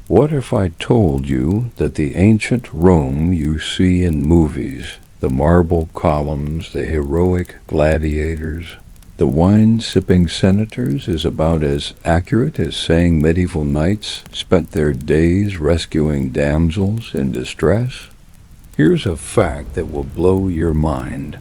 What if I told you that the ancient Rome you see in movies, the marble columns, the heroic gladiators, the wine-sipping senators, is about as accurate as saying medieval knights spent their days rescuing damsels in distress? Here's a fact that will blow your mind.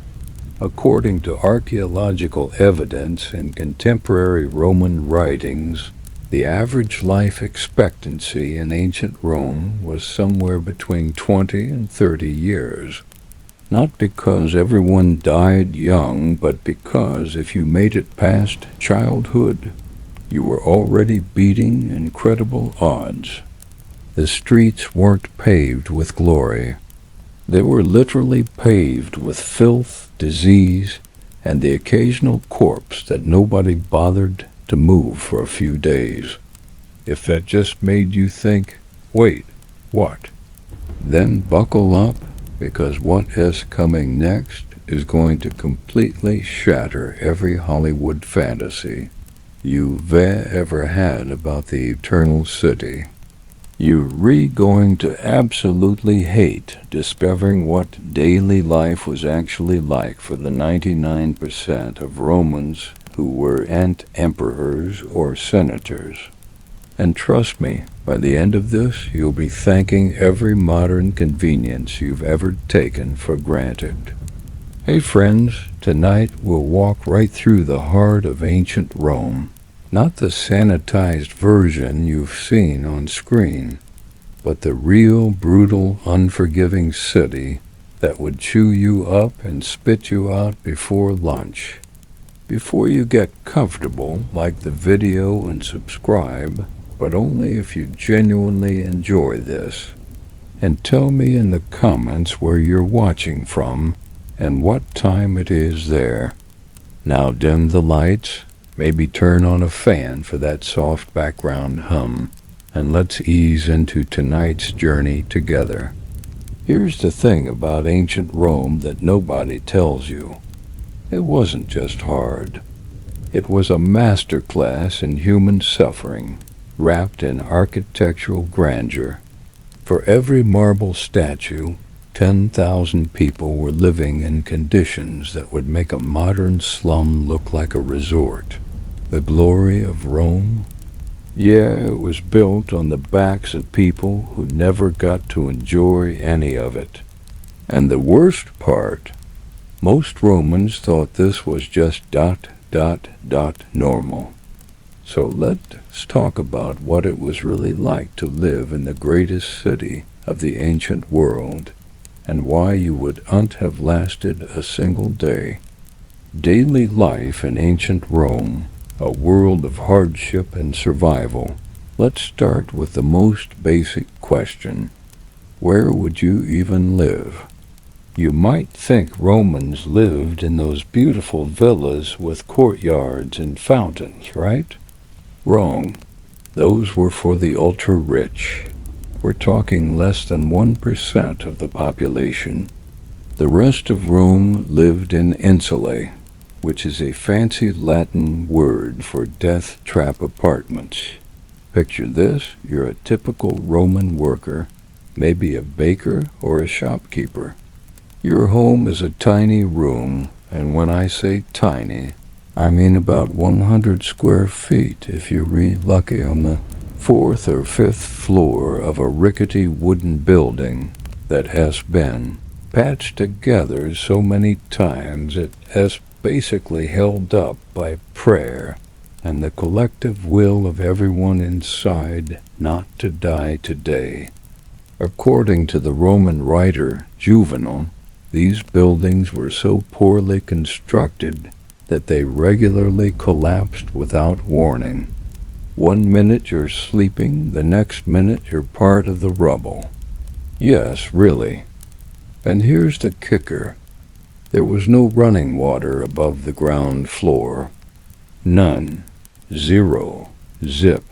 According to archaeological evidence and contemporary Roman writings, the average life expectancy in ancient Rome was somewhere between 20 and 30 years. Not because everyone died young, but because if you made it past childhood, you were already beating incredible odds. The streets weren't paved with glory. They were literally paved with filth, disease, and the occasional corpse that nobody bothered to move for a few days. If that just made you think, wait, what? Then buckle up, because what is coming next is going to completely shatter every Hollywood fantasy you've ever had about the eternal city. You're going to absolutely hate discovering what daily life was actually like for the 99% of Romans who weren't emperors or senators. And trust me, by the end of this, you'll be thanking every modern convenience you've ever taken for granted. Hey friends, tonight we'll walk right through the heart of ancient Rome. Not the sanitized version you've seen on screen, but the real, brutal, unforgiving city that would chew you up and spit you out before lunch. Before you get comfortable, like the video and subscribe, but only if you genuinely enjoy this. And tell me in the comments where you're watching from and what time it is there. Now dim the lights. Maybe turn on a fan for that soft background hum, and let's ease into tonight's journey together. Here's the thing about ancient Rome that nobody tells you. It wasn't just hard. It was a masterclass in human suffering, wrapped in architectural grandeur. For every marble statue, 10,000 people were living in conditions that would make a modern slum look like a resort. The glory of Rome? Yeah, it was built on the backs of people who never got to enjoy any of it. And the worst part, most Romans thought this was just ... normal. So let's talk about what it was really like to live in the greatest city of the ancient world, and why you would have lasted a single day. Daily life in ancient Rome, a world of hardship and survival. Let's start with the most basic question. Where would you even live? You might think Romans lived in those beautiful villas with courtyards and fountains, right? Wrong. Those were for the ultra-rich. We're talking less than 1% of the population. The rest of Rome lived in insulae, which is a fancy Latin word for death trap apartments. Picture this, you're a typical Roman worker, maybe a baker or a shopkeeper. Your home is a tiny room, and when I say tiny, I mean about 100 square feet if you're really lucky, on the 4th or 5th floor of a rickety wooden building that has been patched together so many times it has basically held up by prayer and the collective will of everyone inside not to die today. According to the Roman writer Juvenal, these buildings were so poorly constructed that they regularly collapsed without warning. 1 minute you're sleeping, the next minute you're part of the rubble. Yes, really. And here's the kicker. There was no running water above the ground floor. None. Zero. Zip.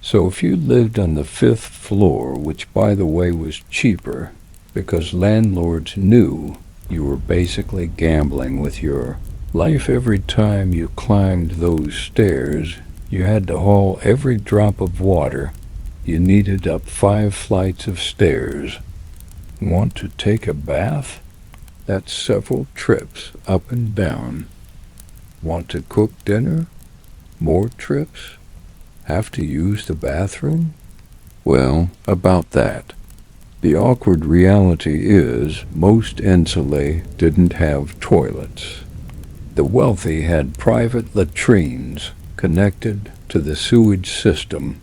So if you lived on the 5th floor, which by the way was cheaper because landlords knew you were basically gambling with your life every time you climbed those stairs, you had to haul every drop of water you needed up 5 flights of stairs. Want to take a bath? That's several trips up and down. Want to cook dinner? More trips? Have to use the bathroom? Well, about that. The awkward reality is most insulae didn't have toilets. The wealthy had private latrines connected to the sewage system,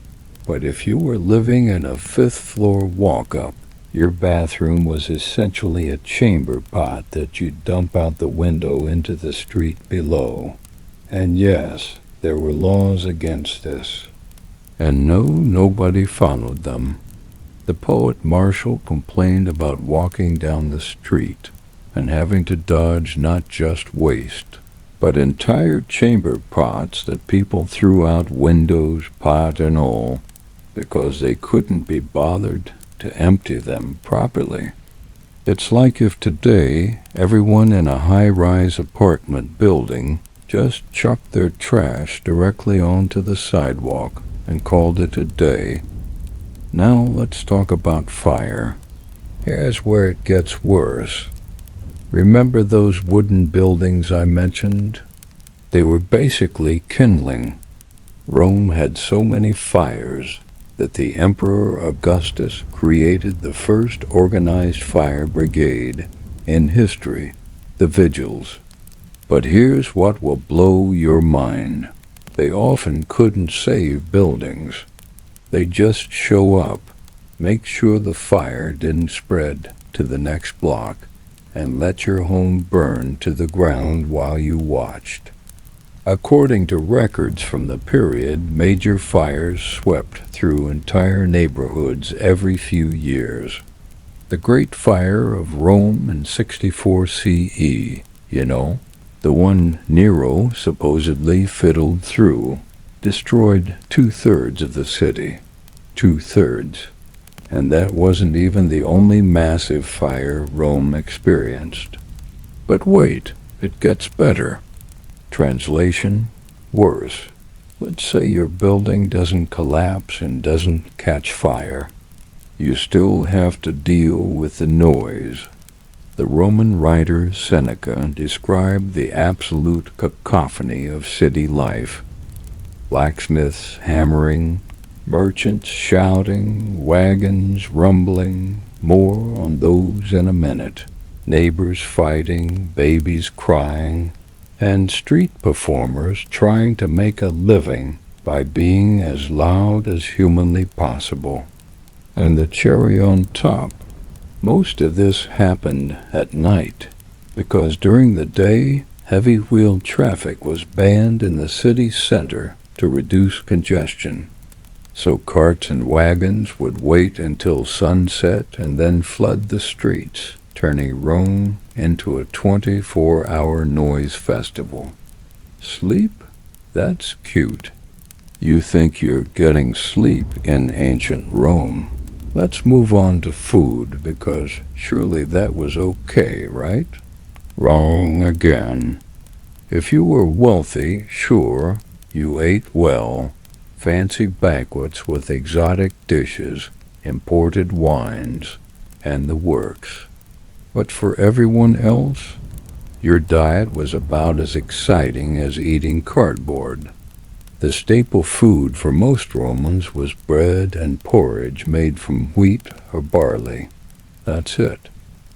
but if you were living in a 5th-floor walk-up, your bathroom was essentially a chamber pot that you'd dump out the window into the street below. And yes, there were laws against this. And no, nobody followed them. The poet Marshall complained about walking down the street and having to dodge not just waste, but entire chamber pots that people threw out windows, pot and all, because they couldn't be bothered to empty them properly. It's like if today everyone in a high-rise apartment building just chucked their trash directly onto the sidewalk and called it a day. Now let's talk about fire. Here's where it gets worse. Remember those wooden buildings I mentioned? They were basically kindling. Rome had so many fires that the Emperor Augustus created the first organized fire brigade in history, the Vigils. But here's what will blow your mind. They often couldn't save buildings. They'd just show up, make sure the fire didn't spread to the next block, and let your home burn to the ground while you watched. According to records from the period, major fires swept through entire neighborhoods every few years. The Great Fire of Rome in 64 CE, the one Nero supposedly fiddled through, destroyed 2/3 of the city. 2/3. And that wasn't even the only massive fire Rome experienced. But wait, it gets better. Translation, worse. Let's say your building doesn't collapse and doesn't catch fire. You still have to deal with the noise. The Roman writer Seneca described the absolute cacophony of city life. Blacksmiths hammering, merchants shouting, wagons rumbling, more on those in a minute. Neighbors fighting, babies crying, and street performers trying to make a living by being as loud as humanly possible. And the cherry on top, most of this happened at night, because during the day, heavy-wheel traffic was banned in the city center to reduce congestion. So carts and wagons would wait until sunset and then flood the streets, turning Rome into a 24-hour noise festival. Sleep? That's cute. You think you're getting sleep in ancient Rome. Let's move on to food, because surely that was okay, right? Wrong again. If you were wealthy, sure, you ate well. Fancy banquets with exotic dishes, imported wines, and the works. But for everyone else, your diet was about as exciting as eating cardboard. The staple food for most Romans was bread and porridge made from wheat or barley. That's it.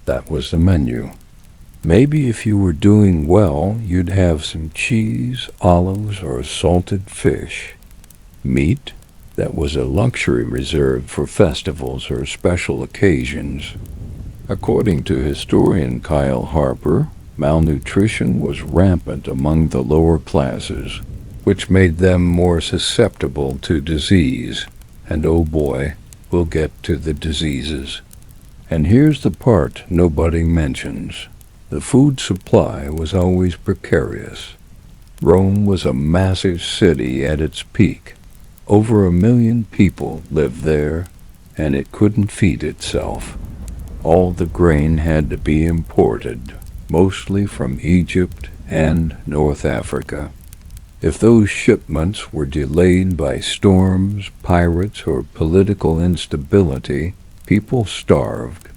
That was the menu. Maybe if you were doing well, you'd have some cheese, olives, or salted fish. Meat? That was a luxury reserved for festivals or special occasions. According to historian Kyle Harper, malnutrition was rampant among the lower classes, which made them more susceptible to disease. And oh boy, we'll get to the diseases. And here's the part nobody mentions. The food supply was always precarious. Rome was a massive city at its peak. Over 1 million people lived there, and it couldn't feed itself. All the grain had to be imported, mostly from Egypt and North Africa. If those shipments were delayed by storms, pirates, or political instability, people starved.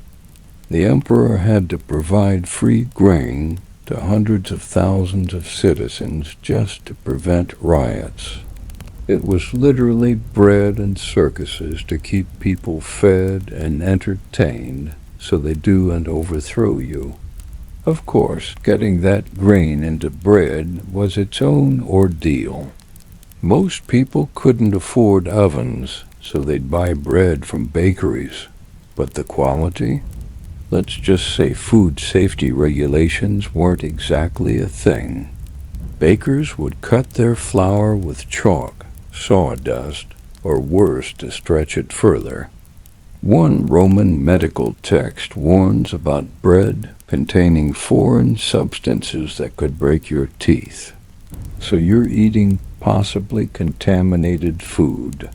The emperor had to provide free grain to hundreds of thousands of citizens just to prevent riots. It was literally bread and circuses to keep people fed and entertained so they don't overthrow you. Of course, getting that grain into bread was its own ordeal. Most people couldn't afford ovens, so they'd buy bread from bakeries. But the quality? Let's just say food safety regulations weren't exactly a thing. Bakers would cut their flour with chalk, sawdust, or worse to stretch it further. One Roman medical text warns about bread containing foreign substances that could break your teeth. So you're eating possibly contaminated food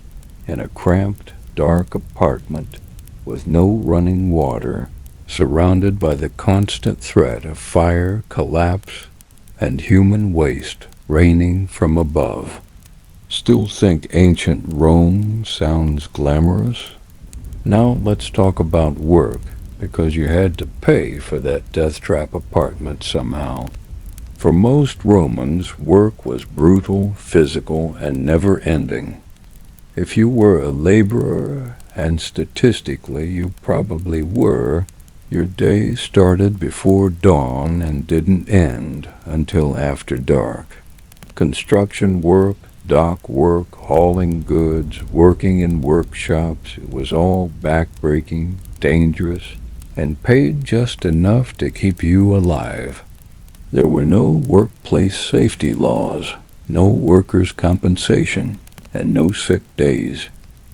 in a cramped, dark apartment with no running water, surrounded by the constant threat of fire, collapse, and human waste raining from above. Still think ancient Rome sounds glamorous? Now let's talk about work, because you had to pay for that death trap apartment somehow. For most Romans, work was brutal, physical, and never-ending. If you were a laborer, and statistically you probably were, your day started before dawn and didn't end until after dark. Construction work, dock work, hauling goods, working in workshops, it was all backbreaking, dangerous, and paid just enough to keep you alive. There were no workplace safety laws, no workers' compensation, and no sick days.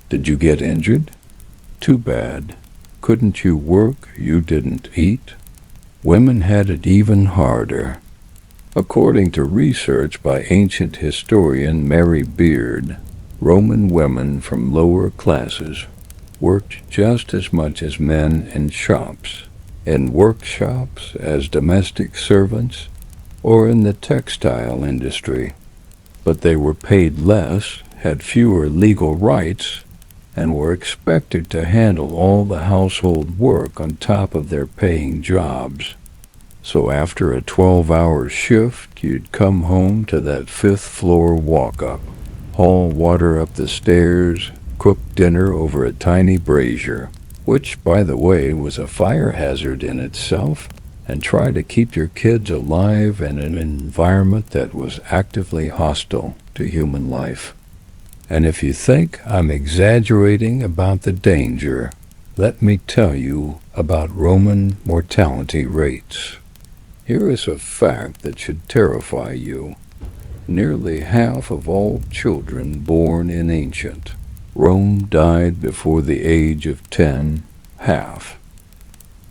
Did you get injured? Too bad. Couldn't you work, you didn't eat? Women had it even harder. According to research by ancient historian Mary Beard, Roman women from lower classes worked just as much as men in shops, in workshops, as domestic servants, or in the textile industry. But they were paid less, had fewer legal rights, and were expected to handle all the household work on top of their paying jobs. So after a 12-hour shift, you'd come home to that fifth-floor walk-up, haul water up the stairs, cook dinner over a tiny brazier, which, by the way, was a fire hazard in itself, and try to keep your kids alive in an environment that was actively hostile to human life. And if you think I'm exaggerating about the danger, let me tell you about Roman mortality rates. Here is a fact that should terrify you. Nearly half of all children born in ancient Rome died before the age of 10, half.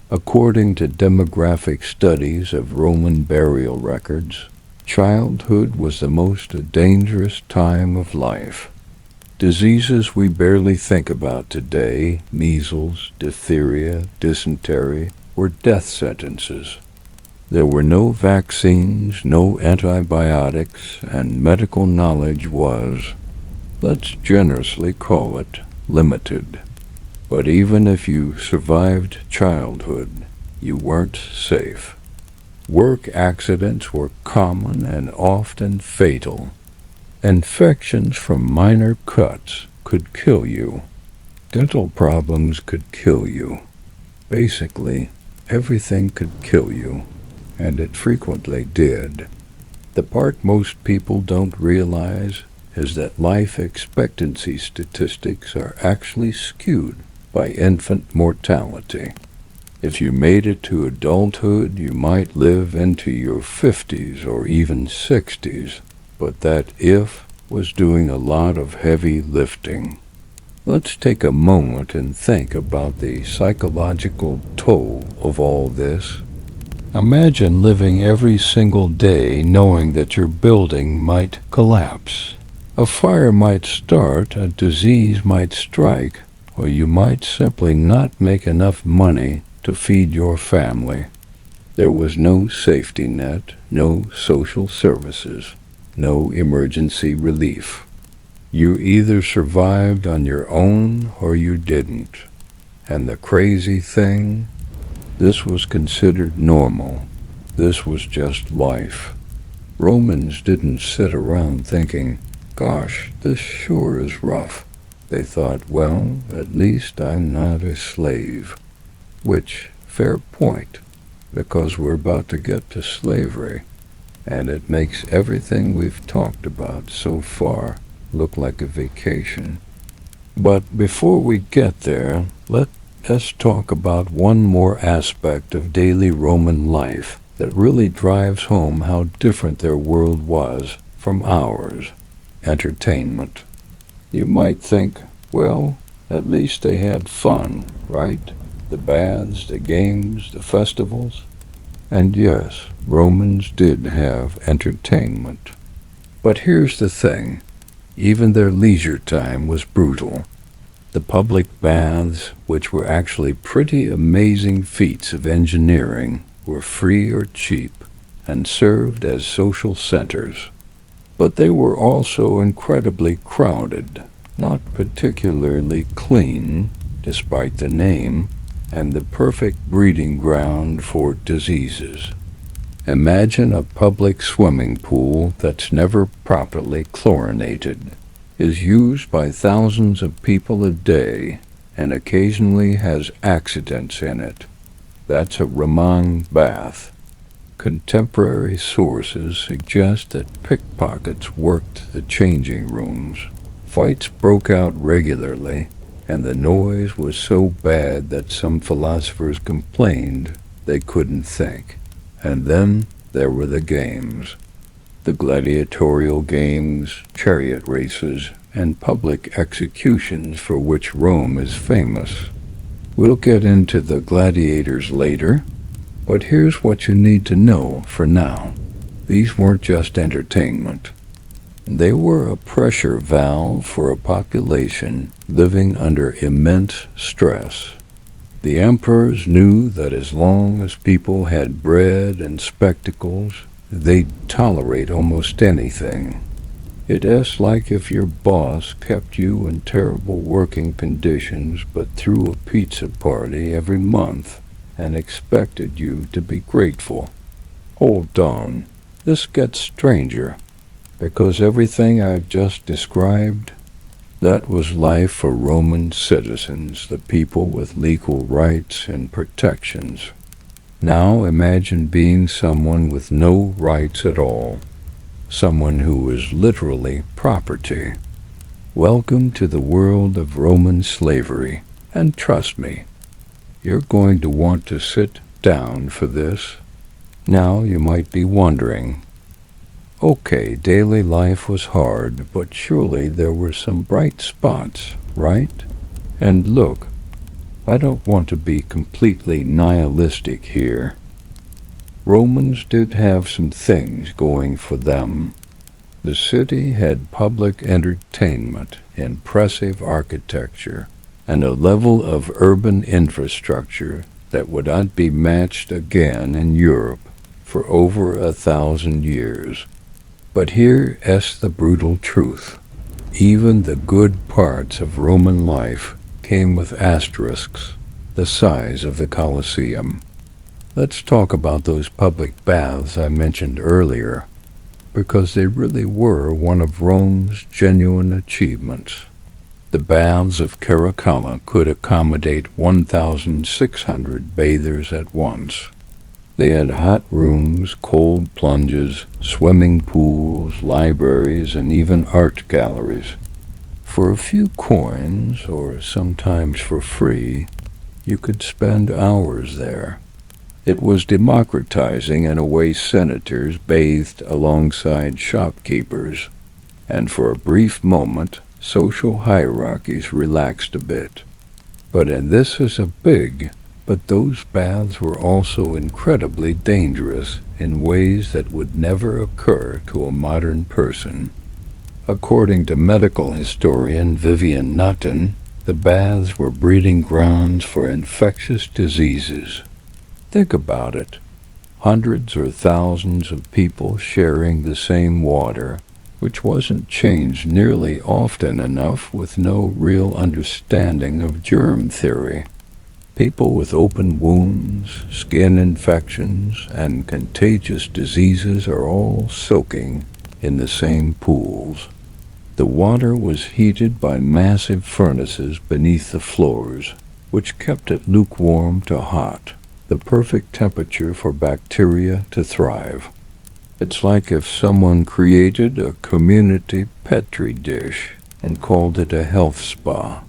According to demographic studies of Roman burial records, childhood was the most dangerous time of life. Diseases we barely think about today, measles, diphtheria, dysentery, were death sentences. There were no vaccines, no antibiotics, and medical knowledge was, let's generously call it, limited. But even if you survived childhood, you weren't safe. Work accidents were common and often fatal. Infections from minor cuts could kill you. Dental problems could kill you. Basically, everything could kill you, and it frequently did. The part most people don't realize is that life expectancy statistics are actually skewed by infant mortality. If you made it to adulthood, you might live into your 50s or even 60s, but that if was doing a lot of heavy lifting. Let's take a moment and think about the psychological toll of all this. Imagine living every single day knowing that your building might collapse. A fire might start, a disease might strike, or you might simply not make enough money to feed your family. There was no safety net, no social services. no emergency relief. You either survived on your own or you didn't. And the crazy thing, this was considered normal. This was just life. Romans didn't sit around thinking, gosh, this sure is rough. They thought, well, at least I'm not a slave. Which, fair point, because we're about to get to slavery. And it makes everything we've talked about so far look like a vacation. But before we get there, let's talk about one more aspect of daily Roman life that really drives home how different their world was from ours: entertainment. You might think, well, at least they had fun, right? The baths, the games, the festivals. And yes, Romans did have entertainment. But here's the thing, even their leisure time was brutal. The public baths, which were actually pretty amazing feats of engineering, were free or cheap and served as social centers. But they were also incredibly crowded, not particularly clean, despite the name, and the perfect breeding ground for diseases. Imagine a public swimming pool that's never properly chlorinated, is used by thousands of people a day, and occasionally has accidents in it. That's a Roman bath. Contemporary sources suggest that pickpockets worked the changing rooms. Fights broke out regularly, and the noise was so bad that some philosophers complained they couldn't think. And then there were the games. The gladiatorial games, chariot races, and public executions for which Rome is famous. We'll get into the gladiators later, but here's what you need to know for now. These weren't just entertainment. They were a pressure valve for a population living under immense stress. The emperors knew that as long as people had bread and spectacles, they'd tolerate almost anything. It's like if your boss kept you in terrible working conditions but threw a pizza party every month and expected you to be grateful. Hold on, this gets stranger, because everything I've just described, that was life for Roman citizens, the people with legal rights and protections. Now imagine being someone with no rights at all, someone who is literally property. Welcome to the world of Roman slavery, and trust me, you're going to want to sit down for this. Now you might be wondering, okay, daily life was hard, but surely there were some bright spots, right? And look, I don't want to be completely nihilistic here. Romans did have some things going for them. The city had public entertainment, impressive architecture, and a level of urban infrastructure that would not be matched again in Europe for over 1,000 years. But here is the brutal truth. Even the good parts of Roman life came with asterisks, the size of the Colosseum. Let's talk about those public baths I mentioned earlier, because they really were one of Rome's genuine achievements. The baths of Crackle could accommodate 1,600 bathers at once. They had hot rooms, cold plunges, swimming pools, libraries, and even art galleries. For a few coins, or sometimes for free, you could spend hours there. It was democratizing in a way senators bathed alongside shopkeepers, and for a brief moment, social hierarchies relaxed a bit. And this is a big, but those baths were also incredibly dangerous in ways that would never occur to a modern person. According to medical historian Vivian Nutten, the baths were breeding grounds for infectious diseases. Think about it. Hundreds or thousands of people sharing the same water, which wasn't changed nearly often enough with no real understanding of germ theory. People with open wounds, skin infections, and contagious diseases are all soaking in the same pools. The water was heated by massive furnaces beneath the floors, which kept it lukewarm to hot, the perfect temperature for bacteria to thrive. It's like if someone created a community petri dish and called it a health spa.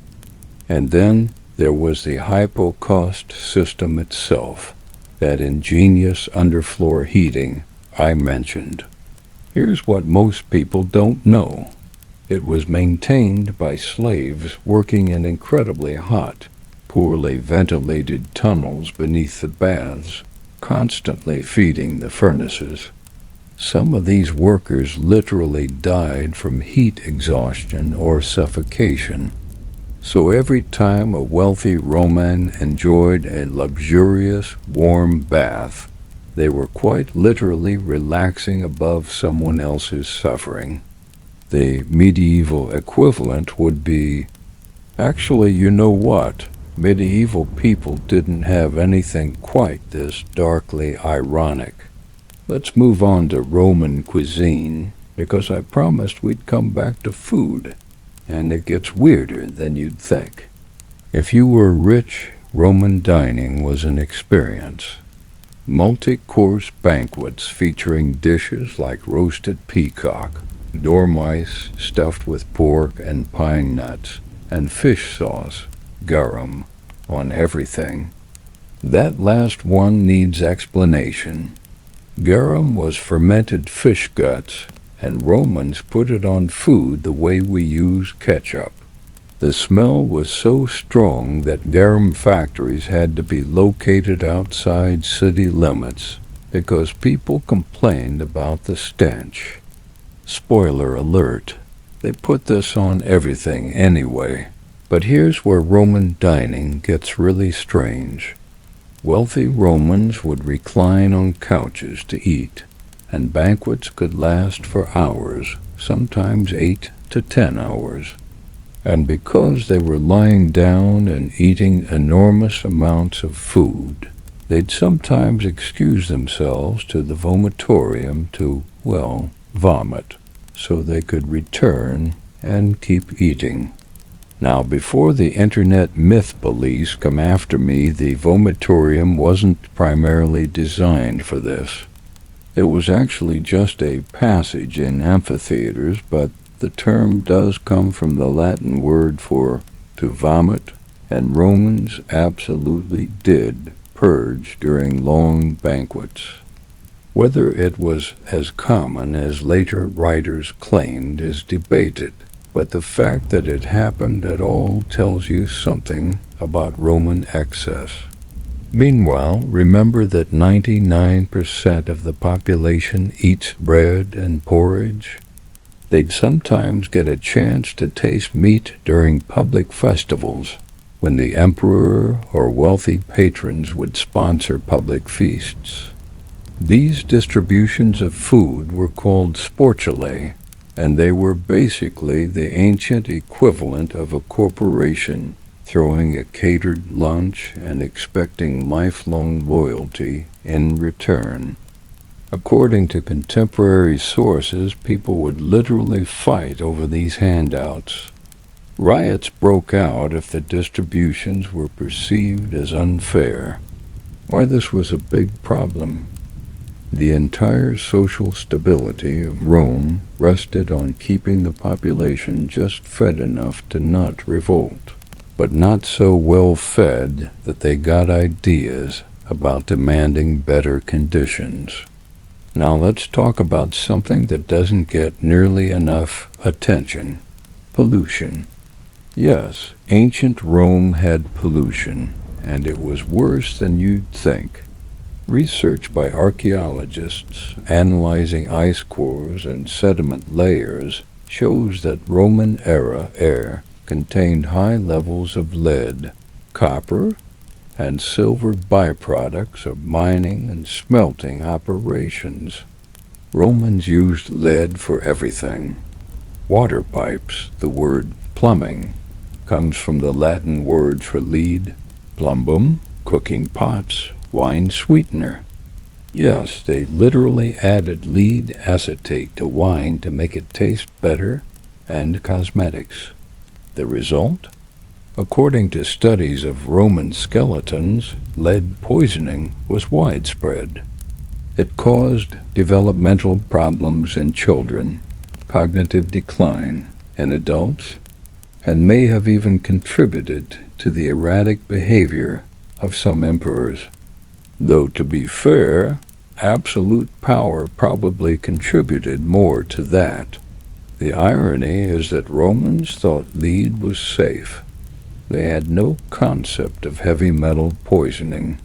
And then there was the hypocaust system itself, that ingenious underfloor heating I mentioned. Here's what most people don't know. It was maintained by slaves working in incredibly hot, poorly ventilated tunnels beneath the baths, constantly feeding the furnaces. Some of these workers literally died from heat exhaustion or suffocation. So every time a wealthy Roman enjoyed a luxurious, warm bath, they were quite literally relaxing above someone else's suffering. The medieval equivalent would be, actually, you know what? Medieval people didn't have anything quite this darkly ironic. Let's move on to Roman cuisine, because I promised we'd come back to food. And it gets weirder than you'd think. If you were rich, Roman dining was an experience. Multi-course banquets featuring dishes like roasted peacock, dormice stuffed with pork and pine nuts, and fish sauce, garum, on everything. That last one needs explanation. Garum was fermented fish guts, and Romans put it on food the way we use ketchup. The smell was so strong that garum factories had to be located outside city limits because people complained about the stench. Spoiler alert, they put this on everything anyway. But here's where Roman dining gets really strange. Wealthy Romans would recline on couches to eat, and banquets could last for hours, sometimes 8 to 10 hours. And because they were lying down and eating enormous amounts of food, they'd sometimes excuse themselves to the vomitorium to, well, vomit, so they could return and keep eating. Now, before the internet myth police come after me, the vomitorium wasn't primarily designed for this. It was actually just a passage in amphitheaters, but the term does come from the Latin word for to vomit, and Romans absolutely did purge during long banquets. Whether it was as common as later writers claimed is debated, but the fact that it happened at all tells you something about Roman excess. Meanwhile, remember that 99% of the population eats bread and porridge? They'd sometimes get a chance to taste meat during public festivals, when the emperor or wealthy patrons would sponsor public feasts. These distributions of food were called sportulae, and they were basically the ancient equivalent of a corporation throwing a catered lunch and expecting lifelong loyalty in return. According to contemporary sources, people would literally fight over these handouts. Riots broke out if the distributions were perceived as unfair. Why this was a big problem. The entire social stability of Rome rested on keeping the population just fed enough to not revolt, but not so well fed that they got ideas about demanding better conditions. Now let's talk about something that doesn't get nearly enough attention: pollution. Yes, ancient Rome had pollution, and it was worse than you'd think. Research by archaeologists analyzing ice cores and sediment layers shows that Roman-era air contained high levels of lead, copper, and silver byproducts of mining and smelting operations. Romans used lead for everything. Water pipes, the word plumbing, comes from the Latin word for lead, plumbum, cooking pots, wine sweetener. Yes, they literally added lead acetate to wine to make it taste better, and cosmetics. The result? According to studies of Roman skeletons, lead poisoning was widespread. It caused developmental problems in children, cognitive decline in adults, and may have even contributed to the erratic behavior of some emperors. Though, to be fair, absolute power probably contributed more to that. The irony is that Romans thought lead was safe. They had no concept of heavy metal poisoning,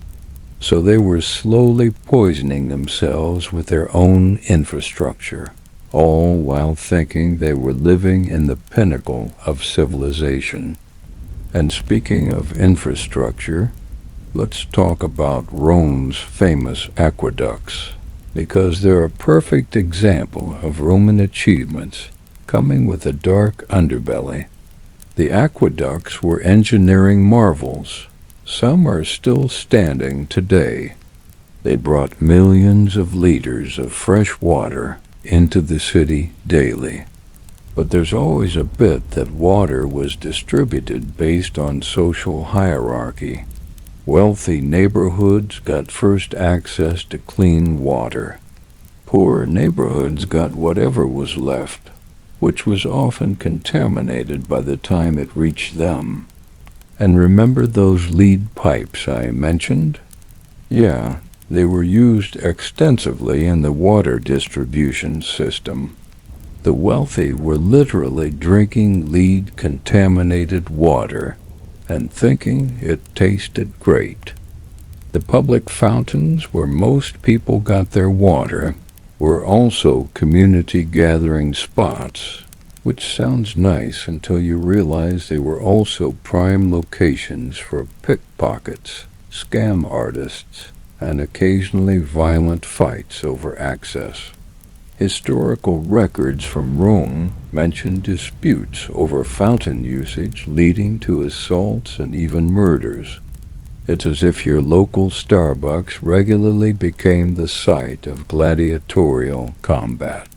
so they were slowly poisoning themselves with their own infrastructure, all while thinking they were living in the pinnacle of civilization. And speaking of infrastructure, let's talk about Rome's famous aqueducts, because they're a perfect example of Roman achievements coming with a dark underbelly. The aqueducts were engineering marvels. Some are still standing today. They brought millions of liters of fresh water into the city daily. But there's always a bit that water was distributed based on social hierarchy. Wealthy neighborhoods got first access to clean water. Poor neighborhoods got whatever was left, which was often contaminated by the time it reached them. And remember those lead pipes I mentioned? Yeah, they were used extensively in the water distribution system. The wealthy were literally drinking lead-contaminated water and thinking it tasted great. The public fountains where most people got their water were also community gathering spots, which sounds nice until you realize they were also prime locations for pickpockets, scam artists, and occasionally violent fights over access. Historical records from Rome mention disputes over fountain usage leading to assaults and even murders. It's as if your local Starbucks regularly became the site of gladiatorial combat.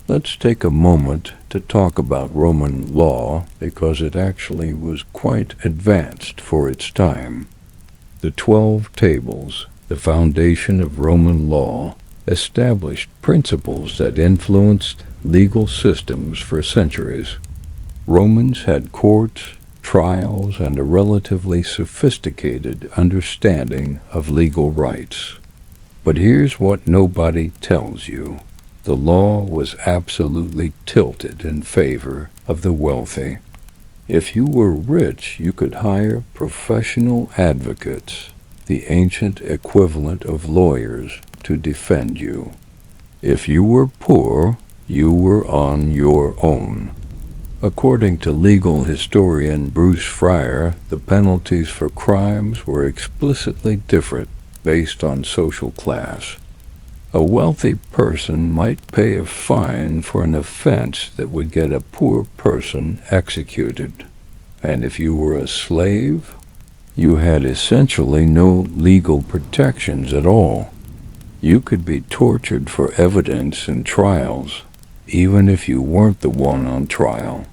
Let's take a moment to talk about Roman law because it actually was quite advanced for its time. The 12 Tables, the foundation of Roman law, established principles that influenced legal systems for centuries. Romans had courts, trials, and a relatively sophisticated understanding of legal rights. But here's what nobody tells you. The law was absolutely tilted in favor of the wealthy. If you were rich, you could hire professional advocates, the ancient equivalent of lawyers, to defend you. If you were poor, you were on your own. According to legal historian Bruce Fryer, the penalties for crimes were explicitly different based on social class. A wealthy person might pay a fine for an offense that would get a poor person executed. And if you were a slave, you had essentially no legal protections at all. You could be tortured for evidence in trials, even if you weren't the one on trial.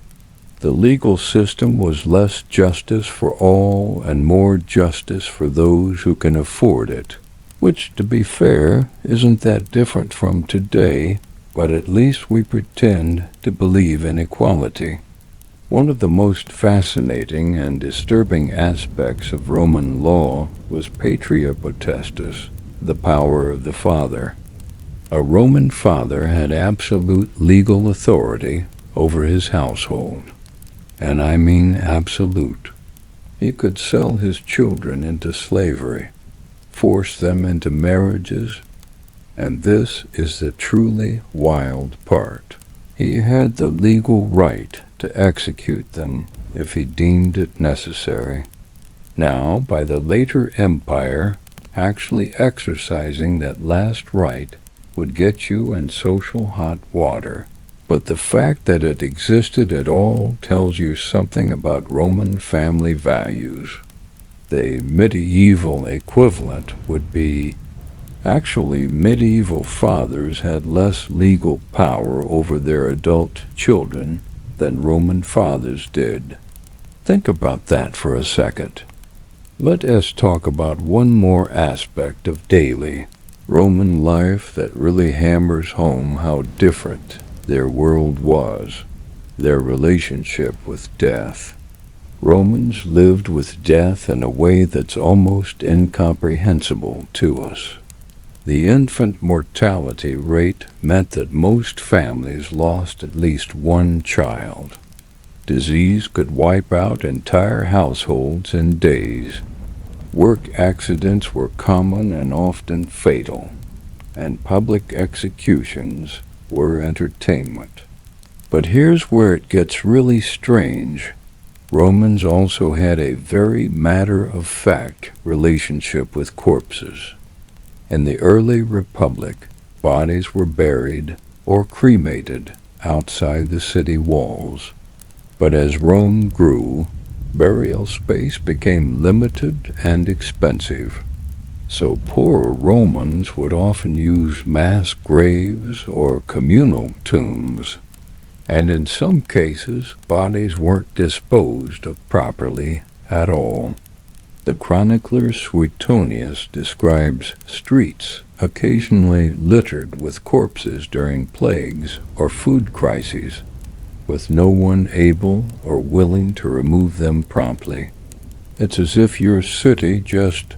The legal system was less justice for all and more justice for those who can afford it, which, to be fair, isn't that different from today, but at least we pretend to believe in equality. One of the most fascinating and disturbing aspects of Roman law was patria potestas, the power of the father. A Roman father had absolute legal authority over his household. And I mean absolute. He could sell his children into slavery, force them into marriages, and this is the truly wild part. He had the legal right to execute them if he deemed it necessary. Now, by the later empire, actually exercising that last right would get you in social hot water. But the fact that it existed at all tells you something about Roman family values. The medieval equivalent would be, actually, medieval fathers had less legal power over their adult children than Roman fathers did. Think about that for a second. Let us talk about one more aspect of daily Roman life that really hammers home how different their world was, their relationship with death. Romans lived with death in a way that's almost incomprehensible to us. The infant mortality rate meant that most families lost at least one child. Disease could wipe out entire households in days. Work accidents were common and often fatal, and public executions were entertainment. But here's where it gets really strange. Romans also had a very matter-of-fact relationship with corpses. In the early Republic, bodies were buried or cremated outside the city walls. But as Rome grew, burial space became limited and expensive. So poorer Romans would often use mass graves or communal tombs. And in some cases, bodies weren't disposed of properly at all. The chronicler Suetonius describes streets occasionally littered with corpses during plagues or food crises, with no one able or willing to remove them promptly. It's as if your city just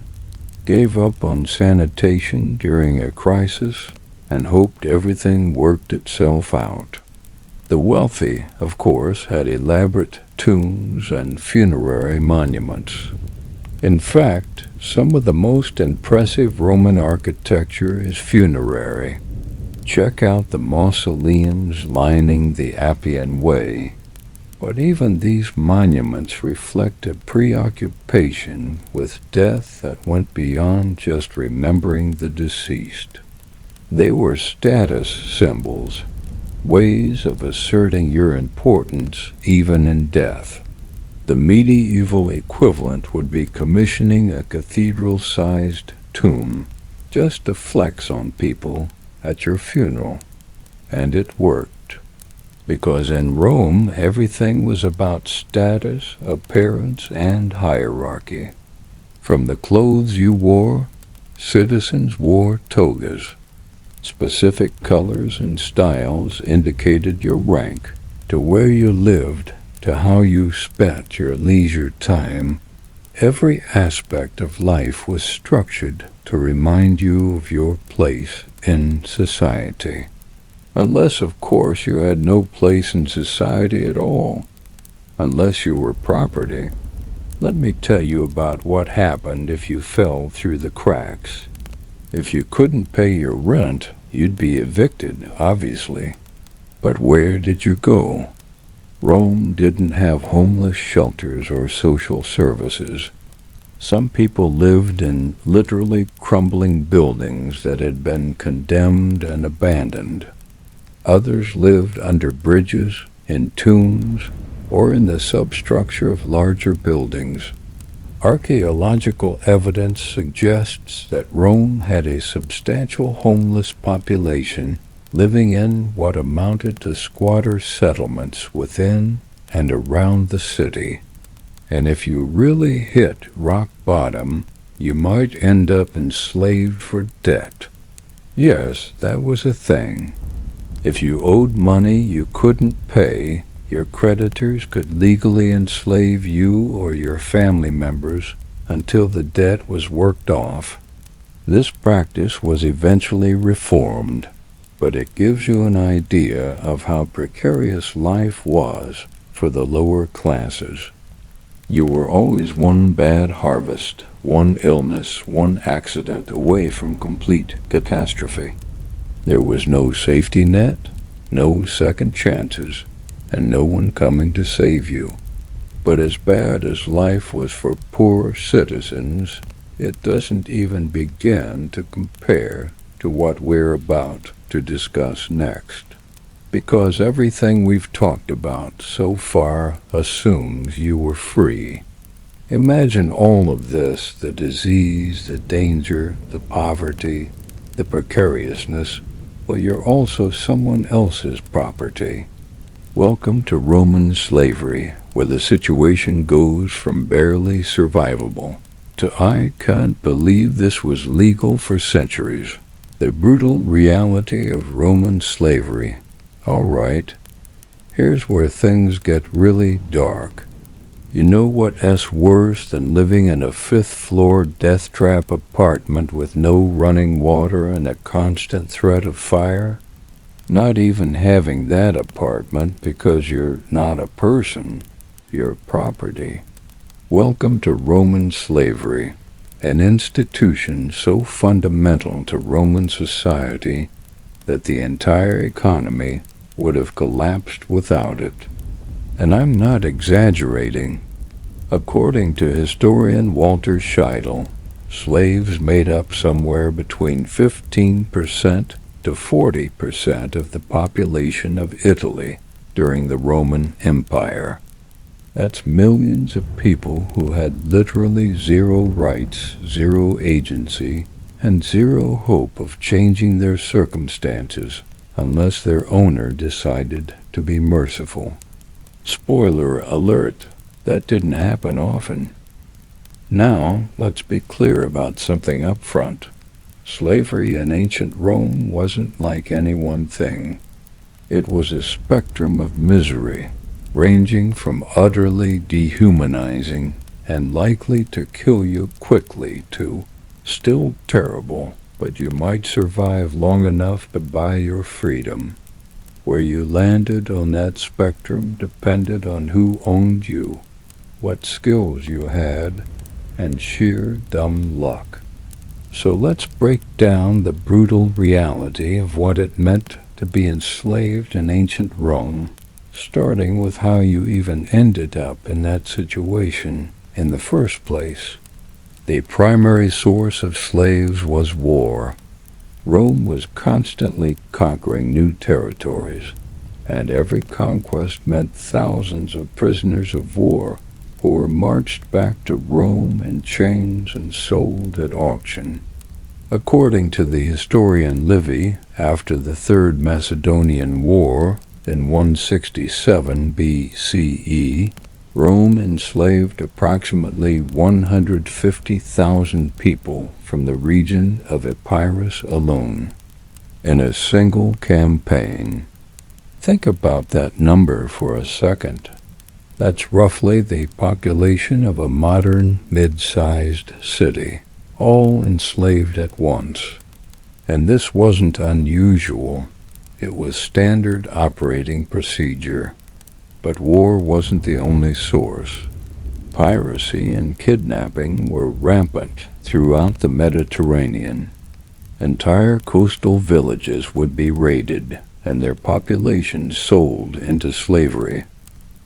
gave up on sanitation during a crisis and hoped everything worked itself out. The wealthy, of course, had elaborate tombs and funerary monuments. In fact, some of the most impressive Roman architecture is funerary. Check out the mausoleums lining the Appian Way. But even these monuments reflect a preoccupation with death that went beyond just remembering the deceased. They were status symbols, ways of asserting your importance even in death. The medieval equivalent would be commissioning a cathedral-sized tomb, just to flex on people at your funeral. And it worked. Because in Rome, everything was about status, appearance, and hierarchy. From the clothes you wore, citizens wore togas. Specific colors and styles indicated your rank, to where you lived, to how you spent your leisure time. Every aspect of life was structured to remind you of your place in society. Unless, of course, you had no place in society at all. Unless you were property. Let me tell you about what happened if you fell through the cracks. If you couldn't pay your rent, you'd be evicted, obviously. But where did you go? Rome didn't have homeless shelters or social services. Some people lived in literally crumbling buildings that had been condemned and abandoned. Others lived under bridges, in tombs, or in the substructure of larger buildings. Archaeological evidence suggests that Rome had a substantial homeless population living in what amounted to squatter settlements within and around the city. And if you really hit rock bottom, you might end up enslaved for debt. Yes, that was a thing. If you owed money you couldn't pay, your creditors could legally enslave you or your family members until the debt was worked off. This practice was eventually reformed, but it gives you an idea of how precarious life was for the lower classes. You were always one bad harvest, one illness, one accident away from complete catastrophe. There was no safety net, no second chances, and no one coming to save you. But as bad as life was for poor citizens, it doesn't even begin to compare to what we're about to discuss next, because everything we've talked about so far assumes you were free. Imagine all of this, the disease, the danger, the poverty, the precariousness, but you're also someone else's property. Welcome to Roman slavery, where the situation goes from barely survivable to I can't believe this was legal for centuries. The brutal reality of Roman slavery. All right, here's where things get really dark. You know what's worse than living in a fifth-floor death trap apartment with no running water and a constant threat of fire? Not even having that apartment because you're not a person, you're property. Welcome to Roman slavery, an institution so fundamental to Roman society that the entire economy would have collapsed without it. And I'm not exaggerating. According to historian Walter Scheidel, slaves made up somewhere between 15% to 40% of the population of Italy during the Roman Empire. That's millions of people who had literally zero rights, zero agency, and zero hope of changing their circumstances unless their owner decided to be merciful. Spoiler alert, that didn't happen often. Now, let's be clear about something up front. Slavery in ancient Rome wasn't like any one thing. It was a spectrum of misery, ranging from utterly dehumanizing and likely to kill you quickly to still terrible, but you might survive long enough to buy your freedom. Where you landed on that spectrum depended on who owned you, what skills you had, and sheer dumb luck. So let's break down the brutal reality of what it meant to be enslaved in ancient Rome, starting with how you even ended up in that situation in the first place. The primary source of slaves was war. Rome was constantly conquering new territories, and every conquest meant thousands of prisoners of war who were marched back to Rome in chains and sold at auction. According to the historian Livy, after the Third Macedonian War in 167 BCE, Rome enslaved approximately 150,000 people from the region of Epirus alone in a single campaign. Think about that number for a second. That's roughly the population of a modern mid-sized city, all enslaved at once. And this wasn't unusual. It was standard operating procedure. But war wasn't the only source. Piracy and kidnapping were rampant throughout the Mediterranean. Entire coastal villages would be raided and their populations sold into slavery.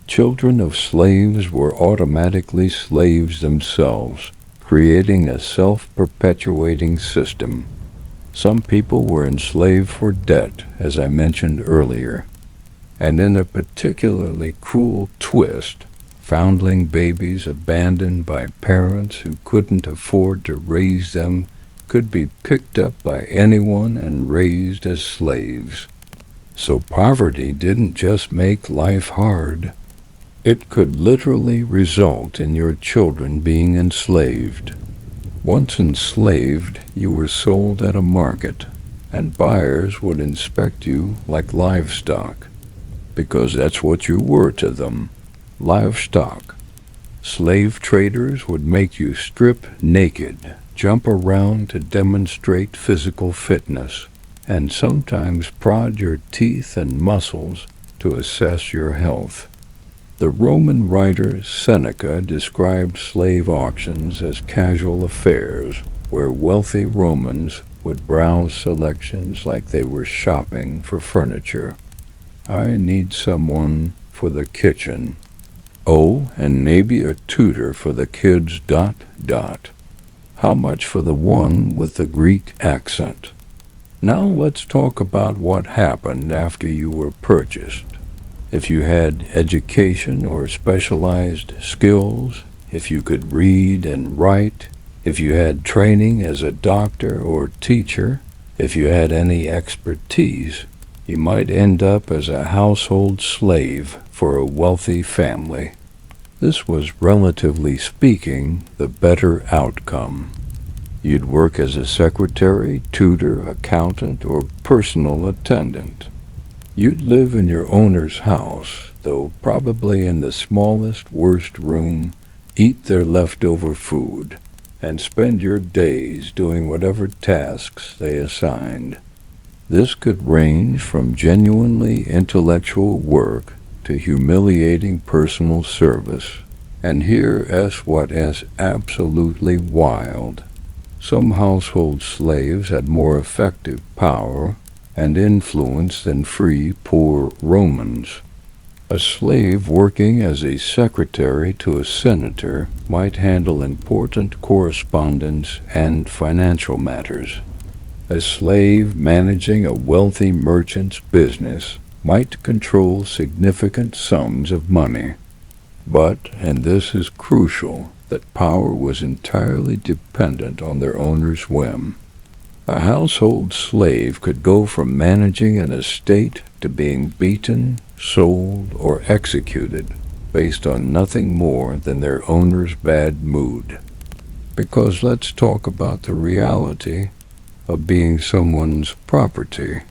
Children of slaves were automatically slaves themselves, creating a self-perpetuating system. Some people were enslaved for debt, as I mentioned earlier. And in a particularly cruel twist, foundling babies abandoned by parents who couldn't afford to raise them could be picked up by anyone and raised as slaves. So poverty didn't just make life hard. It could literally result in your children being enslaved. Once enslaved, you were sold at a market, and buyers would inspect you like livestock, because that's what you were to them, livestock. Slave traders would make you strip naked, jump around to demonstrate physical fitness, and sometimes prod your teeth and muscles to assess your health. The Roman writer Seneca described slave auctions as casual affairs where wealthy Romans would browse selections like they were shopping for furniture. I need someone for the kitchen. Oh, and maybe a tutor for the kids ... How much for the one with the Greek accent? Now let's talk about what happened after you were purchased. If you had education or specialized skills, if you could read and write, if you had training as a doctor or teacher, if you had any expertise, you might end up as a household slave for a wealthy family. This was, relatively speaking, the better outcome. You'd work as a secretary, tutor, accountant, or personal attendant. You'd live in your owner's house, though probably in the smallest, worst room, eat their leftover food, and spend your days doing whatever tasks they assigned. This could range from genuinely intellectual work to humiliating personal service. And here is what is absolutely wild. Some household slaves had more effective power and influence than free, poor Romans. A slave working as a secretary to a senator might handle important correspondence and financial matters. A slave managing a wealthy merchant's business might control significant sums of money. But, and this is crucial, that power was entirely dependent on their owner's whim. A household slave could go from managing an estate to being beaten, sold, or executed based on nothing more than their owner's bad mood. Because let's talk about the reality of being someone's property.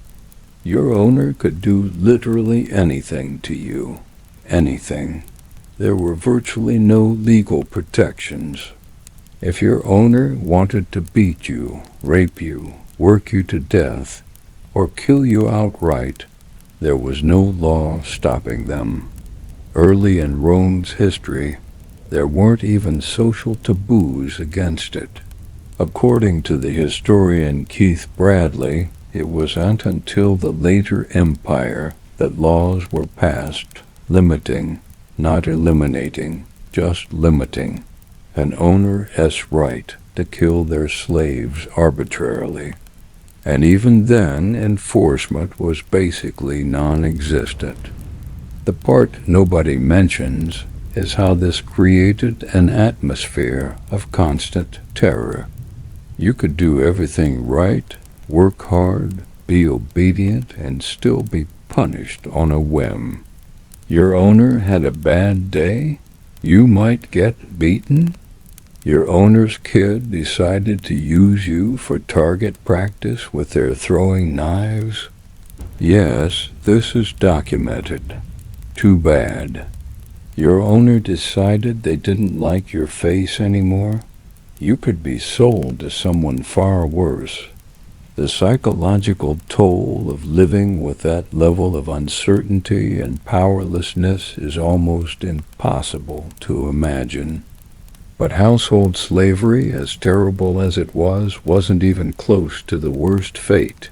Your owner could do literally anything to you. Anything. There were virtually no legal protections. If your owner wanted to beat you, rape you, work you to death, or kill you outright, there was no law stopping them. Early in Rome's history, there weren't even social taboos against it. According to the historian Keith Bradley, it wasn't until the later empire that laws were passed limiting, not eliminating, just limiting, an owner's right to kill their slaves arbitrarily. And even then, enforcement was basically non-existent. The part nobody mentions is how this created an atmosphere of constant terror. You could do everything right, work hard, be obedient, and still be punished on a whim. Your owner had a bad day, you might get beaten. Your owner's kid decided to use you for target practice with their throwing knives. Yes, this is documented. Too bad. Your owner decided they didn't like your face anymore. You could be sold to someone far worse. The psychological toll of living with that level of uncertainty and powerlessness is almost impossible to imagine. But household slavery, as terrible as it was, wasn't even close to the worst fate.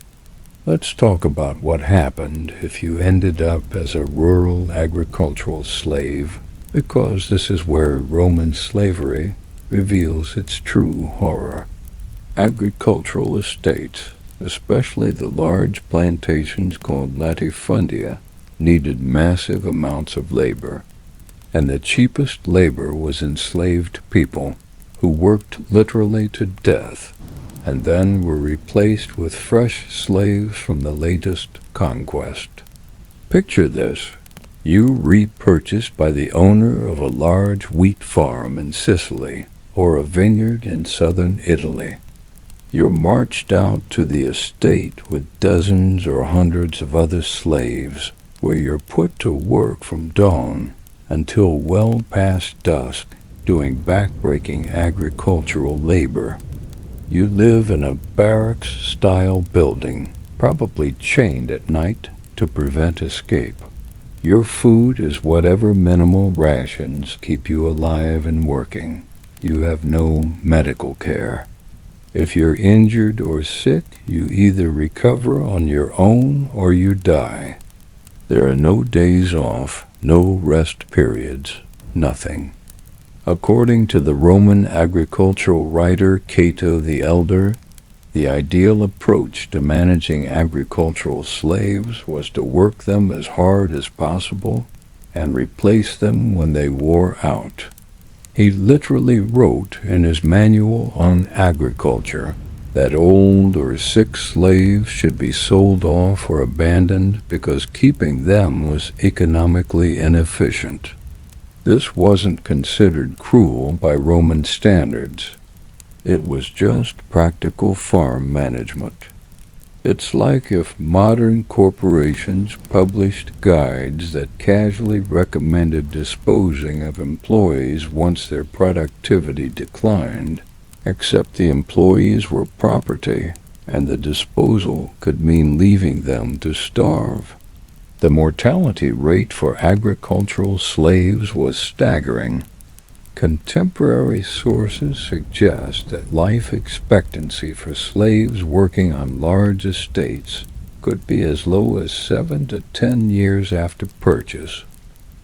Let's talk about what happened if you ended up as a rural agricultural slave, because this is where Roman slavery reveals its true horror. Agricultural estates, especially the large plantations called latifundia, needed massive amounts of labor, and the cheapest labor was enslaved people who worked literally to death and then were replaced with fresh slaves from the latest conquest. Picture this. You repurchased by the owner of a large wheat farm in Sicily or a vineyard in southern Italy. You're marched out to the estate with dozens or hundreds of other slaves, where you're put to work from dawn until well past dusk doing backbreaking agricultural labor. You live in a barracks-style building, probably chained at night to prevent escape. Your food is whatever minimal rations keep you alive and working. You have no medical care. If you're injured or sick, you either recover on your own or you die. There are no days off, no rest periods, nothing. According to the Roman agricultural writer Cato the Elder, The ideal approach to managing agricultural slaves was to work them as hard as possible and replace them when they wore out. He literally wrote in his manual on agriculture that old or sick slaves should be sold off or abandoned because keeping them was economically inefficient. This wasn't considered cruel by Roman standards. It was just practical farm management. It's like if modern corporations published guides that casually recommended disposing of employees once their productivity declined, except the employees were property, and the disposal could mean leaving them to starve. The mortality rate for agricultural slaves was staggering. Contemporary sources suggest that life expectancy for slaves working on large estates could be as low as 7 to 10 years after purchase.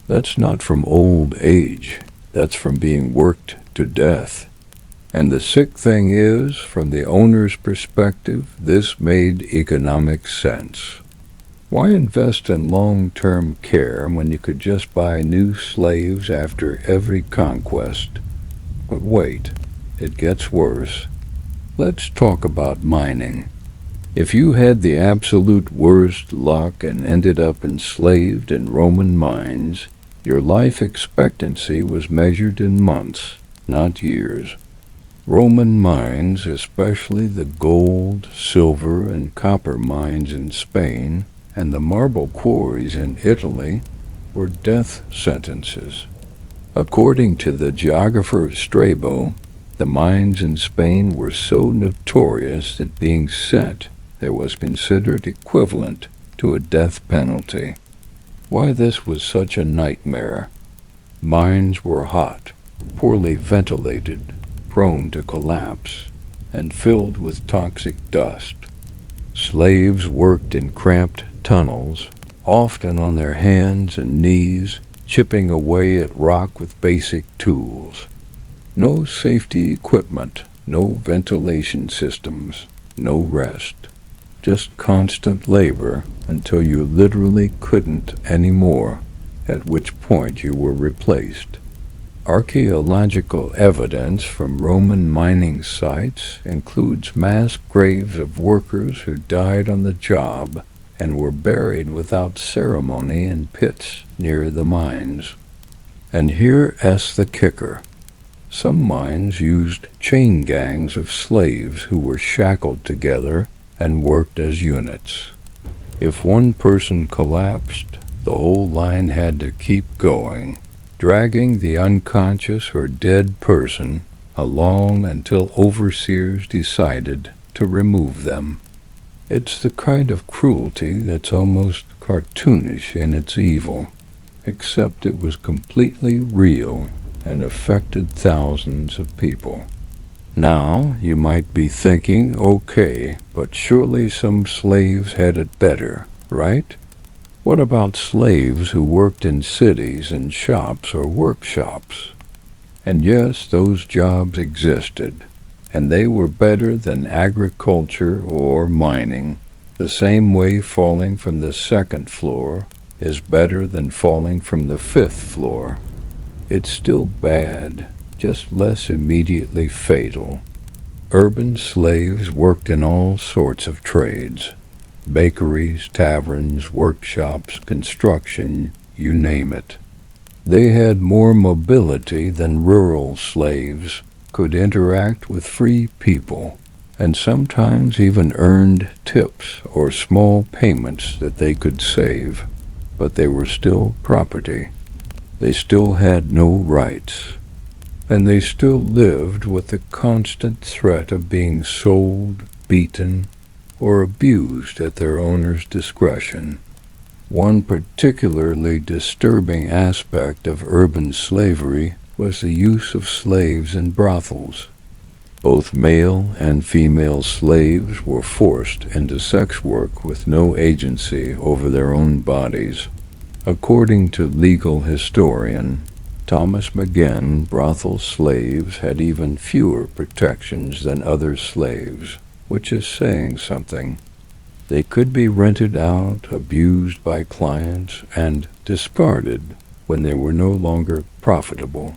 That's not from old age, that's from being worked to death. And the sick thing is, from the owner's perspective, this made economic sense. Why invest in long-term care when you could just buy new slaves after every conquest? But wait, it gets worse. Let's talk about mining. If you had the absolute worst luck and ended up enslaved in Roman mines, your life expectancy was measured in months, not years. Roman mines, especially the gold, silver, and copper mines in Spain, and the marble quarries in Italy, were death sentences. According to the geographer Strabo, the mines in Spain were so notorious that being set there was considered equivalent to a death penalty. Why this was such a nightmare? Mines were hot, poorly ventilated, prone to collapse, and filled with toxic dust. Slaves worked in cramped tunnels, often on their hands and knees, chipping away at rock with basic tools. No safety equipment, no ventilation systems, no rest. Just constant labor until you literally couldn't anymore, at which point you were replaced. Archaeological evidence from Roman mining sites includes mass graves of workers who died on the job and were buried without ceremony in pits near the mines. And here's the kicker. Some mines used chain gangs of slaves who were shackled together and worked as units. If one person collapsed, the whole line had to keep going, dragging the unconscious or dead person along until overseers decided to remove them. It's the kind of cruelty that's almost cartoonish in its evil, except it was completely real and affected thousands of people. Now, you might be thinking, okay, but surely some slaves had it better, right? What about slaves who worked in cities and shops or workshops? And yes, those jobs existed, and they were better than agriculture or mining, the same way falling from the second floor is better than falling from the fifth floor. It's still bad, just less immediately fatal. Urban slaves worked in all sorts of trades: bakeries, taverns, workshops, construction, you name it. They had more mobility than rural slaves, could interact with free people, and sometimes even earned tips or small payments that they could save. But they were still property. They still had no rights. And they still lived with the constant threat of being sold, beaten, or abused at their owner's discretion. One particularly disturbing aspect of urban slavery was the use of slaves in brothels. Both male and female slaves were forced into sex work with no agency over their own bodies. According to legal historian Thomas McGinn, brothel slaves had even fewer protections than other slaves. which is saying something. They could be rented out, abused by clients, and discarded when they were no longer profitable.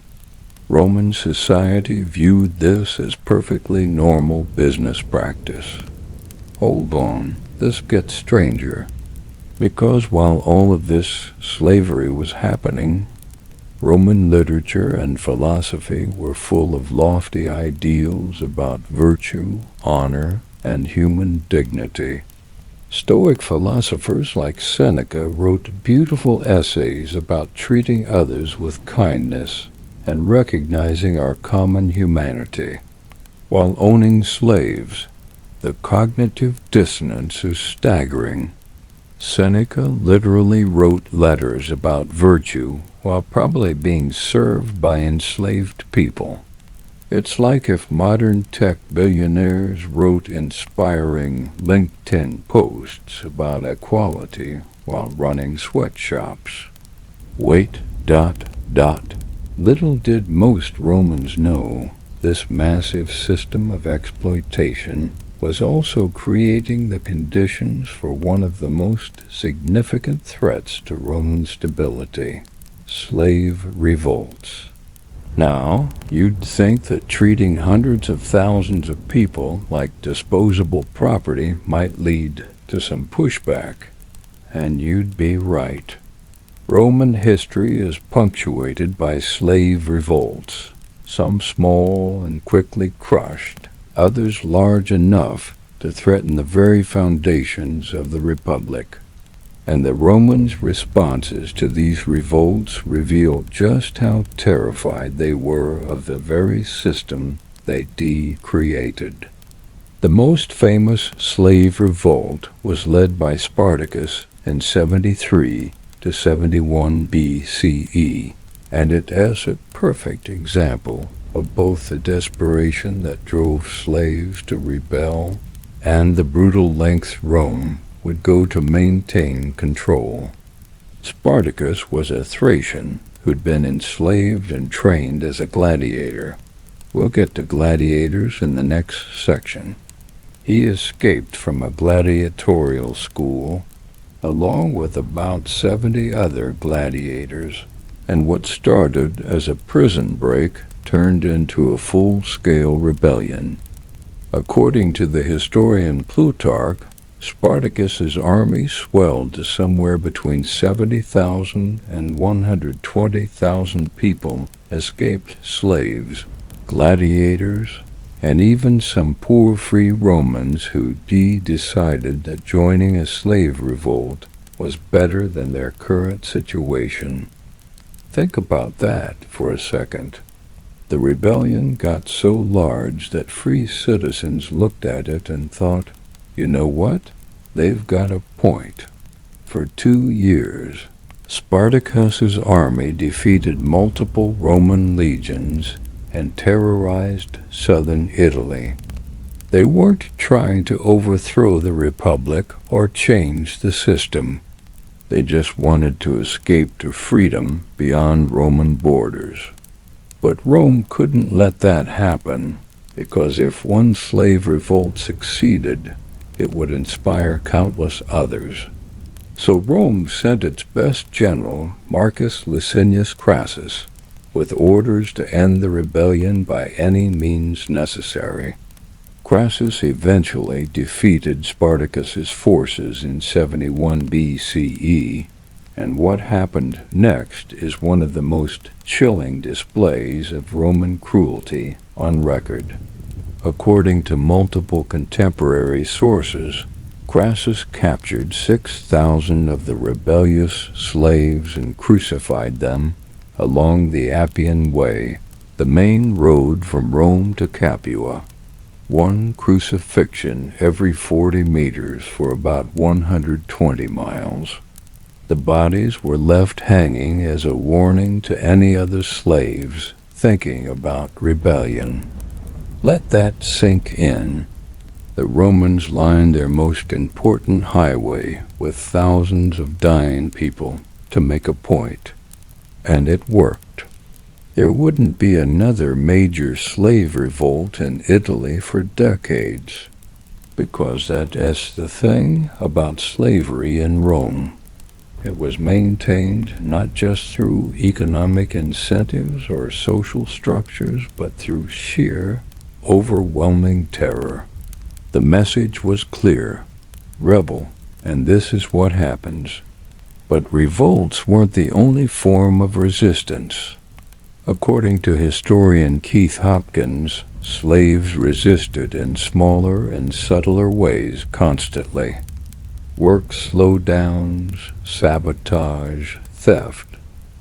Roman society viewed this as perfectly normal business practice. Hold on, this gets stranger. Because while all of this slavery was happening, Roman literature and philosophy were full of lofty ideals about virtue, honor, and human dignity. Stoic philosophers like Seneca wrote beautiful essays about treating others with kindness and recognizing our common humanity. While owning slaves, the cognitive dissonance is staggering. Seneca literally wrote letters about virtue while probably being served by enslaved people. It's like if modern tech billionaires wrote inspiring LinkedIn posts about equality while running sweatshops. Wait, dot, dot. Little did most Romans know, this massive system of exploitation was also creating the conditions for one of the most significant threats to Roman stability: slave revolts. Now, you'd think that treating hundreds of thousands of people like disposable property might lead to some pushback, and you'd be right. Roman history is punctuated by slave revolts, some small and quickly crushed, others large enough to threaten the very foundations of the Republic. And the Romans' responses to these revolts reveal just how terrified they were of the very system they decreated. The most famous slave revolt was led by Spartacus in 73 to 71 BCE, and it is a perfect example of both the desperation that drove slaves to rebel and the brutal lengths Rome would go to maintain control. Spartacus was a Thracian who'd been enslaved and trained as a gladiator. We'll get to gladiators in the next section. He escaped from a gladiatorial school along with about 70 other gladiators, and what started as a prison break turned into a full-scale rebellion. According to the historian Plutarch, Spartacus's army swelled to somewhere between 70,000 and 120,000 people, escaped slaves, gladiators, and even some poor free Romans who decided that joining a slave revolt was better than their current situation. Think about that for a second. The rebellion got so large that free citizens looked at it and thought, you know what? They've got a point. For 2 years, Spartacus's army defeated multiple Roman legions and terrorized southern Italy. They weren't trying to overthrow the Republic or change the system. They just wanted to escape to freedom beyond Roman borders. But Rome couldn't let that happen, because if one slave revolt succeeded, it would inspire countless others. So Rome sent its best general, Marcus Licinius Crassus, with orders to end the rebellion by any means necessary. Crassus eventually defeated Spartacus's forces in 71 BCE, and what happened next is one of the most chilling displays of Roman cruelty on record. According to multiple contemporary sources, Crassus captured 6,000 of the rebellious slaves and crucified them along the Appian Way, the main road from Rome to Capua. One crucifixion every 40 meters for about 120 miles. The bodies were left hanging as a warning to any other slaves thinking about rebellion. Let that sink in. The Romans lined their most important highway with thousands of dying people to make a point. And it worked. There wouldn't be another major slave revolt in Italy for decades. because that's the thing about slavery in Rome. It was maintained not just through economic incentives or social structures, but through sheer, overwhelming terror. The message was clear: rebel, and this is what happens. But revolts weren't the only form of resistance. According to historian Keith Hopkins, slaves resisted in smaller and subtler ways constantly. Work slowdowns, sabotage, theft,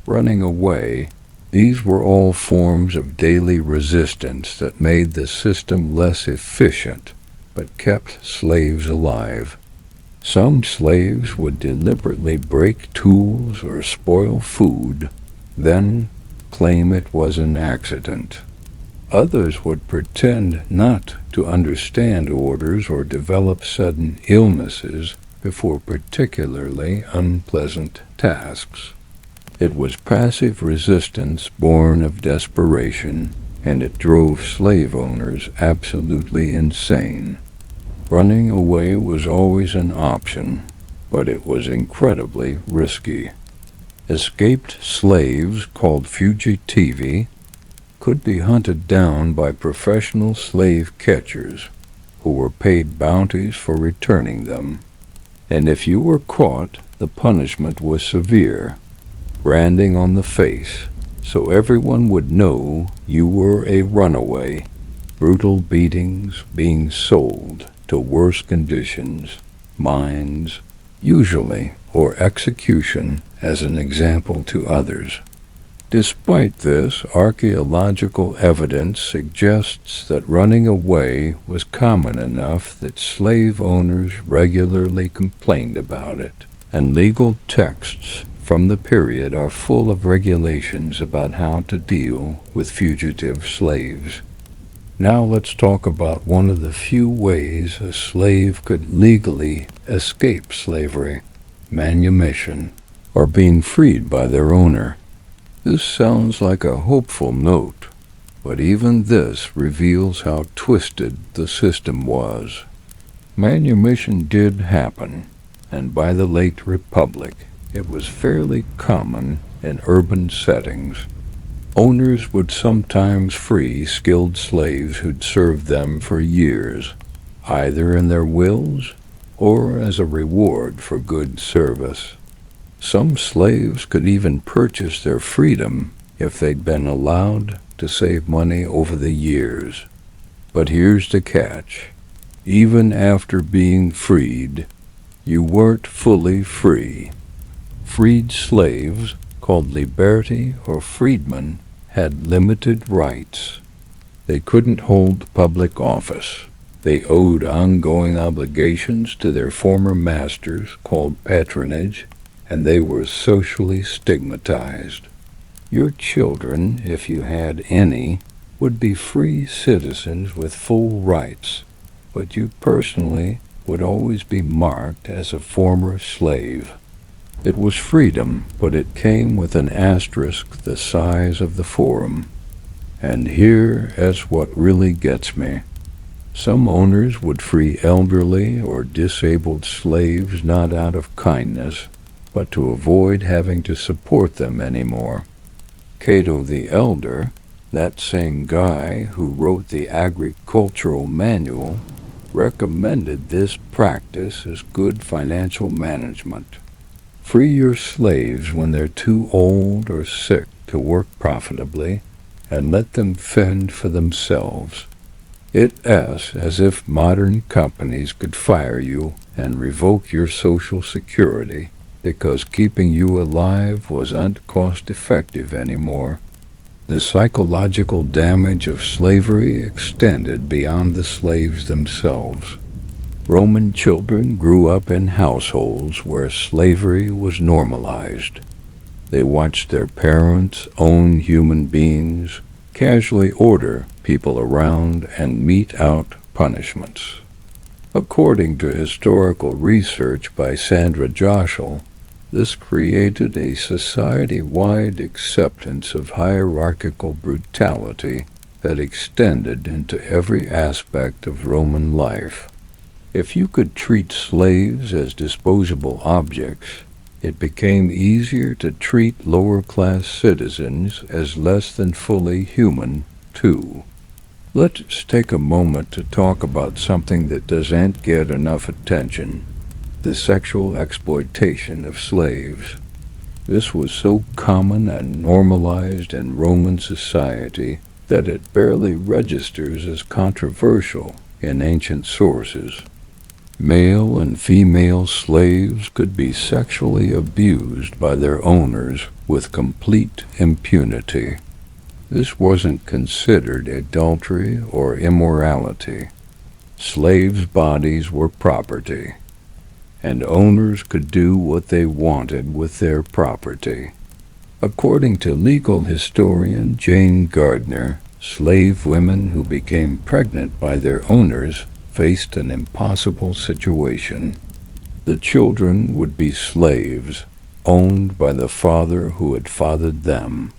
running away, these were all forms of daily resistance that made the system less efficient, but kept slaves alive. Some slaves would deliberately break tools or spoil food, then claim it was an accident. Others would pretend not to understand orders or develop sudden illnesses before particularly unpleasant tasks. It was passive resistance born of desperation, and it drove slave owners absolutely insane. Running away was always an option, but it was incredibly risky. Escaped slaves, called fugitivi, could be hunted down by professional slave catchers, who were paid bounties for returning them. And if you were caught, the punishment was severe: branding on the face, so everyone would know you were a runaway, brutal beatings, being sold to worse conditions, mines, usually, or execution as an example to others. Despite this, archaeological evidence suggests that running away was common enough that slave owners regularly complained about it, and legal texts from the period are full of regulations about how to deal with fugitive slaves. Now let's talk about one of the few ways a slave could legally escape slavery: manumission, or being freed by their owner. This sounds like a hopeful note, but even this reveals how twisted the system was. Manumission did happen, and by the late Republic, it was fairly common in urban settings. Owners would sometimes free skilled slaves who'd served them for years, either in their wills or as a reward for good service. Some slaves could even purchase their freedom if they'd been allowed to save money over the years. But here's the catch: even after being freed, you weren't fully free. Freed slaves, called liberti or freedmen, had limited rights. They couldn't hold public office. They owed ongoing obligations to their former masters, called patronage, and they were socially stigmatized. Your children, if you had any, would be free citizens with full rights, but you personally would always be marked as a former slave. It was freedom, but it came with an asterisk the size of the forum. And here is what really gets me. Some owners would free elderly or disabled slaves not out of kindness, but to avoid having to support them anymore. Cato the Elder, that same guy who wrote the agricultural manual, recommended this practice as good financial management. Free your slaves when they're too old or sick to work profitably, and let them fend for themselves. It's as if modern companies could fire you and revoke your Social Security because keeping you alive wasn't cost-effective anymore. The psychological damage of slavery extended beyond the slaves themselves. Roman children grew up in households where slavery was normalized. They watched their parents own human beings, casually order people around, and mete out punishments. According to historical research by Sandra Joshel, this created a society-wide acceptance of hierarchical brutality that extended into every aspect of Roman life. If you could treat slaves as disposable objects, it became easier to treat lower-class citizens as less than fully human, too. Let's take a moment to talk about something that doesn't get enough attention: the sexual exploitation of slaves. This was so common and normalized in Roman society that it barely registers as controversial in ancient sources. Male and female slaves could be sexually abused by their owners with complete impunity. This wasn't considered adultery or immorality. Slaves' bodies were property, and owners could do what they wanted with their property. According to legal historian Jane Gardner, slave women who became pregnant by their owners faced an impossible situation. The children would be slaves, owned by the father who had fathered them.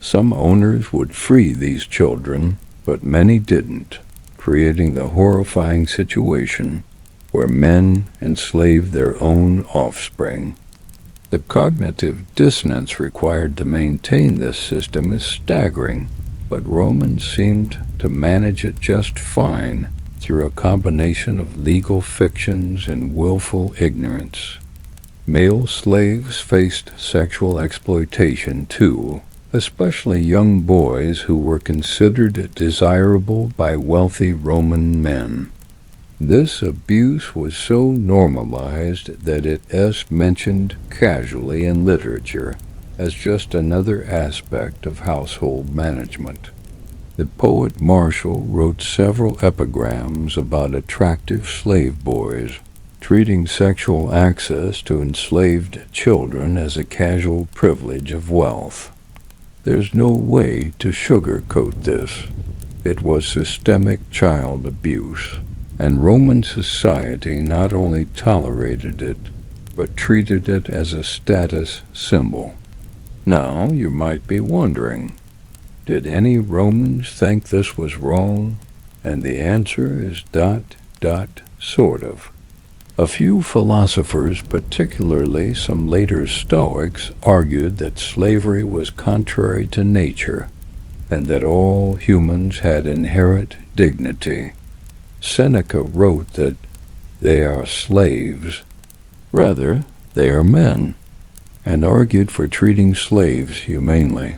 Some owners would free these children, but many didn't, creating the horrifying situation where men enslaved their own offspring. The cognitive dissonance required to maintain this system is staggering, but Romans seemed to manage it just fine through a combination of legal fictions and willful ignorance. Male slaves faced sexual exploitation too, especially young boys who were considered desirable by wealthy Roman men. This abuse was so normalized that it is mentioned casually in literature as just another aspect of household management. The poet Martial wrote several epigrams about attractive slave boys, treating sexual access to enslaved children as a casual privilege of wealth. There's no way to sugarcoat this. It was systemic child abuse, and Roman society not only tolerated it, but treated it as a status symbol. Now you might be wondering, did any Romans think this was wrong? And the answer is sort of. A few philosophers, particularly some later Stoics, argued that slavery was contrary to nature, and that all humans had inherent dignity. Seneca wrote that they are slaves. Rather, they are men, and argued for treating slaves humanely.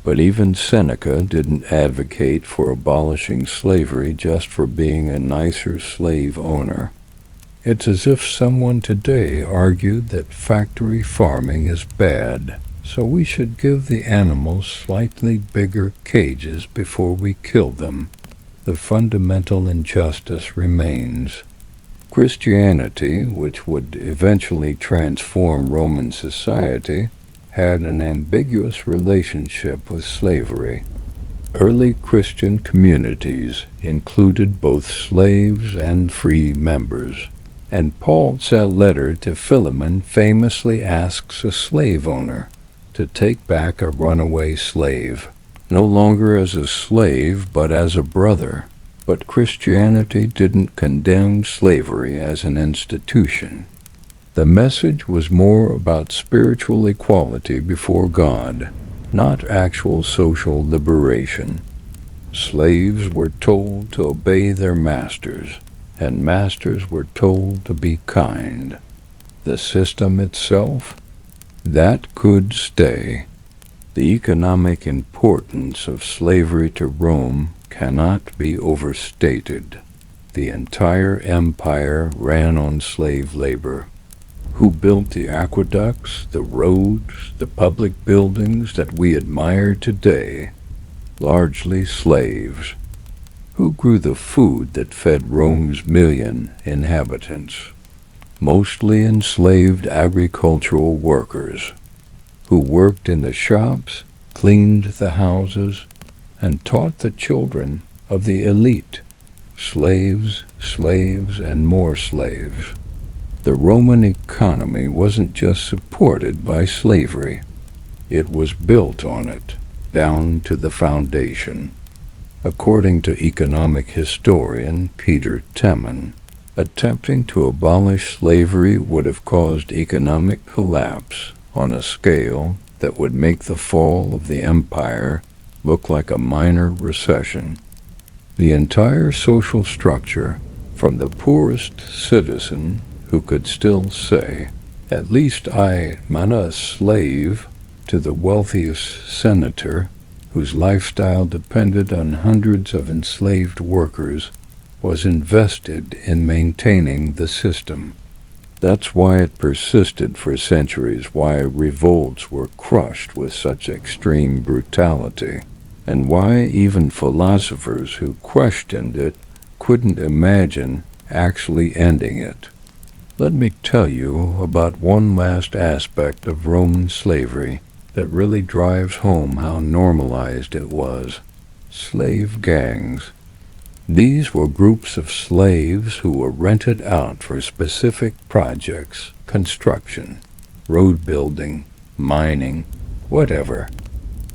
But even Seneca didn't advocate for abolishing slavery just for being a nicer slave owner. It's as if someone today argued that factory farming is bad, so we should give the animals slightly bigger cages before we kill them. The fundamental injustice remains. Christianity, which would eventually transform Roman society, had an ambiguous relationship with slavery. Early Christian communities included both slaves and free members, and Paul's letter to Philemon famously asks a slave owner to take back a runaway slave, no longer as a slave but as a brother. But Christianity didn't condemn slavery as an institution. The message was more about spiritual equality before God, not actual social liberation. Slaves were told to obey their masters, and masters were told to be kind. The system itself, that could stay. The economic importance of slavery to Rome cannot be overstated. The entire empire ran on slave labor. Who built the aqueducts, the roads, the public buildings that we admire today? Largely slaves. Who grew the food that fed Rome's million inhabitants? Mostly enslaved agricultural workers, who worked in the shops, cleaned the houses, and taught the children of the elite. Slaves, slaves, and more slaves. The Roman economy wasn't just supported by slavery. It was built on it, down to the foundation. According to economic historian Peter Temin, Attempting to abolish slavery would have caused economic collapse on a scale that would make the fall of the empire look like a minor recession. The entire social structure, from the poorest citizen who could still say, "At least I'm not a slave," to the wealthiest senator whose lifestyle depended on hundreds of enslaved workers, was invested in maintaining the system. That's why it persisted for centuries, why revolts were crushed with such extreme brutality, and why even philosophers who questioned it couldn't imagine actually ending it. Let me tell you about one last aspect of Roman slavery that really drives home how normalized it was: slave gangs. These were groups of slaves who were rented out for specific projects: construction, road building, mining, whatever.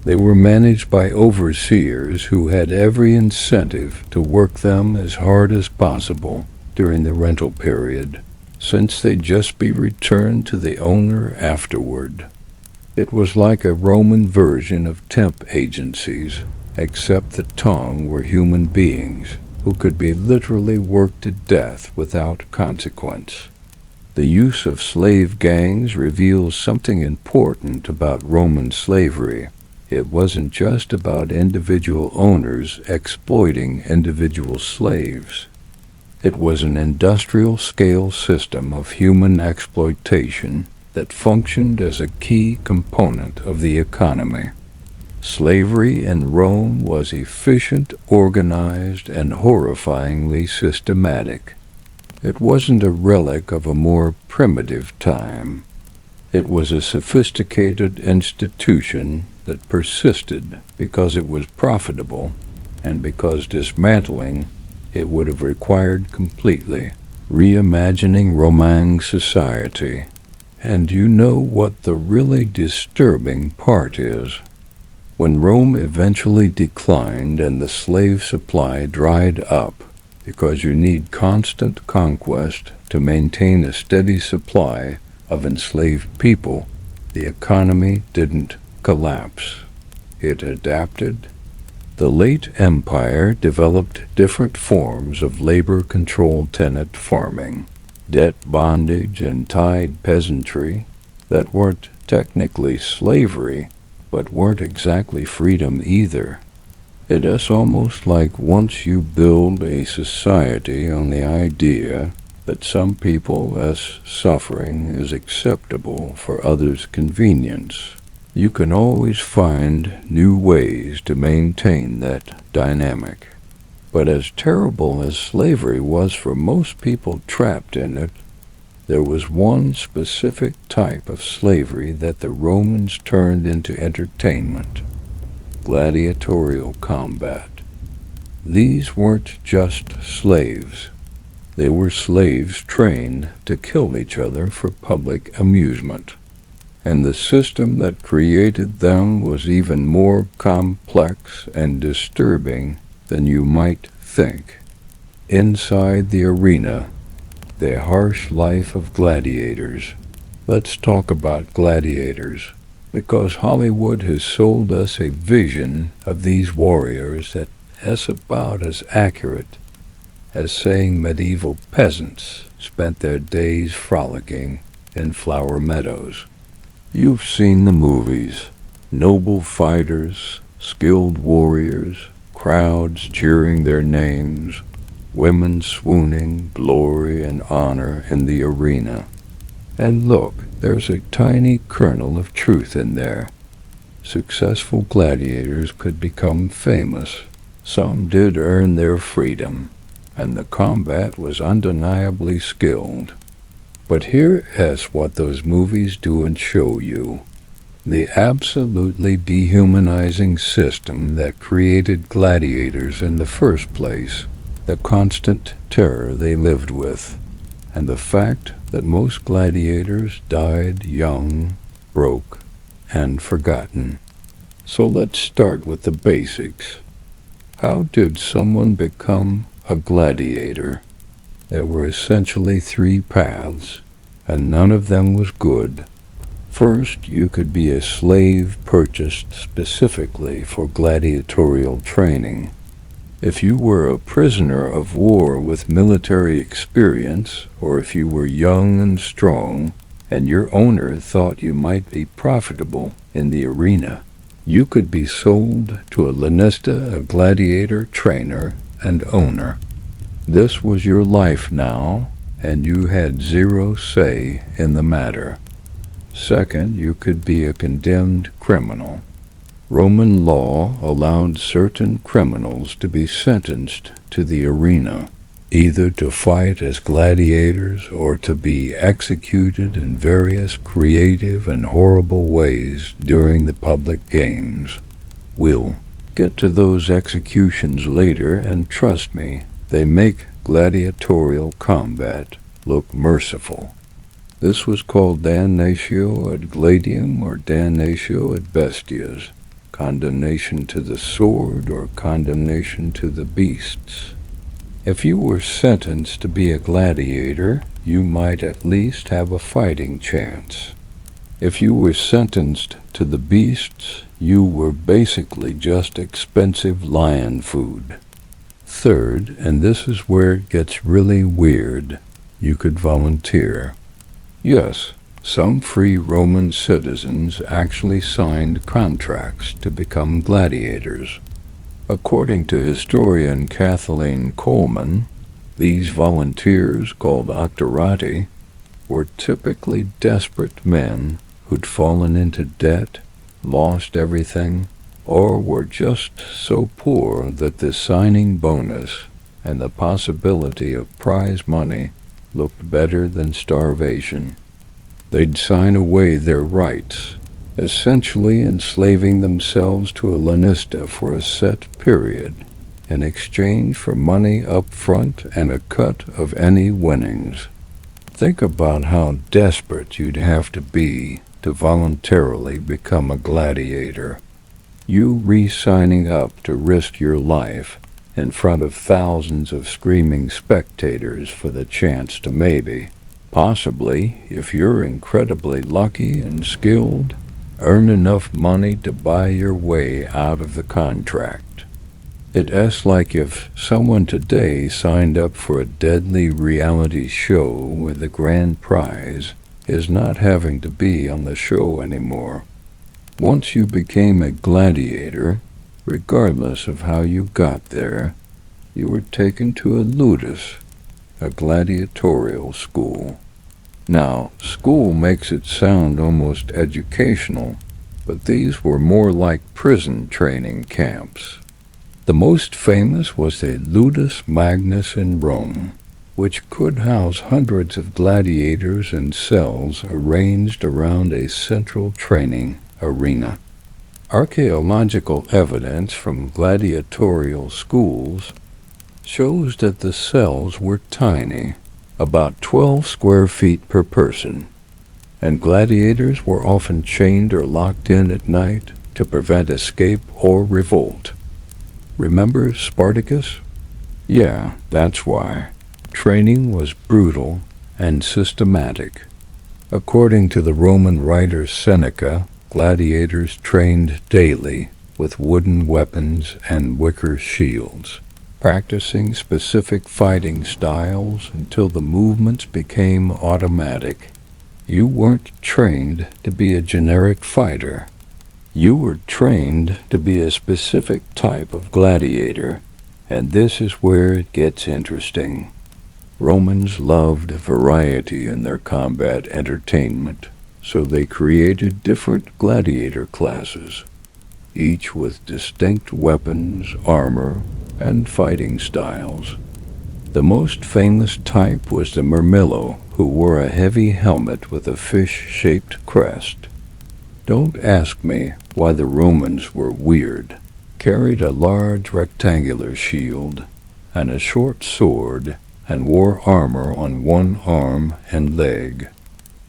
They were managed by overseers who had every incentive to work them as hard as possible during the rental period, since they'd just be returned to the owner afterward. It was like a Roman version of temp agencies, except the tongue were human beings who could be literally worked to death without consequence. The use of slave gangs reveals something important about Roman slavery. It wasn't just about individual owners exploiting individual slaves. It was an industrial-scale system of human exploitation that functioned as a key component of the economy. Slavery in Rome was efficient, organized, and horrifyingly systematic. It wasn't a relic of a more primitive time. It was a sophisticated institution that persisted because it was profitable and because dismantling it would have required completely reimagining Roman society. And you know what the really disturbing part is? When Rome eventually declined and the slave supply dried up, because you need constant conquest to maintain a steady supply of enslaved people, the economy didn't collapse. It adapted. The late empire developed different forms of labor-controlled tenant farming, debt bondage, and tied peasantry that weren't technically slavery, but weren't exactly freedom either. It is almost like once you build a society on the idea that some people as suffering is acceptable for others' convenience, you can always find new ways to maintain that dynamic. But as terrible as slavery was for most people trapped in it, there was one specific type of slavery that the Romans turned into entertainment: gladiatorial combat. These weren't just slaves. They were slaves trained to kill each other for public amusement. And the system that created them was even more complex and disturbing than you might think. Inside the arena, the harsh life of gladiators. Let's talk about gladiators, because Hollywood has sold us a vision of these warriors that is about as accurate as saying medieval peasants spent their days frolicking in flower meadows. You've seen the movies: noble fighters, skilled warriors, crowds cheering their names, women swooning glory and honor in the arena. And look, there's a tiny kernel of truth in there. Successful gladiators could become famous. Some did earn their freedom, and the combat was undeniably skilled. But here is what those movies do and show you: the absolutely dehumanizing system that created gladiators in the first place, the constant terror they lived with, and the fact that most gladiators died young, broke, and forgotten. So let's start with the basics. How did someone become a gladiator? There were essentially three paths, and none of them was good. First, you could be a slave purchased specifically for gladiatorial training. If you were a prisoner of war with military experience, or if you were young and strong, and your owner thought you might be profitable in the arena, you could be sold to a lanista, a gladiator trainer and owner. This was your life now, and you had zero say in the matter. Second, you could be a condemned criminal. Roman law allowed certain criminals to be sentenced to the arena, either to fight as gladiators or to be executed in various creative and horrible ways during the public games. We'll get to those executions later, and trust me, they make gladiatorial combat look merciful. This was called damnatio ad gladium or damnatio ad bestias, condemnation to the sword or condemnation to the beasts. If you were sentenced to be a gladiator, you might at least have a fighting chance. If you were sentenced to the beasts, you were basically just expensive lion food. Third, and this is where it gets really weird, you could volunteer. Yes, some free Roman citizens actually signed contracts to become gladiators. According to historian Kathleen Coleman, these volunteers, called octorati, were typically desperate men who'd fallen into debt, lost everything, or were just so poor that the signing bonus and the possibility of prize money looked better than starvation. They'd sign away their rights, essentially enslaving themselves to a lanista for a set period, in exchange for money up front and a cut of any winnings. Think about how desperate you'd have to be to voluntarily become a gladiator. You re-signing up to risk your life in front of thousands of screaming spectators for the chance to maybe, possibly, if you're incredibly lucky and skilled, earn enough money to buy your way out of the contract. It's like if someone today signed up for a deadly reality show where the grand prize is not having to be on the show anymore. Once you became a gladiator, regardless of how you got there, you were taken to a ludus, a gladiatorial school. Now, school makes it sound almost educational, but these were more like prison training camps. The most famous was the Ludus Magnus in Rome, which could house hundreds of gladiators in cells arranged around a central training arena. Archaeological evidence from gladiatorial schools shows that the cells were tiny, about 12 square feet per person, and gladiators were often chained or locked in at night to prevent escape or revolt. Remember Spartacus? Yeah, that's why. Training was brutal and systematic. According to the Roman writer Seneca, gladiators trained daily with wooden weapons and wicker shields, practicing specific fighting styles until the movements became automatic. You weren't trained to be a generic fighter. You were trained to be a specific type of gladiator, and this is where it gets interesting. Romans loved variety in their combat entertainment, so they created different gladiator classes, each with distinct weapons, armor, and fighting styles. The most famous type was the Murmillo, who wore a heavy helmet with a fish-shaped crest. Don't ask me why the Romans were weird. Carried a large rectangular shield and a short sword, and wore armor on one arm and leg.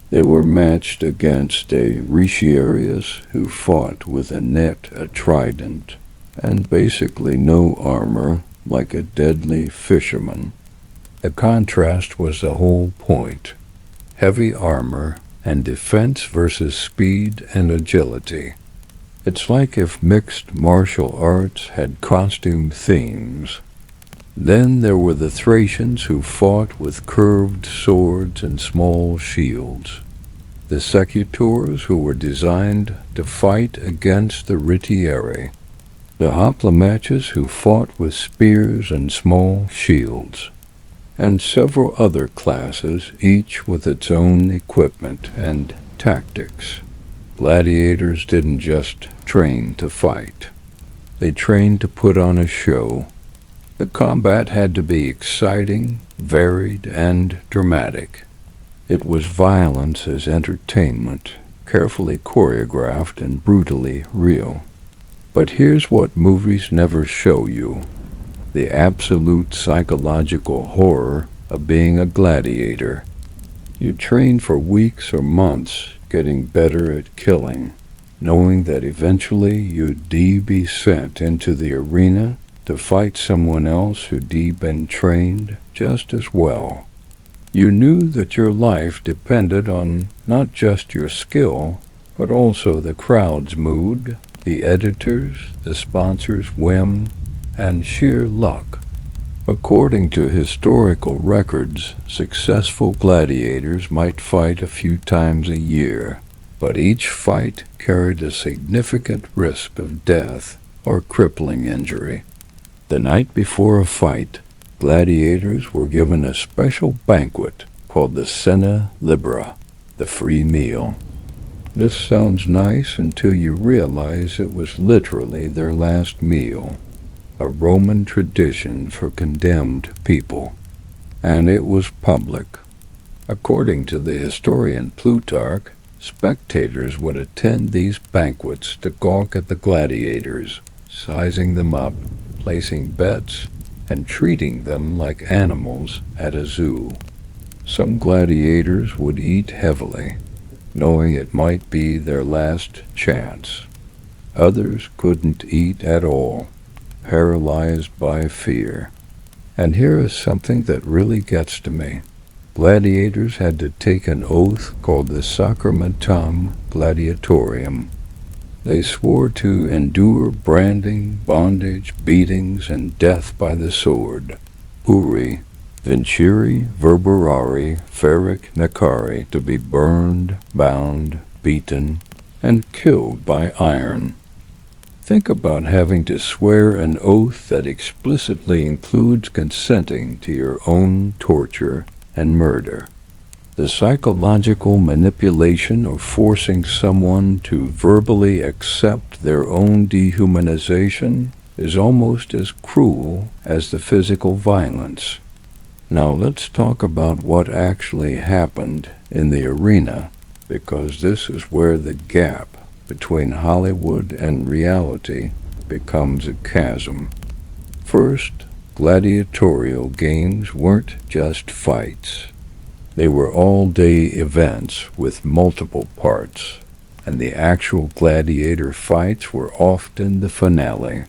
They were matched against a Retiarius who fought with a net, a trident, and basically no armor, like a deadly fisherman. The contrast was the whole point. Heavy armor and defense versus speed and agility. It's like if mixed martial arts had costume themes. Then there were the Thracians who fought with curved swords and small shields. The secutors who were designed to fight against the ritieri. The hoplomachs who fought with spears and small shields. And several other classes, each with its own equipment and tactics. Gladiators didn't just train to fight. They trained to put on a show. The combat had to be exciting, varied, and dramatic. It was violence as entertainment, carefully choreographed and brutally real. But here's what movies never show you: the absolute psychological horror of being a gladiator. You train for weeks or months, getting better at killing, knowing that eventually you'd be sent into the arena to fight someone else who'd been trained just as well. You knew that your life depended on not just your skill, but also the crowd's mood, the editors, the sponsors' whim, and sheer luck. According to historical records, successful gladiators might fight a few times a year, but each fight carried a significant risk of death or crippling injury. The night before a fight, gladiators were given a special banquet called the cena libera, the free meal. This sounds nice until you realize it was literally their last meal, a Roman tradition for condemned people, and it was public. According to the historian Plutarch, spectators would attend these banquets to gawk at the gladiators, sizing them up, placing bets, and treating them like animals at a zoo. Some gladiators would eat heavily, knowing it might be their last chance. Others couldn't eat at all, paralyzed by fear. And here is something that really gets to me. Gladiators had to take an oath called the Sacramentum Gladiatorium. They swore to endure branding, bondage, beatings, and death by the sword. Uri, vincere verberari, feric necari, to be burned, bound, beaten, and killed by iron. Think about having to swear an oath that explicitly includes consenting to your own torture and murder. The psychological manipulation of forcing someone to verbally accept their own dehumanization is almost as cruel as the physical violence. Now let's talk about what actually happened in the arena, because this is where the gap between Hollywood and reality becomes a chasm. First, gladiatorial games weren't just fights. They were all-day events with multiple parts, and the actual gladiator fights were often the finale.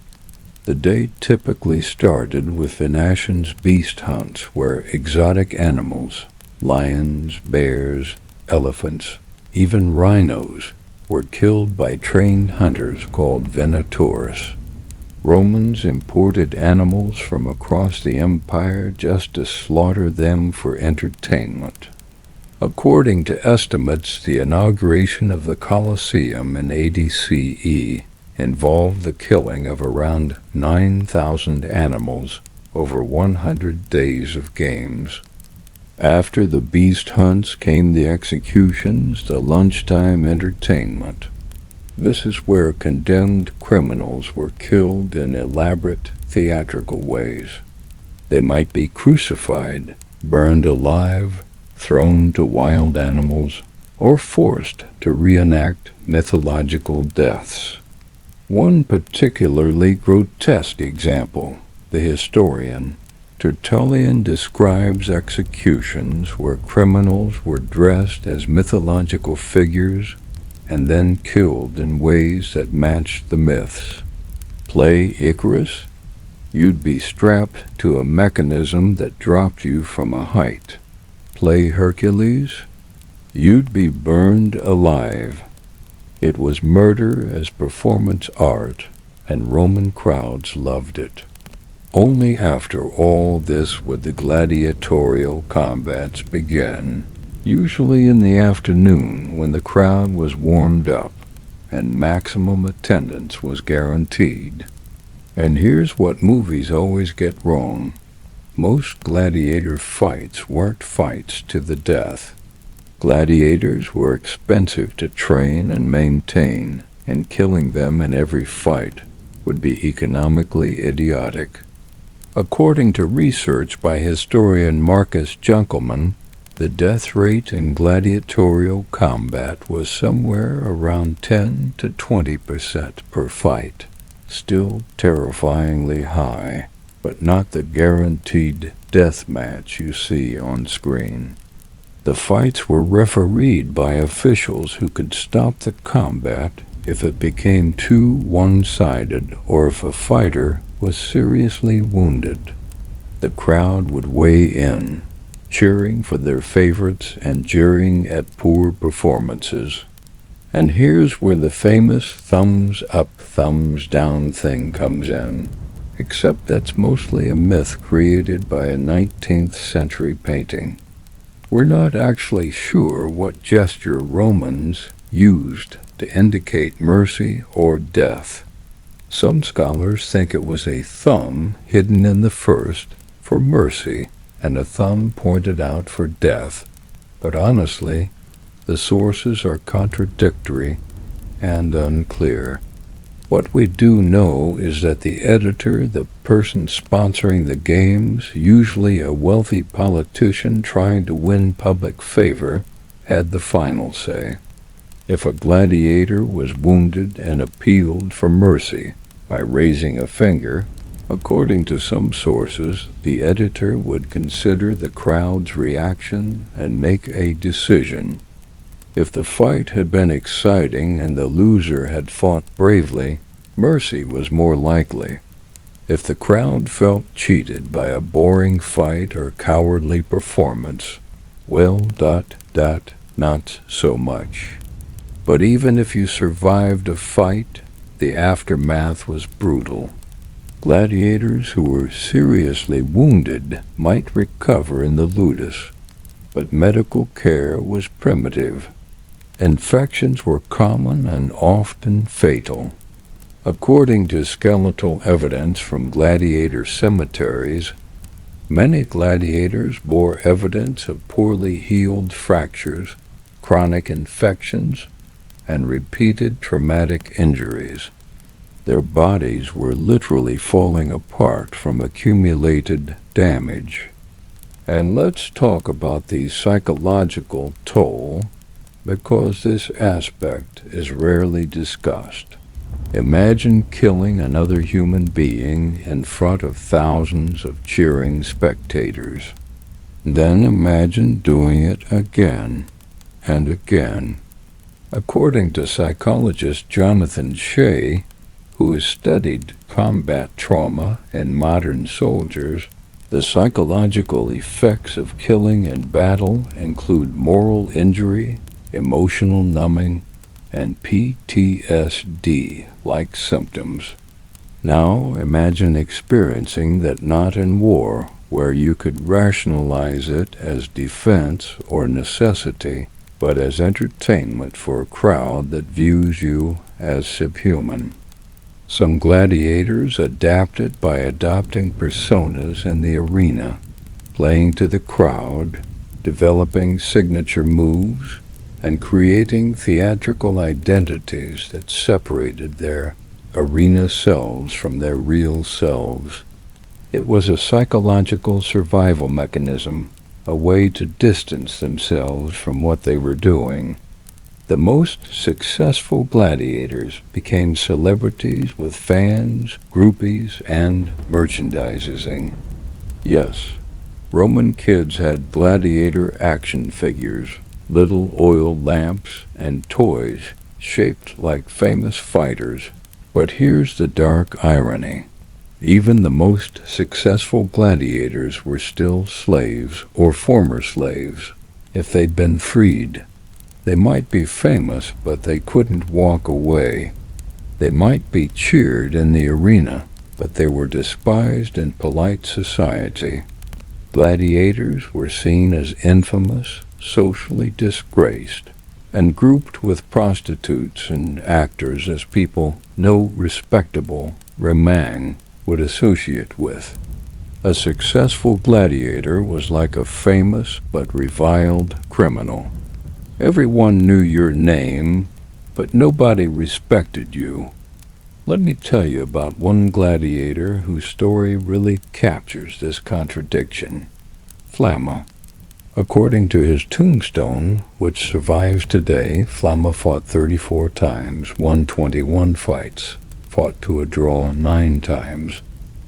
The day typically started with Venetian's beast hunts, where exotic animals, lions, bears, elephants, even rhinos, were killed by trained hunters called venatores. Romans imported animals from across the empire just to slaughter them for entertainment. According to estimates, the inauguration of the Colosseum in AD CE involved the killing of around 9,000 animals over 100 days of games. After the beast hunts came the executions, the lunchtime entertainment. This is where condemned criminals were killed in elaborate theatrical ways. They might be crucified, burned alive, thrown to wild animals, or forced to reenact mythological deaths. One particularly grotesque example, the historian Tertullian describes executions where criminals were dressed as mythological figures and then killed in ways that matched the myths. Play Icarus? You'd be strapped to a mechanism that dropped you from a height. Play Hercules? You'd be burned alive. It was murder as performance art, and Roman crowds loved it. Only after all this would the gladiatorial combats begin, usually in the afternoon when the crowd was warmed up and maximum attendance was guaranteed. And here's what movies always get wrong. Most gladiator fights weren't fights to the death. Gladiators were expensive to train and maintain, and killing them in every fight would be economically idiotic. According to research by historian Marcus Junkelman, the death rate in gladiatorial combat was somewhere around 10 to 20% per fight. Still terrifyingly high, but not the guaranteed death match you see on screen. The fights were refereed by officials who could stop the combat if it became too one-sided or if a fighter was seriously wounded. The crowd would weigh in, cheering for their favorites and jeering at poor performances. And here's where the famous thumbs up, thumbs down thing comes in, except that's mostly a myth created by a 19th century painting. We're not actually sure what gesture Romans used to indicate mercy or death. Some scholars think it was a thumb hidden in the first for mercy and a thumb pointed out for death, but honestly, the sources are contradictory and unclear. What we do know is that the editor, the person sponsoring the games, usually a wealthy politician trying to win public favor, had the final say. If a gladiator was wounded and appealed for mercy by raising a finger, according to some sources, the editor would consider the crowd's reaction and make a decision. If the fight had been exciting and the loser had fought bravely, mercy was more likely. If the crowd felt cheated by a boring fight or cowardly performance, well, not so much. But even if you survived a fight, the aftermath was brutal. Gladiators who were seriously wounded might recover in the ludus, but medical care was primitive. Infections were common and often fatal. According to skeletal evidence from gladiator cemeteries, many gladiators bore evidence of poorly healed fractures, chronic infections, and repeated traumatic injuries. Their bodies were literally falling apart from accumulated damage. And let's talk about the psychological toll, because this aspect is rarely discussed. Imagine killing another human being in front of thousands of cheering spectators. Then imagine doing it again and again. According to psychologist Jonathan Shea, who has studied combat trauma in modern soldiers, the psychological effects of killing in battle include moral injury, emotional numbing, and PTSD-like symptoms. Now imagine experiencing that not in war, where you could rationalize it as defense or necessity, but as entertainment for a crowd that views you as subhuman. Some gladiators adapted by adopting personas in the arena, playing to the crowd, developing signature moves, and creating theatrical identities that separated their arena selves from their real selves. It was a psychological survival mechanism, a way to distance themselves from what they were doing. The most successful gladiators became celebrities with fans, groupies, and merchandising. Yes, Roman kids had gladiator action figures, little oil lamps, and toys shaped like famous fighters. But here's the dark irony. Even the most successful gladiators were still slaves or former slaves if they'd been freed. They might be famous, but they couldn't walk away. They might be cheered in the arena, but they were despised in polite society. Gladiators were seen as infamous, socially disgraced, and grouped with prostitutes and actors as people no respectable remang would associate with. A successful gladiator was like a famous but reviled criminal. Everyone knew your name, but nobody respected you. Let me tell you about one gladiator whose story really captures this contradiction. Flamma. According to his tombstone, which survives today, Flamma fought 34 times, won 21 fights, fought to a draw 9 times,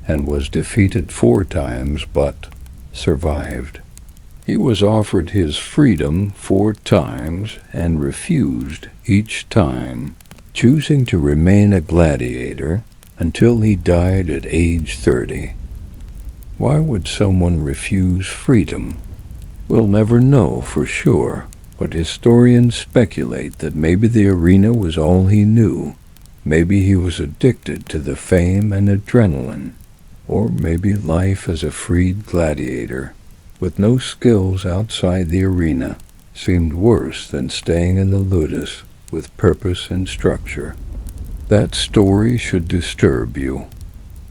and was defeated 4 times, but survived. He was offered his freedom 4 times and refused each time, choosing to remain a gladiator until he died at age 30. Why would someone refuse freedom? We'll never know for sure, but historians speculate that maybe the arena was all he knew. Maybe he was addicted to the fame and adrenaline, or maybe life as a freed gladiator, with no skills outside the arena, seemed worse than staying in the ludus with purpose and structure. That story should disturb you,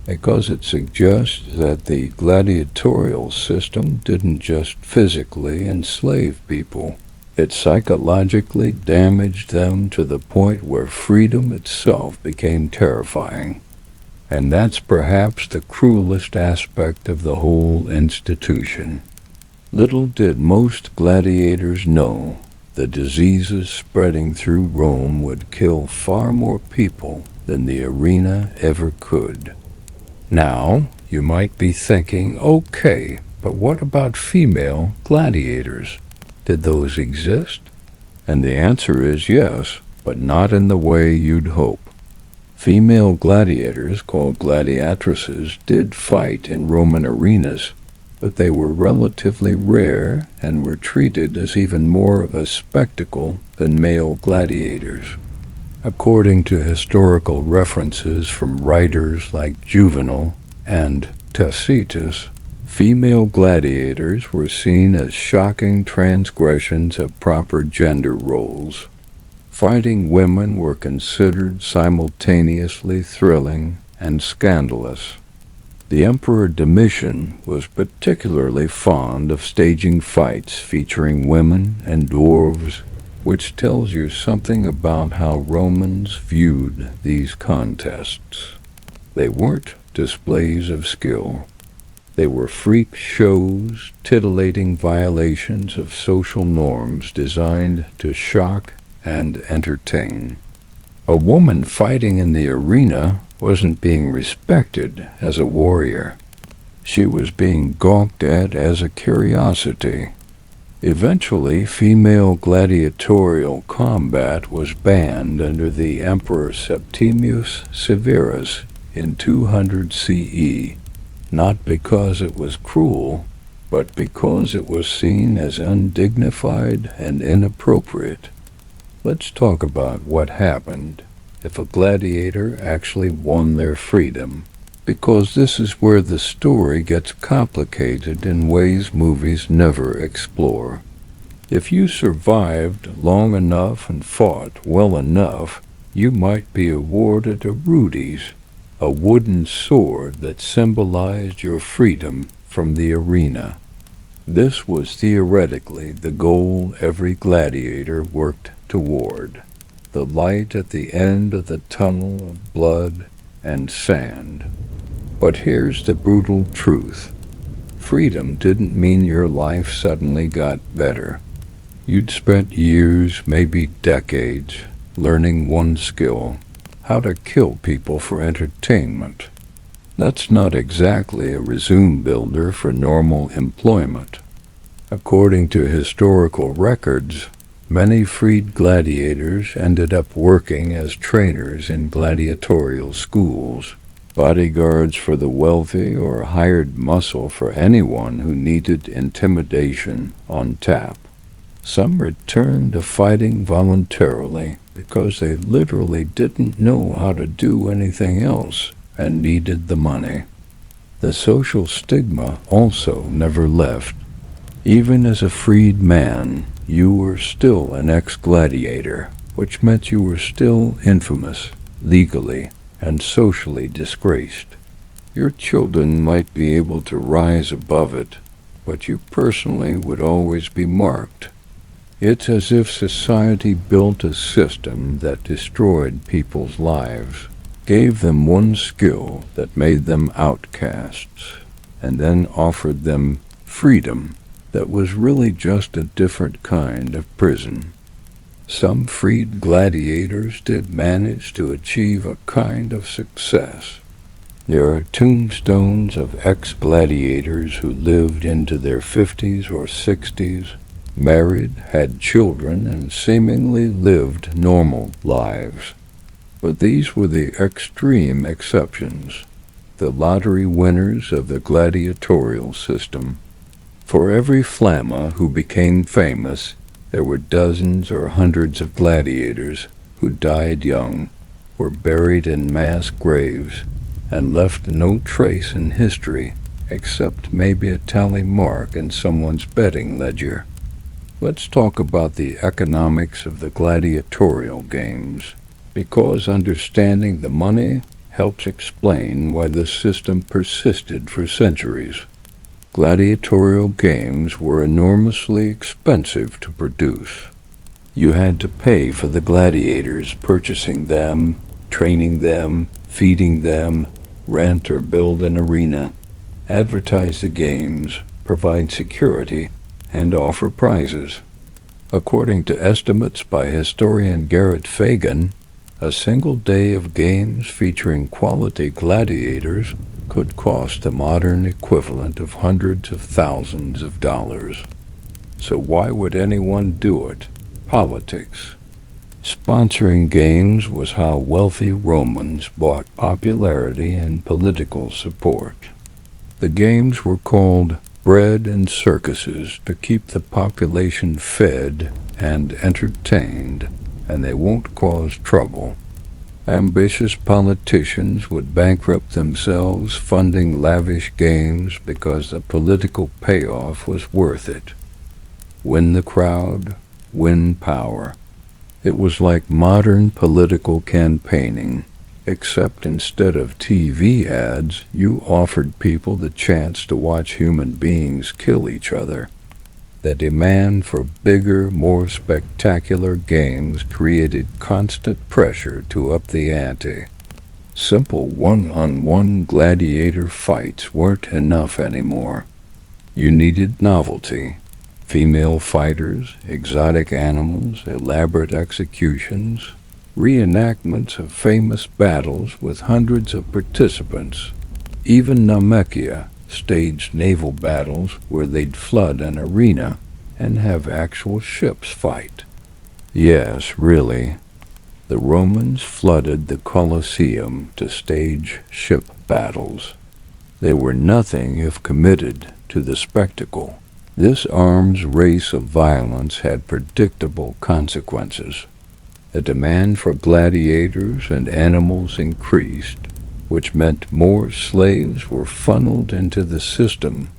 because it suggests that the gladiatorial system didn't just physically enslave people, it psychologically damaged them to the point where freedom itself became terrifying. And that's perhaps the cruelest aspect of the whole institution. Little did most gladiators know the diseases spreading through Rome would kill far more people than the arena ever could. Now, you might be thinking, okay, but what about female gladiators? Did those exist? And the answer is yes, but not in the way you'd hope. Female gladiators, called gladiatresses, did fight in Roman arenas, but they were relatively rare and were treated as even more of a spectacle than male gladiators. According to historical references from writers like Juvenal and Tacitus, female gladiators were seen as shocking transgressions of proper gender roles. Fighting women were considered simultaneously thrilling and scandalous. The Emperor Domitian was particularly fond of staging fights featuring women and dwarves, which tells you something about how Romans viewed these contests. They weren't displays of skill. They were freak shows, titillating violations of social norms designed to shock and entertain. A woman fighting in the arena wasn't being respected as a warrior. She was being gawked at as a curiosity. Eventually, female gladiatorial combat was banned under the Emperor Septimius Severus in 200 CE, not because it was cruel, but because it was seen as undignified and inappropriate. Let's talk about what happened if a gladiator actually won their freedom, because this is where the story gets complicated in ways movies never explore. If you survived long enough and fought well enough, you might be awarded a rudis, a wooden sword that symbolized your freedom from the arena. This was theoretically the goal every gladiator worked toward, the light at the end of the tunnel of blood and sand. But here's the brutal truth. Freedom didn't mean your life suddenly got better. You'd spent years, maybe decades, learning one skill: how to kill people for entertainment. That's not exactly a resume builder for normal employment. According to historical records, many freed gladiators ended up working as trainers in gladiatorial schools. bodyguards for the wealthy, or hired muscle for anyone who needed intimidation on tap. Some returned to fighting voluntarily because they literally didn't know how to do anything else and needed the money. The social stigma also never left. Even as a freed man, you were still an ex-gladiator, which meant you were still infamous, legally and socially disgraced. Your children might be able to rise above it, but you personally would always be marked. It's as if society built a system that destroyed people's lives, gave them one skill that made them outcasts, and then offered them freedom that was really just a different kind of prison. Some freed gladiators did manage to achieve a kind of success. There are tombstones of ex-gladiators who lived into their 50s or 60s, married, had children, and seemingly lived normal lives. But these were the extreme exceptions, the lottery winners of the gladiatorial system. For every flamma who became famous, there were dozens or hundreds of gladiators who died young, were buried in mass graves, and left no trace in history except maybe a tally mark in someone's betting ledger. Let's talk about the economics of the gladiatorial games, because understanding the money helps explain why the system persisted for centuries. Gladiatorial games were enormously expensive to produce. You had to pay for the gladiators, purchasing them, training them, feeding them, rent or build an arena, advertise the games, provide security, and offer prizes. According to estimates by historian Garrett Fagan, a single day of games featuring quality gladiators could cost the modern equivalent of hundreds of thousands of dollars. So why would anyone do it? Politics. Sponsoring games was how wealthy Romans bought popularity and political support. The games were called bread and circuses to keep the population fed and entertained, and they won't cause trouble. Ambitious politicians would bankrupt themselves funding lavish games because the political payoff was worth it. Win the crowd, win power. It was like modern political campaigning, except instead of TV ads, you offered people the chance to watch human beings kill each other. The demand for bigger, more spectacular games created constant pressure to up the ante. Simple one-on-one gladiator fights weren't enough anymore. You needed novelty. Female fighters, exotic animals, elaborate executions, reenactments of famous battles with hundreds of participants. Even Naumachia staged naval battles where they'd flood an arena and have actual ships fight. Yes, really. The Romans flooded the Colosseum to stage ship battles. They were nothing if committed to the spectacle. This arms race of violence had predictable consequences. The demand for gladiators and animals increased, which meant more slaves were funneled into the system,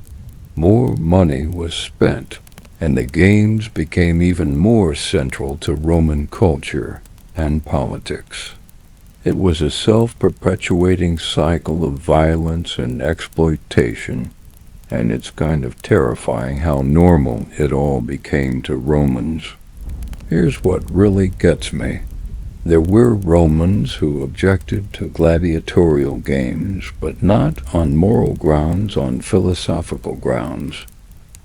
more money was spent, and the games became even more central to Roman culture and politics. It was a self-perpetuating cycle of violence and exploitation, and it's kind of terrifying how normal it all became to Romans. Here's what really gets me. There were Romans who objected to gladiatorial games, but not on moral grounds, on philosophical grounds.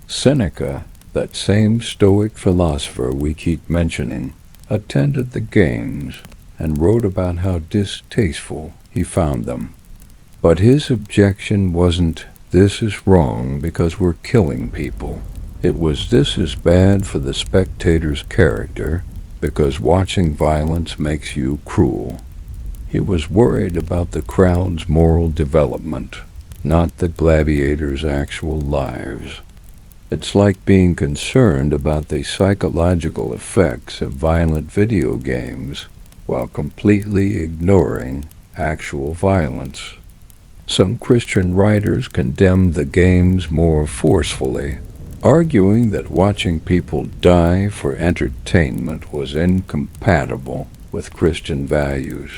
Seneca, that same Stoic philosopher we keep mentioning, attended the games and wrote about how distasteful he found them. But his objection wasn't, "This is wrong because we're killing people." It was, "This is bad for the spectator's character, because watching violence makes you cruel." He was worried about the crowd's moral development, not the gladiators' actual lives. It's like being concerned about the psychological effects of violent video games while completely ignoring actual violence. Some Christian writers condemned the games more forcefully, arguing that watching people die for entertainment was incompatible with Christian values.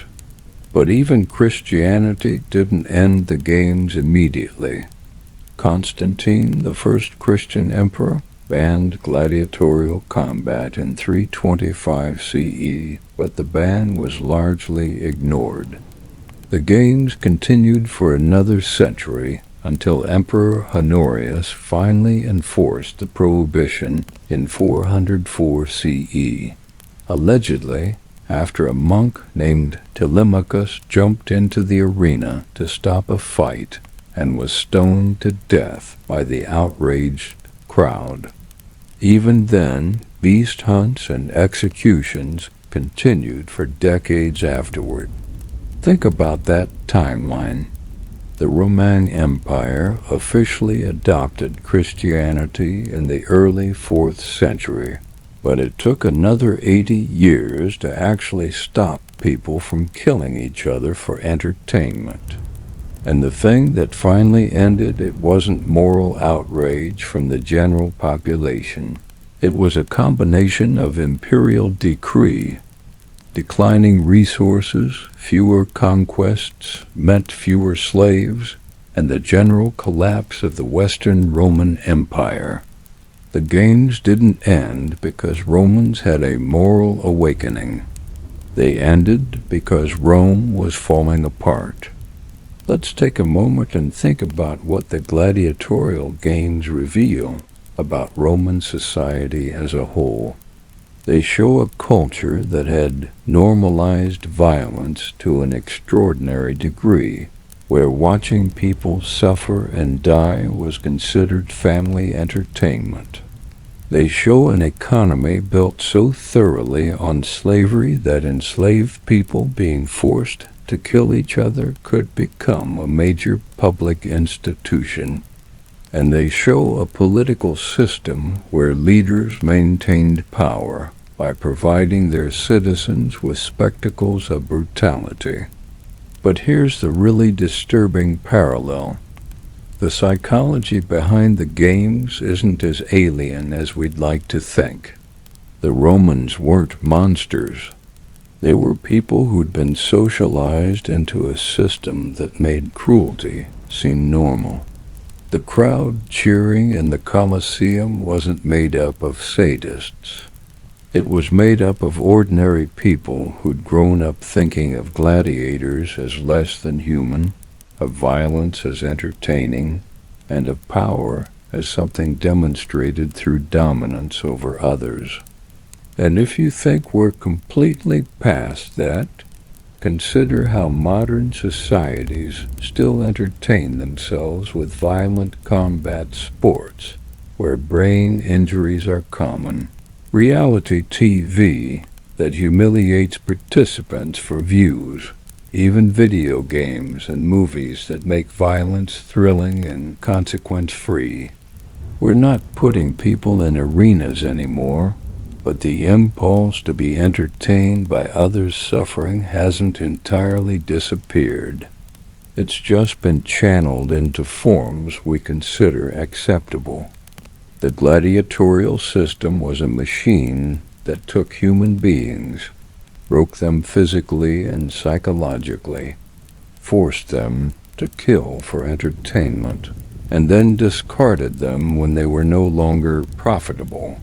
But even Christianity didn't end the games immediately. Constantine, the first Christian emperor, banned gladiatorial combat in 325 CE, but the ban was largely ignored. The games continued for another century until Emperor Honorius finally enforced the prohibition in 404 CE. Allegedly, after a monk named Telemachus jumped into the arena to stop a fight and was stoned to death by the outraged crowd. Even then, beast hunts and executions continued for decades afterward. Think about that timeline. The Roman Empire officially adopted Christianity in the early 4th century, but it took another 80 years to actually stop people from killing each other for entertainment. And the thing that finally ended it wasn't moral outrage from the general population. It was a combination of imperial decree. Declining resources, fewer conquests meant fewer slaves, and the general collapse of the Western Roman Empire. The games didn't end because Romans had a moral awakening. They ended because Rome was falling apart. Let's take a moment and think about what the gladiatorial games reveal about Roman society as a whole. They show a culture that had normalized violence to an extraordinary degree, where watching people suffer and die was considered family entertainment. They show an economy built so thoroughly on slavery that enslaved people being forced to kill each other could become a major public institution. And they show a political system where leaders maintained power by providing their citizens with spectacles of brutality. But here's the really disturbing parallel. The psychology behind the games isn't as alien as we'd like to think. The Romans weren't monsters. They were people who'd been socialized into a system that made cruelty seem normal. The crowd cheering in the Colosseum wasn't made up of sadists. It was made up of ordinary people who'd grown up thinking of gladiators as less than human, of violence as entertaining, and of power as something demonstrated through dominance over others. And if you think we're completely past that, consider how modern societies still entertain themselves with violent combat sports, where brain injuries are common. Reality TV that humiliates participants for views. Even video games and movies that make violence thrilling and consequence-free. We're not putting people in arenas anymore, but the impulse to be entertained by others' suffering hasn't entirely disappeared. It's just been channeled into forms we consider acceptable. The gladiatorial system was a machine that took human beings, broke them physically and psychologically, forced them to kill for entertainment, and then discarded them when they were no longer profitable.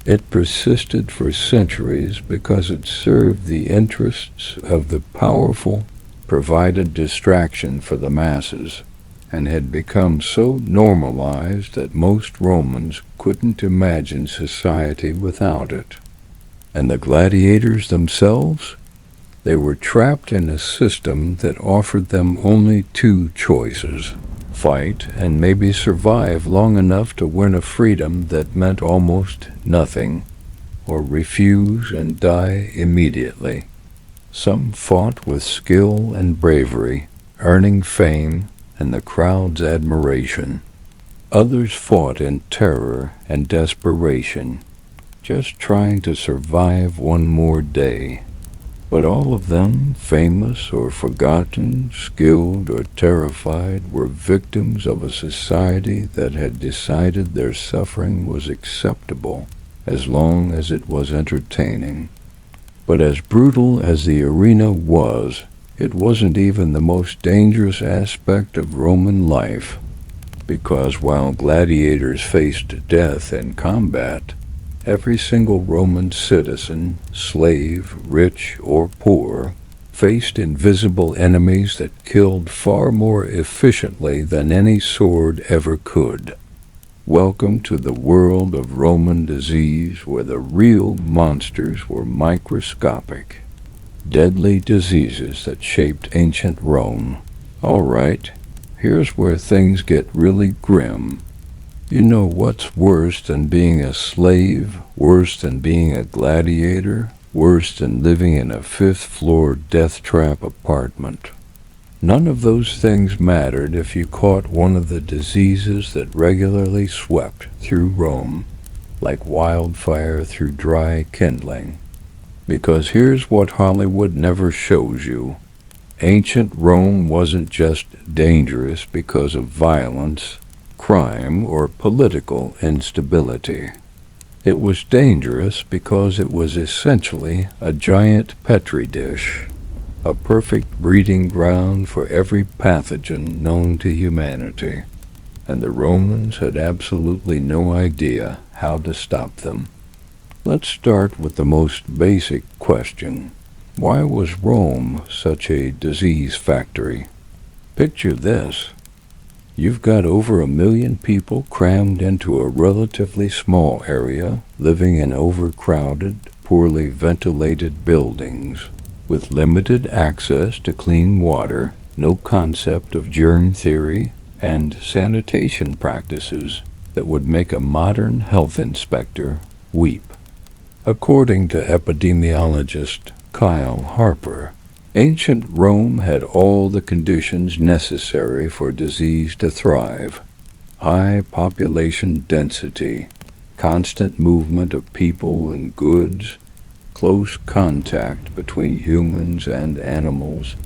It persisted for centuries because it served the interests of the powerful, provided distraction for the masses, and had become so normalized that most Romans couldn't imagine society without it. And the gladiators themselves? They were trapped in a system that offered them only two choices: fight and maybe survive long enough to win a freedom that meant almost nothing, or refuse and die immediately. Some fought with skill and bravery, earning fame and the crowd's admiration. Others fought in terror and desperation, just trying to survive one more day. But all of them, famous or forgotten, skilled or terrified, were victims of a society that had decided their suffering was acceptable as long as it was entertaining. But as brutal as the arena was, it wasn't even the most dangerous aspect of Roman life, because while gladiators faced death in combat, every single Roman citizen, slave, rich or poor, faced invisible enemies that killed far more efficiently than any sword ever could. Welcome to the world of Roman disease, where the real monsters were microscopic. Deadly diseases that shaped ancient Rome. All right, here's where things get really grim. You know what's worse than being a slave, worse than being a gladiator, worse than living in a fifth-floor death trap apartment? None of those things mattered if you caught one of the diseases that regularly swept through Rome, like wildfire through dry kindling. Because here's what Hollywood never shows you. Ancient Rome wasn't just dangerous because of violence, crime, or political instability. It was dangerous because it was essentially a giant petri dish, a perfect breeding ground for every pathogen known to humanity, and the Romans had absolutely no idea how to stop them. Let's start with the most basic question. Why was Rome such a disease factory? Picture this. You've got over 1 million people crammed into a relatively small area, living in overcrowded, poorly ventilated buildings, with limited access to clean water, no concept of germ theory, and sanitation practices that would make a modern health inspector weep. According to epidemiologist Kyle Harper, ancient Rome had all the conditions necessary for disease to thrive: high population density, constant movement of people and goods, close contact between humans and animals,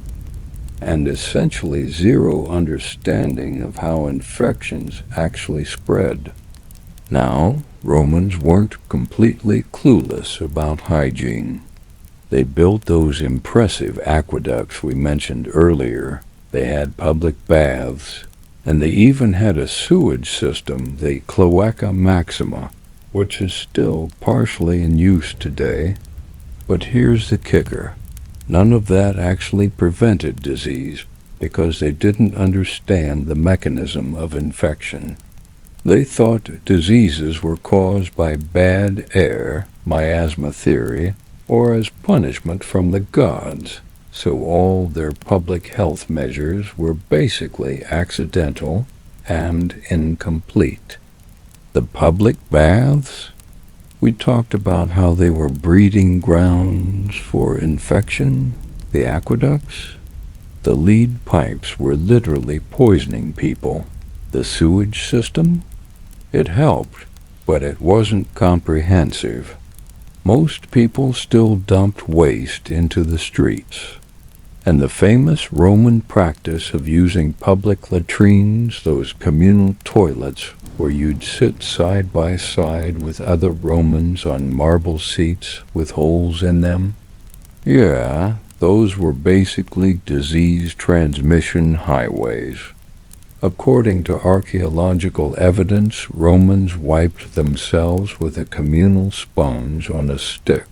and essentially zero understanding of how infections actually spread. Now, Romans weren't completely clueless about hygiene. They built those impressive aqueducts we mentioned earlier. They had public baths, and they even had a sewage system, the Cloaca Maxima, which is still partially in use today. But here's the kicker. None of that actually prevented disease, because they didn't understand the mechanism of infection. They thought diseases were caused by bad air, miasma theory, or as punishment from the gods, so all their public health measures were basically accidental and incomplete. The public baths? We talked about how they were breeding grounds for infection. The aqueducts? The lead pipes were literally poisoning people. The sewage system? It helped, but it wasn't comprehensive. Most people still dumped waste into the streets. And the famous Roman practice of using public latrines, those communal toilets where you'd sit side by side with other Romans on marble seats with holes in them? Yeah, those were basically disease transmission highways. According to archaeological evidence, Romans wiped themselves with a communal sponge on a stick,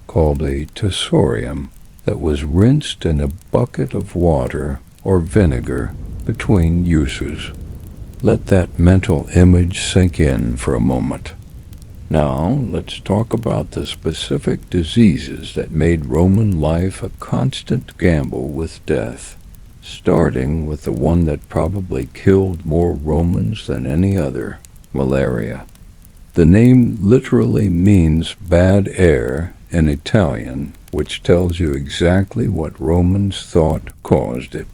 called a tessorium, that was rinsed in a bucket of water or vinegar between uses. Let that mental image sink in for a moment. Now, let's talk about the specific diseases that made Roman life a constant gamble with death, starting with the one that probably killed more Romans than any other: malaria. The name literally means bad air in Italian, which tells you exactly what Romans thought caused it.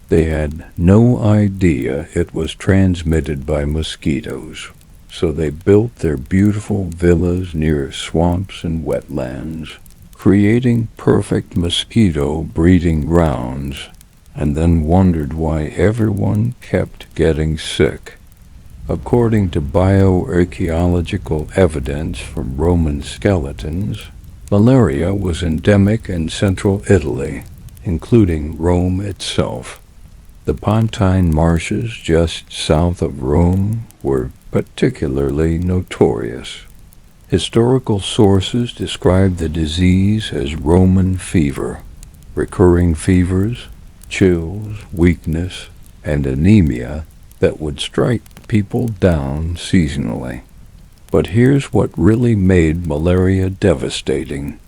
They had no idea it was transmitted by mosquitoes, so they built their beautiful villas near swamps and wetlands, creating perfect mosquito breeding grounds, and then wondered why everyone kept getting sick. According to bioarchaeological evidence from Roman skeletons, malaria was endemic in central Italy, including Rome itself. The Pontine marshes just south of Rome were particularly notorious. Historical sources describe the disease as Roman fever. Recurring fevers, chills, weakness, and anemia that would strike people down seasonally. But here's what really made malaria devastating.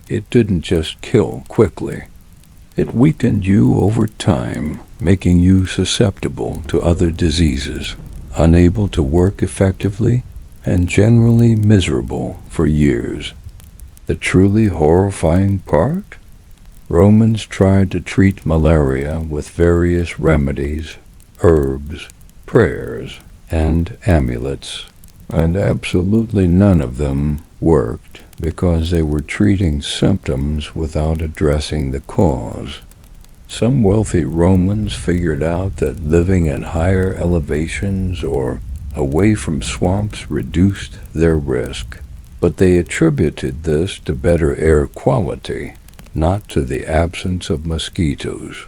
It didn't just kill quickly. It weakened you over time, making you susceptible to other diseases, unable to work effectively, and generally miserable for years. The truly horrifying part? Romans tried to treat malaria with various remedies, herbs, prayers, and amulets, and absolutely none of them worked because they were treating symptoms without addressing the cause. Some wealthy Romans figured out that living at higher elevations or away from swamps reduced their risk, but they attributed this to better air quality, not to the absence of mosquitoes.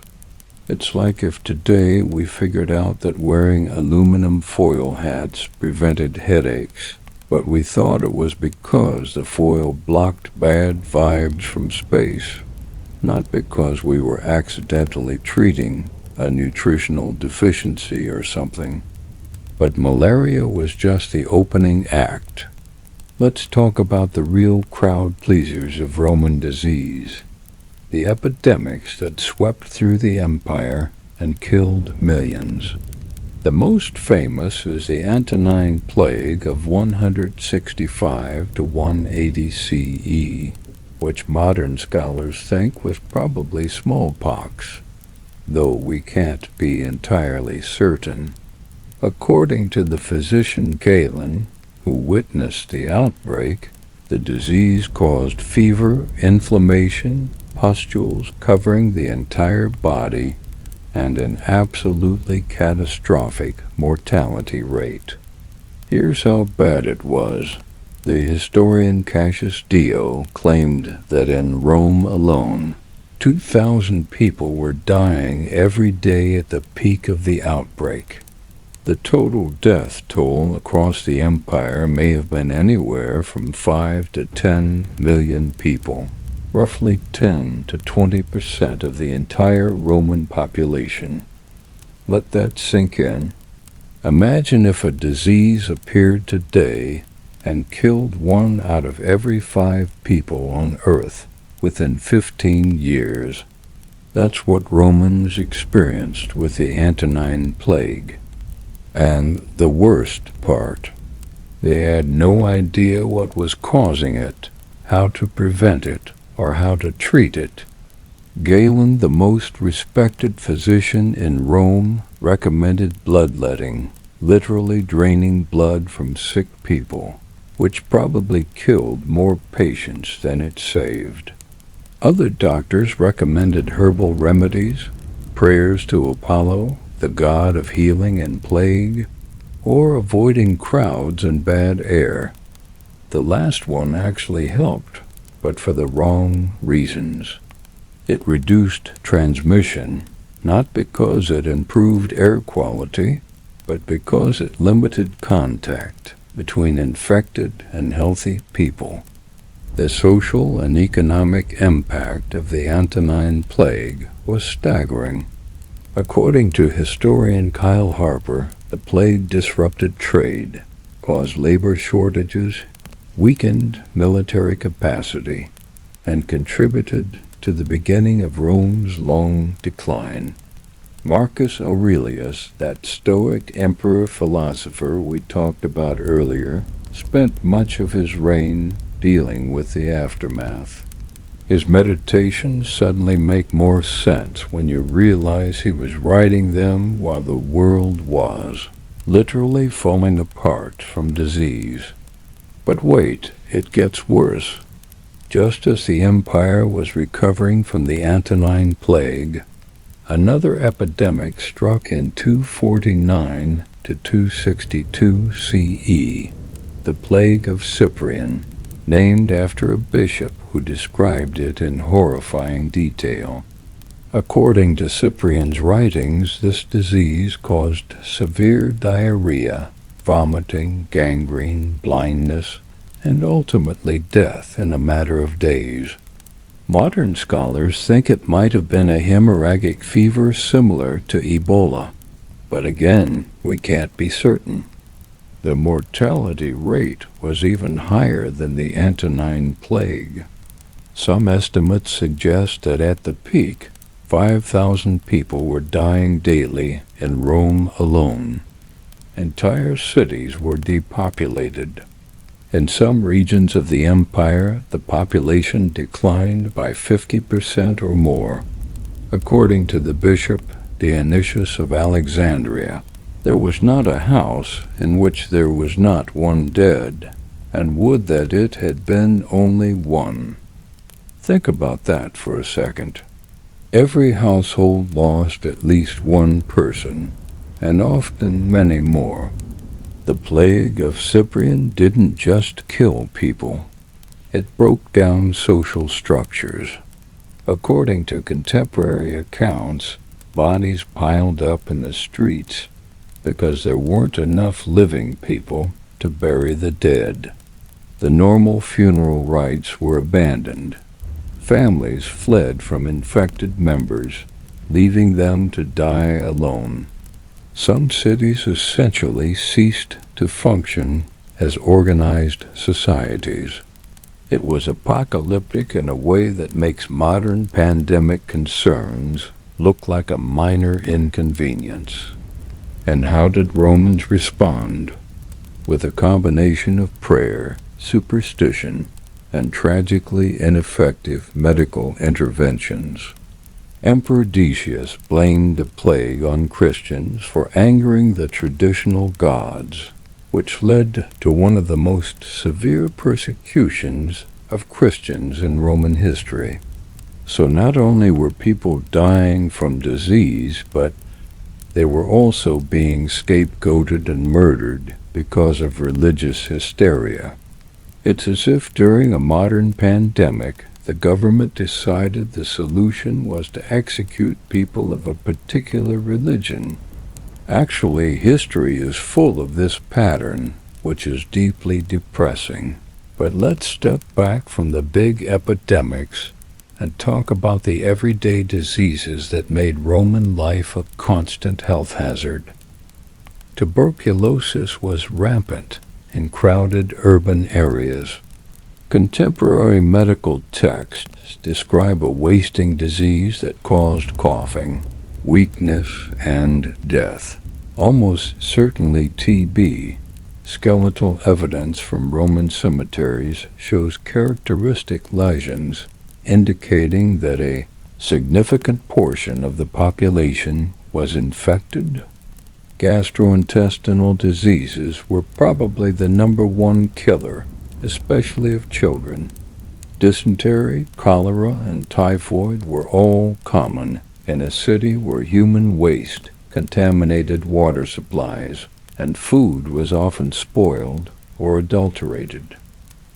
It's like if today we figured out that wearing aluminum foil hats prevented headaches, but we thought it was because the foil blocked bad vibes from space, not because we were accidentally treating a nutritional deficiency or something. But malaria was just the opening act. Let's talk about the real crowd pleasers of Roman disease. The epidemics that swept through the empire and killed millions. The most famous is the Antonine Plague of 165 to 180 CE, which modern scholars think was probably smallpox, though we can't be entirely certain. According to the physician Galen, who witnessed the outbreak, the disease caused fever, inflammation, pustules covering the entire body, and an absolutely catastrophic mortality rate. Here's how bad it was. The historian Cassius Dio claimed that in Rome alone, 2,000 people were dying every day at the peak of the outbreak. The total death toll across the empire may have been anywhere from 5 to 10 million people. Roughly 10 to 20% of the entire Roman population. Let that sink in. Imagine if a disease appeared today and killed 1 out of every 5 people on Earth within 15 years. That's what Romans experienced with the Antonine Plague. And the worst part, they had no idea what was causing it, how to prevent it, or how to treat it. Galen, the most respected physician in Rome, recommended bloodletting, literally draining blood from sick people, which probably killed more patients than it saved. Other doctors recommended herbal remedies, prayers to Apollo, the god of healing and plague, or avoiding crowds and bad air. The last one actually helped, but for the wrong reasons. It reduced transmission, not because it improved air quality, but because it limited contact between infected and healthy people. The social and economic impact of the Antonine Plague was staggering. According to historian Kyle Harper, the plague disrupted trade, caused labor shortages, weakened military capacity, and contributed to the beginning of Rome's long decline. Marcus Aurelius, that Stoic emperor-philosopher we talked about earlier, spent much of his reign dealing with the aftermath. His meditations suddenly make more sense when you realize he was writing them while the world was literally falling apart from disease. But wait, it gets worse. Just as the empire was recovering from the Antonine Plague, another epidemic struck in 249 to 262 CE, the Plague of Cyprian, named after a bishop who described it in horrifying detail. According to Cyprian's writings, this disease caused severe diarrhea, vomiting, gangrene, blindness, and ultimately death in a matter of days. Modern scholars think it might have been a hemorrhagic fever similar to Ebola, but again, we can't be certain. The mortality rate was even higher than the Antonine Plague. Some estimates suggest that at the peak, 5,000 people were dying daily in Rome alone. Entire cities were depopulated. In some regions of the empire, the population declined by 50% or more. According to the bishop Dionysius of Alexandria, there was not a house in which there was not one dead, and would that it had been only one. Think about that for a second. Every household lost at least one person, and often many more. The plague of Cyprian didn't just kill people. It broke down social structures. According to contemporary accounts, bodies piled up in the streets because there weren't enough living people to bury the dead. The normal funeral rites were abandoned. Families fled from infected members, leaving them to die alone. Some cities essentially ceased to function as organized societies. It was apocalyptic in a way that makes modern pandemic concerns look like a minor inconvenience. And how did Romans respond? With a combination of prayer, superstition, and tragically ineffective medical interventions. Emperor Decius blamed the plague on Christians for angering the traditional gods, which led to one of the most severe persecutions of Christians in Roman history. So not only were people dying from disease, but they were also being scapegoated and murdered because of religious hysteria. It's as if during a modern pandemic, the government decided the solution was to execute people of a particular religion. Actually, history is full of this pattern, which is deeply depressing. But let's step back from the big epidemics and talk about the everyday diseases that made Roman life a constant health hazard. Tuberculosis was rampant in crowded urban areas. Contemporary medical texts describe a wasting disease that caused coughing, weakness, and death. Almost certainly TB. Skeletal evidence from Roman cemeteries shows characteristic lesions indicating that a significant portion of the population was infected. Gastrointestinal diseases were probably the number one killer, especially of children. Dysentery, cholera, and typhoid were all common in a city where human waste contaminated water supplies, and food was often spoiled or adulterated.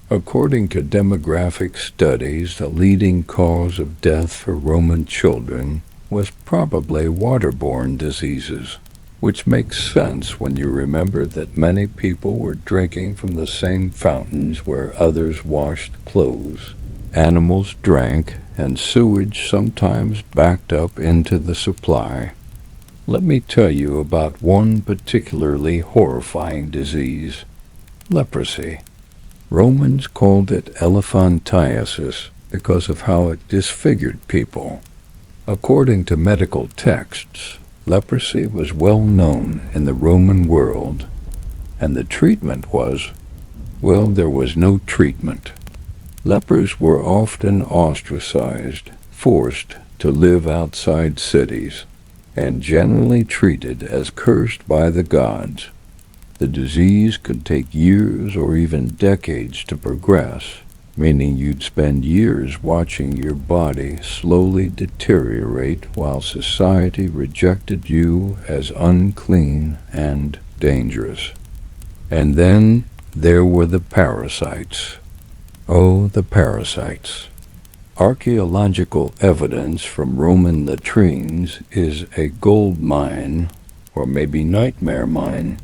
According to demographic studies, the leading cause of death for Roman children was probably waterborne diseases, which makes sense when you remember that many people were drinking from the same fountains where others washed clothes. Animals drank, and sewage sometimes backed up into the supply. Let me tell you about one particularly horrifying disease: leprosy. Romans called it elephantiasis because of how it disfigured people. According to medical texts, leprosy was well known in the Roman world, and the treatment was Well, there was no treatment. Lepers were often ostracized, forced to live outside cities, and generally treated as cursed by the gods. The disease could take years or even decades to progress, meaning you'd spend years watching your body slowly deteriorate while society rejected you as unclean and dangerous. And then there were the parasites. Oh, the parasites. Archaeological evidence from Roman latrines is a gold mine, or maybe nightmare mine,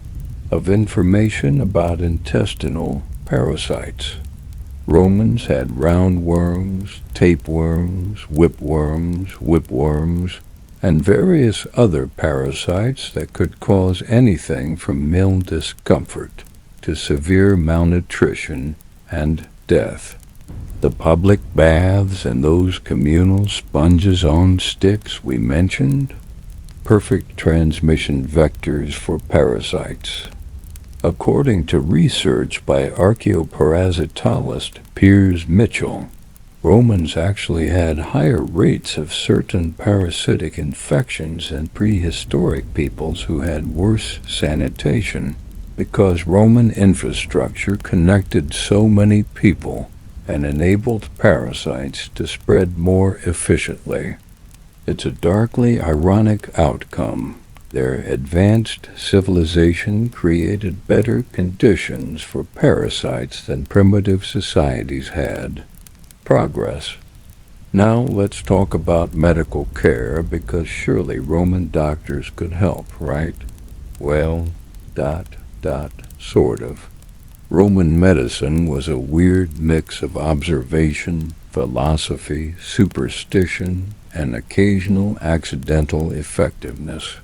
of information about intestinal parasites. Romans had roundworms, tapeworms, whipworms, and various other parasites that could cause anything from mild discomfort to severe malnutrition and death. The public baths and those communal sponges on sticks we mentioned, perfect transmission vectors for parasites. According to research by archaeoparasitologist Piers Mitchell, Romans actually had higher rates of certain parasitic infections than prehistoric peoples who had worse sanitation because Roman infrastructure connected so many people and enabled parasites to spread more efficiently. It's a darkly ironic outcome. Their advanced civilization created better conditions for parasites than primitive societies had. Progress. Now let's talk about medical care, because surely Roman doctors could help, right? Well, sort of. Roman medicine was a weird mix of observation, philosophy, superstition, and occasional accidental effectiveness.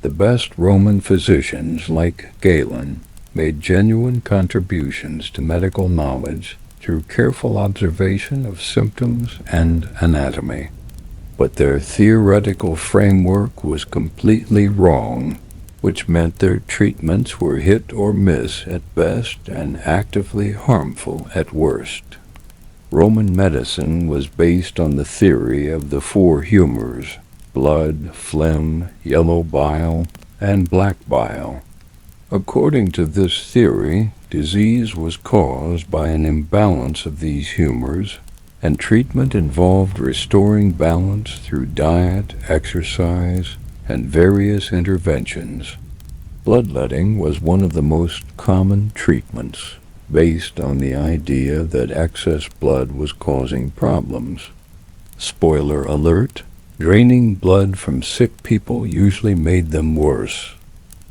The best Roman physicians, like Galen, made genuine contributions to medical knowledge through careful observation of symptoms and anatomy. But their theoretical framework was completely wrong, which meant their treatments were hit or miss at best and actively harmful at worst. Roman medicine was based on the theory of the four humors: blood, phlegm, yellow bile, and black bile. According to this theory, disease was caused by an imbalance of these humors, and treatment involved restoring balance through diet, exercise, and various interventions. Bloodletting was one of the most common treatments, based on the idea that excess blood was causing problems. Spoiler alert, draining blood from sick people usually made them worse,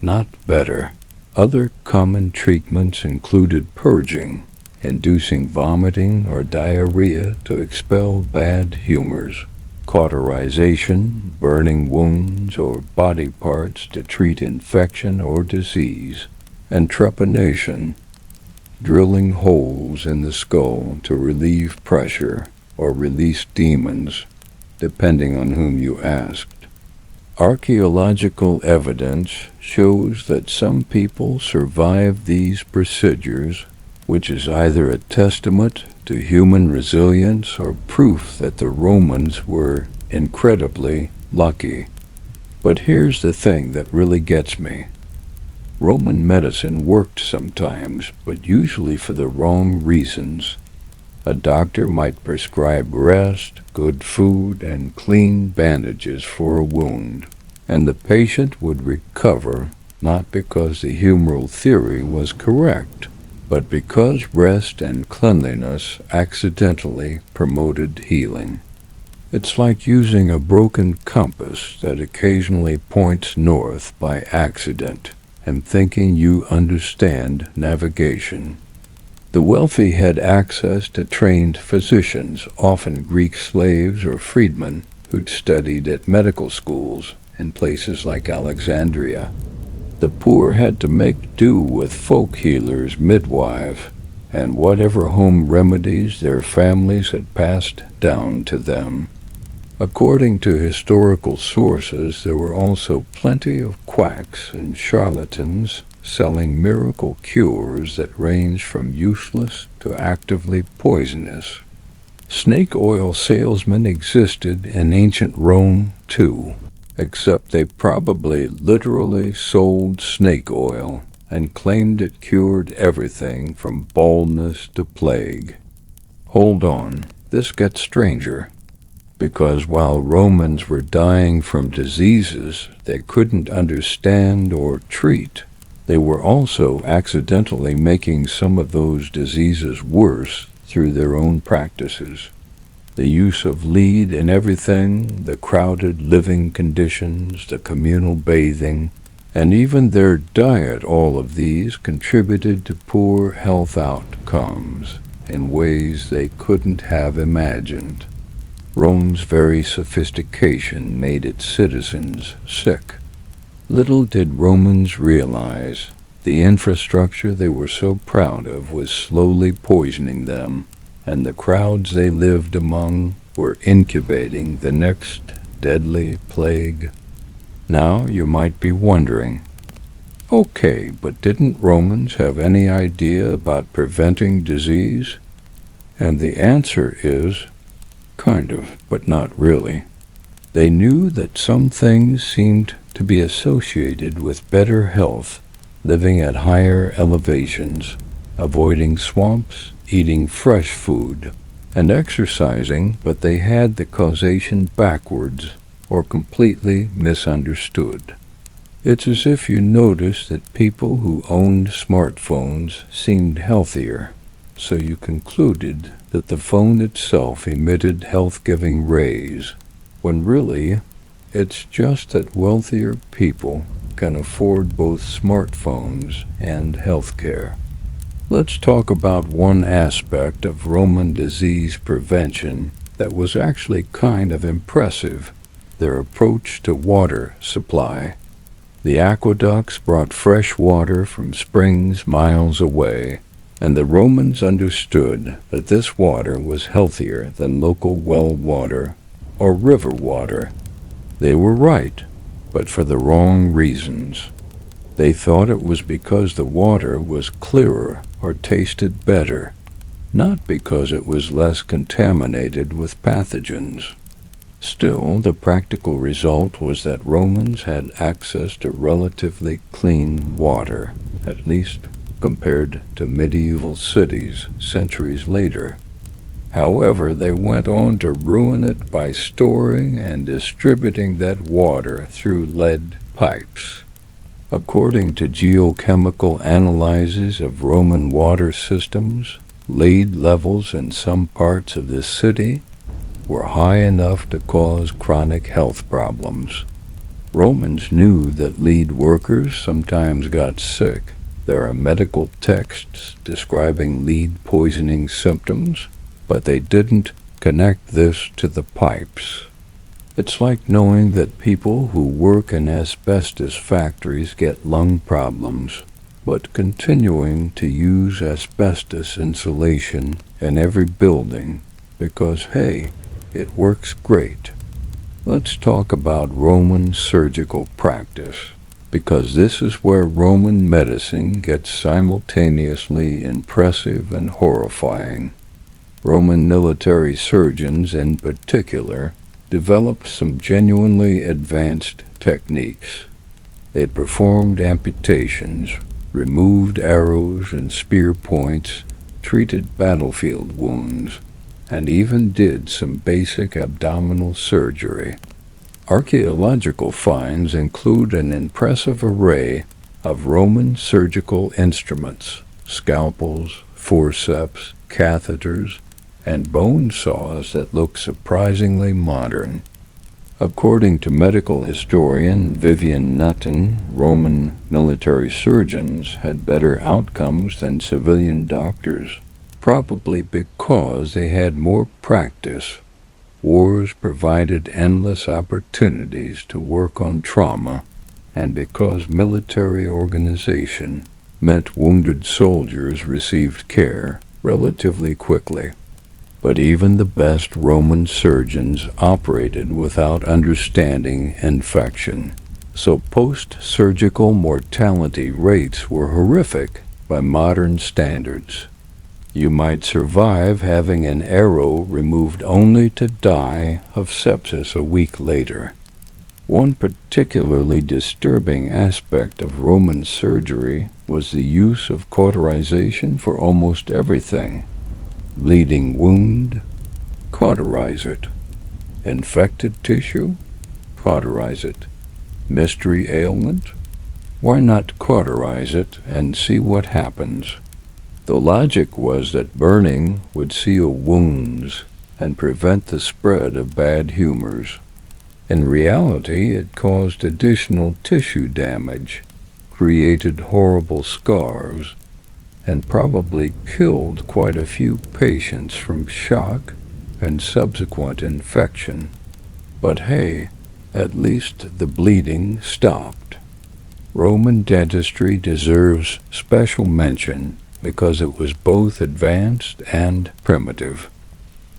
not better. Other common treatments included purging, inducing vomiting or diarrhea to expel bad humors, cauterization, burning wounds or body parts to treat infection or disease, and trepanation, drilling holes in the skull to relieve pressure or release demons, depending on whom you asked. Archaeological evidence shows that some people survived these procedures, which is either a testament to human resilience or proof that the Romans were incredibly lucky. But here's the thing that really gets me. Roman medicine worked sometimes, but usually for the wrong reasons. A doctor might prescribe rest, good food, and clean bandages for a wound, and the patient would recover not because the humoral theory was correct, but because rest and cleanliness accidentally promoted healing. It's like using a broken compass that occasionally points north by accident and thinking you understand navigation. The wealthy had access to trained physicians, often Greek slaves or freedmen who'd studied at medical schools in places like Alexandria. The poor had to make do with folk healers, midwives, and whatever home remedies their families had passed down to them. According to historical sources, there were also plenty of quacks and charlatans, selling miracle cures that range from useless to actively poisonous. Snake oil salesmen existed in ancient Rome, too, except they probably literally sold snake oil and claimed it cured everything from baldness to plague. Hold on, this gets stranger, because while Romans were dying from diseases they couldn't understand or treat, they were also accidentally making some of those diseases worse through their own practices. The use of lead in everything, the crowded living conditions, the communal bathing, and even their diet, all of these contributed to poor health outcomes in ways they couldn't have imagined. Rome's very sophistication made its citizens sick. Little did Romans realize the infrastructure they were so proud of was slowly poisoning them, and the crowds they lived among were incubating the next deadly plague. Now you might be wondering, okay, but didn't Romans have any idea about preventing disease? And the answer is, kind of, but not really. They knew that some things seemed to be associated with better health, living at higher elevations, avoiding swamps, eating fresh food, and exercising, but they had the causation backwards or completely misunderstood. It's as if you noticed that people who owned smartphones seemed healthier, so you concluded that the phone itself emitted health-giving rays, when really it's just that wealthier people can afford both smartphones and health care. Let's talk about one aspect of Roman disease prevention that was actually kind of impressive: their approach to water supply. The aqueducts brought fresh water from springs miles away, and the Romans understood that this water was healthier than local well water or river water. They were right, but for the wrong reasons. They thought it was because the water was clearer or tasted better, not because it was less contaminated with pathogens. Still, the practical result was that Romans had access to relatively clean water, at least compared to medieval cities centuries later. However, they went on to ruin it by storing and distributing that water through lead pipes. According to geochemical analyses of Roman water systems, lead levels in some parts of the city were high enough to cause chronic health problems. Romans knew that lead workers sometimes got sick. There are medical texts describing lead poisoning symptoms, but they didn't connect this to the pipes. It's like knowing that people who work in asbestos factories get lung problems, but continuing to use asbestos insulation in every building because, hey, it works great. Let's talk about Roman surgical practice, because this is where Roman medicine gets simultaneously impressive and horrifying. Roman military surgeons, in particular, developed some genuinely advanced techniques. They performed amputations, removed arrows and spear points, treated battlefield wounds, and even did some basic abdominal surgery. Archaeological finds include an impressive array of Roman surgical instruments: scalpels, forceps, catheters, and bone saws that look surprisingly modern. According to medical historian Vivian Nutten, Roman military surgeons had better outcomes than civilian doctors, probably because they had more practice. Wars provided endless opportunities to work on trauma, and because military organization meant wounded soldiers received care relatively quickly. But even the best Roman surgeons operated without understanding infection. So post-surgical mortality rates were horrific by modern standards. You might survive having an arrow removed only to die of sepsis a week later. One particularly disturbing aspect of Roman surgery was the use of cauterization for almost everything. Bleeding wound, cauterize it. Infected tissue, cauterize it. Mystery ailment, why not cauterize it and see what happens? The logic was that burning would seal wounds and prevent the spread of bad humors. In reality, it caused additional tissue damage, created horrible scars, and probably killed quite a few patients from shock and subsequent infection. But hey, at least the bleeding stopped. Roman dentistry deserves special mention because it was both advanced and primitive.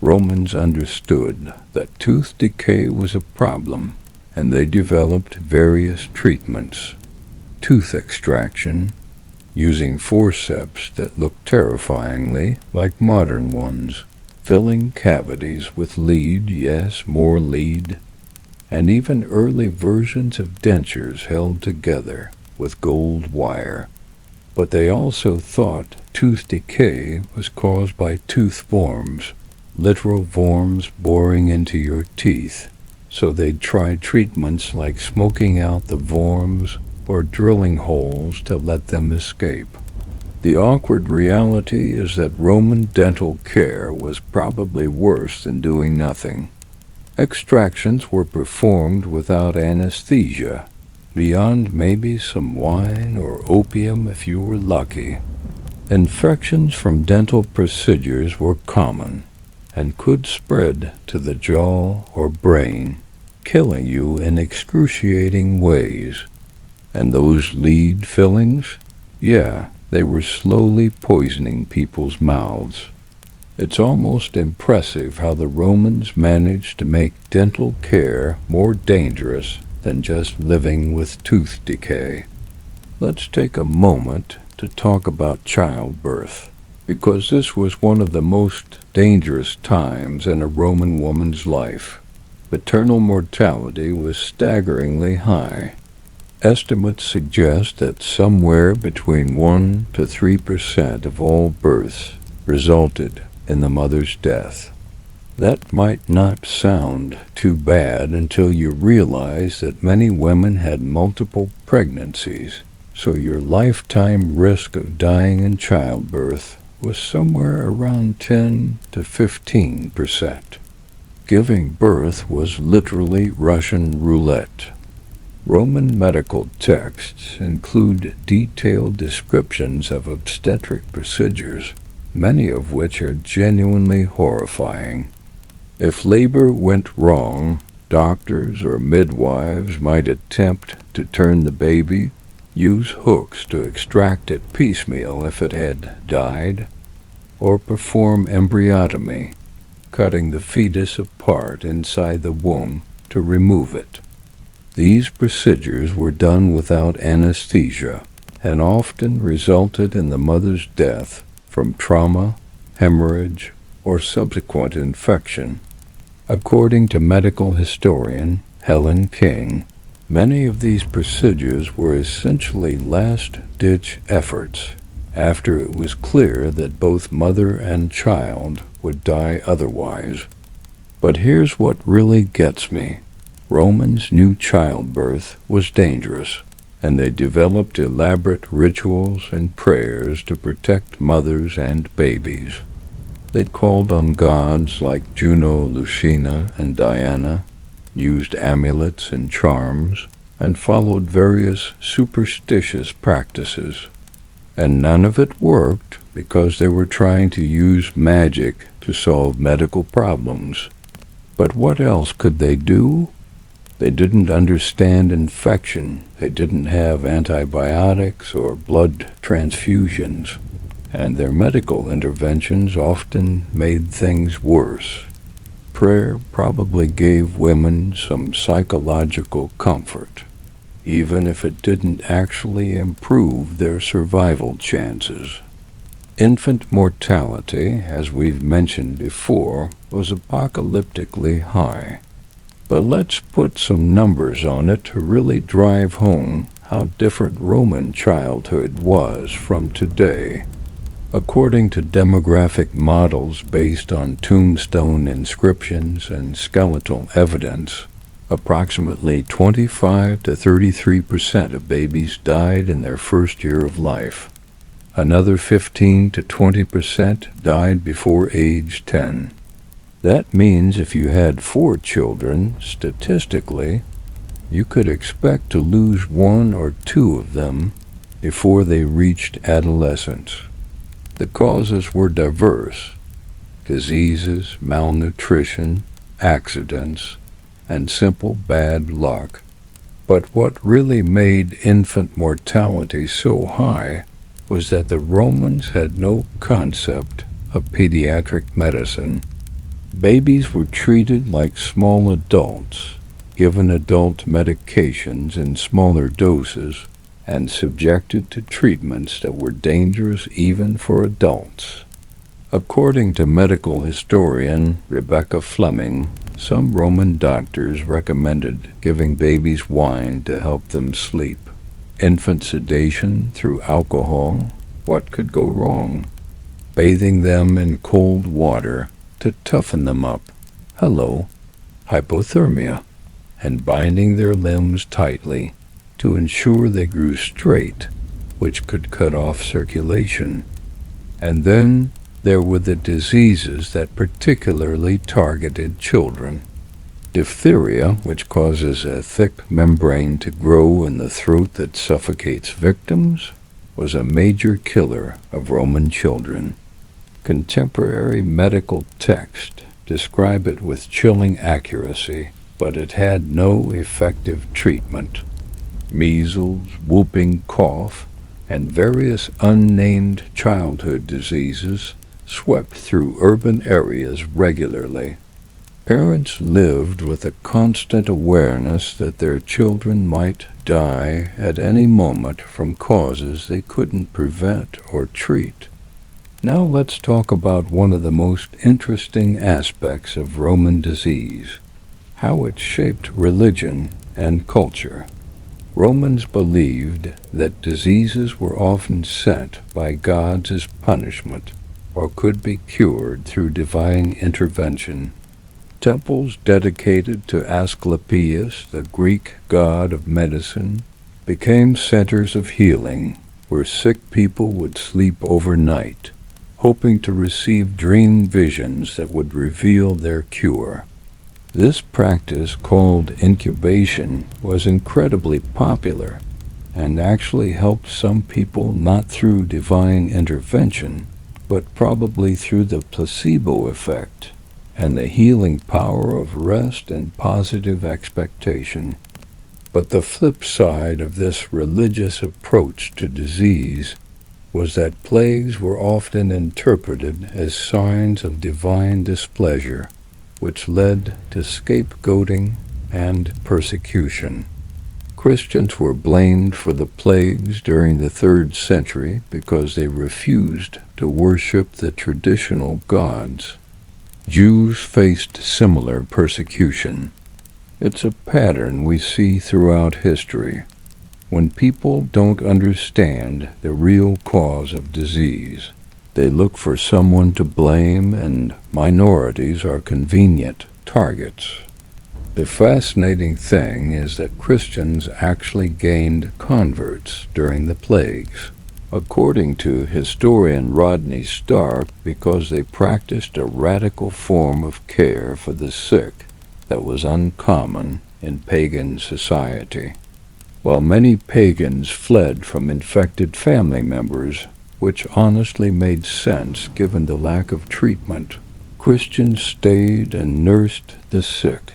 Romans understood that tooth decay was a problem, and they developed various treatments. Tooth extraction, using forceps that looked terrifyingly like modern ones, filling cavities with lead, yes, more lead, and even early versions of dentures held together with gold wire. But they also thought tooth decay was caused by tooth worms, literal worms boring into your teeth. So they'd try treatments like smoking out the worms or drilling holes to let them escape. The awkward reality is that Roman dental care was probably worse than doing nothing. Extractions were performed without anesthesia, beyond maybe some wine or opium if you were lucky. Infections from dental procedures were common and could spread to the jaw or brain, killing you in excruciating ways. And those lead fillings? Yeah, they were slowly poisoning people's mouths. It's almost impressive how the Romans managed to make dental care more dangerous than just living with tooth decay. Let's take a moment to talk about childbirth, because this was one of the most dangerous times in a Roman woman's life. Maternal mortality was staggeringly high. Estimates suggest that somewhere between 1 to 3% of all births resulted in the mother's death. That might not sound too bad until you realize that many women had multiple pregnancies, so your lifetime risk of dying in childbirth was somewhere around 10 to 15%. Giving birth was literally Russian roulette. Roman medical texts include detailed descriptions of obstetric procedures, many of which are genuinely horrifying. If labor went wrong, doctors or midwives might attempt to turn the baby, use hooks to extract it piecemeal if it had died, or perform embryotomy, cutting the fetus apart inside the womb to remove it. These procedures were done without anesthesia and often resulted in the mother's death from trauma, hemorrhage, or subsequent infection. According to medical historian Helen King, many of these procedures were essentially last-ditch efforts after it was clear that both mother and child would die otherwise. But here's what really gets me. Romans knew childbirth was dangerous, and they developed elaborate rituals and prayers to protect mothers and babies. They called on gods like Juno, Lucina, and Diana, used amulets and charms, and followed various superstitious practices. And none of it worked because they were trying to use magic to solve medical problems. But what else could they do? They didn't understand infection. They didn't have antibiotics or blood transfusions. And their medical interventions often made things worse. Prayer probably gave women some psychological comfort. even if it didn't actually improve their survival chances. Infant mortality, as we've mentioned before, was apocalyptically high. But let's put some numbers on it to really drive home how different Roman childhood was from today. According to demographic models based on tombstone inscriptions and skeletal evidence, approximately 25 to 33% of babies died in their first year of life. Another 15 to 20% died before age 10. That means if you had 4 children, statistically, you could expect to lose 1 or 2 of them before they reached adolescence. The causes were diverse: diseases, malnutrition, accidents, and simple bad luck. But what really made infant mortality so high was that the Romans had no concept of pediatric medicine. Babies were treated like small adults, given adult medications in smaller doses, and subjected to treatments that were dangerous even for adults. According to medical historian Rebecca Fleming, some Roman doctors recommended giving babies wine to help them sleep. Infant sedation through alcohol, what could go wrong? Bathing them in cold water to toughen them up, hello, hypothermia, and binding their limbs tightly to ensure they grew straight, which could cut off circulation. And then there were the diseases that particularly targeted children. Diphtheria, which causes a thick membrane to grow in the throat that suffocates victims, was a major killer of Roman children. Contemporary medical texts describe it with chilling accuracy, but it had no effective treatment. Measles, whooping cough, and various unnamed childhood diseases swept through urban areas regularly. Parents lived with a constant awareness that their children might die at any moment from causes they couldn't prevent or treat. Now let's talk about one of the most interesting aspects of Roman disease, how it shaped religion and culture. Romans believed that diseases were often sent by gods as punishment, or could be cured through divine intervention. Temples dedicated to Asclepius, the Greek god of medicine, became centers of healing, where sick people would sleep overnight, hoping to receive dream visions that would reveal their cure. This practice, called incubation, was incredibly popular and actually helped some people not through divine intervention, but probably through the placebo effect and the healing power of rest and positive expectation. But the flip side of this religious approach to disease was that plagues were often interpreted as signs of divine displeasure, which led to scapegoating and persecution. Christians were blamed for the plagues during the 3rd century because they refused to worship the traditional gods. Jews faced similar persecution. It's a pattern we see throughout history. When people don't understand the real cause of disease, they look for someone to blame, and minorities are convenient targets. The fascinating thing is that Christians actually gained converts during the plagues, according to historian Rodney Stark, because they practiced a radical form of care for the sick that was uncommon in pagan society. While many pagans fled from infected family members, which honestly made sense given the lack of treatment, Christians stayed and nursed the sick,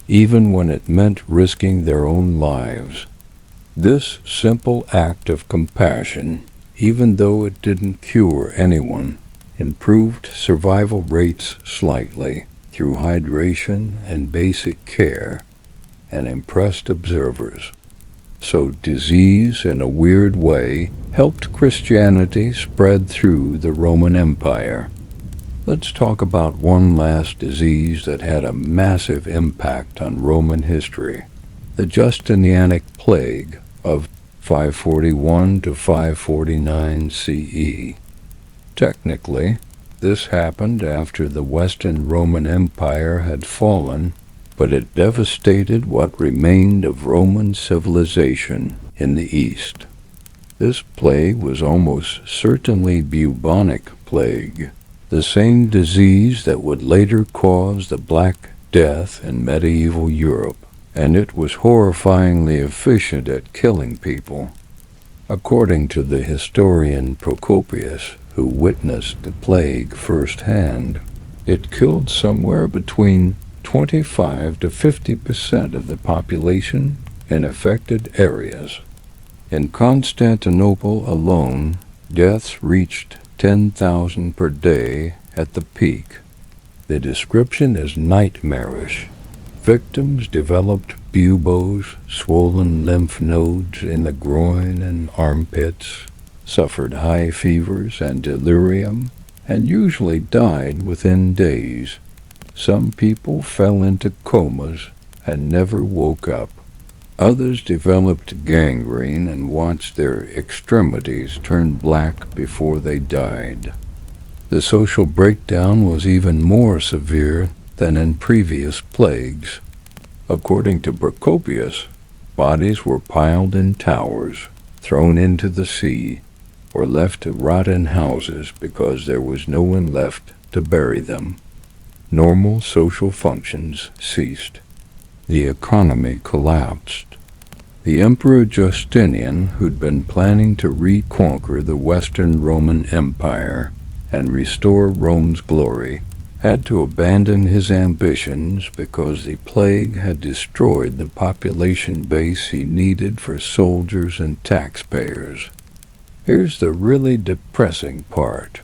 even when it meant risking their own lives. This simple act of compassion, even though it didn't cure anyone, improved survival rates slightly through hydration and basic care, and impressed observers. So disease, in a weird way, helped Christianity spread through the Roman Empire. Let's talk about one last disease that had a massive impact on Roman history: the Justinianic plague of 541 to 549 CE. Technically, this happened after the Western Roman Empire had fallen, but it devastated what remained of Roman civilization in the East. This plague was almost certainly bubonic plague, the same disease that would later cause the Black Death in medieval Europe, and it was horrifyingly efficient at killing people. According to the historian Procopius, who witnessed the plague firsthand, it killed somewhere between 25 to 50% of the population in affected areas. In Constantinople alone, deaths reached 10,000 per day at the peak. The description is nightmarish. Victims developed buboes, swollen lymph nodes in the groin and armpits, suffered high fevers and delirium, and usually died within days. Some people fell into comas and never woke up. Others developed gangrene and watched their extremities turn black before they died. The social breakdown was even more severe than in previous plagues. According to Procopius, bodies were piled in towers, thrown into the sea, or left to rot in houses because there was no one left to bury them. Normal social functions ceased. The economy collapsed. The Emperor Justinian, who'd been planning to reconquer the Western Roman Empire and restore Rome's glory, had to abandon his ambitions because the plague had destroyed the population base he needed for soldiers and taxpayers. Here's the really depressing part.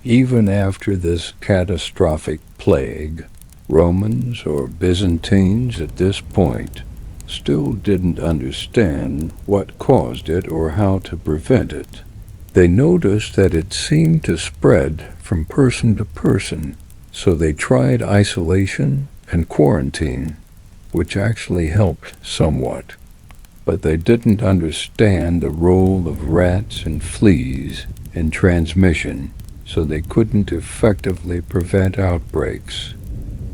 Even after this catastrophic plague, Romans or Byzantines at this point still didn't understand what caused it or how to prevent it. They noticed that it seemed to spread from person to person, so they tried isolation and quarantine, which actually helped somewhat. But they didn't understand the role of rats and fleas in transmission, so they couldn't effectively prevent outbreaks.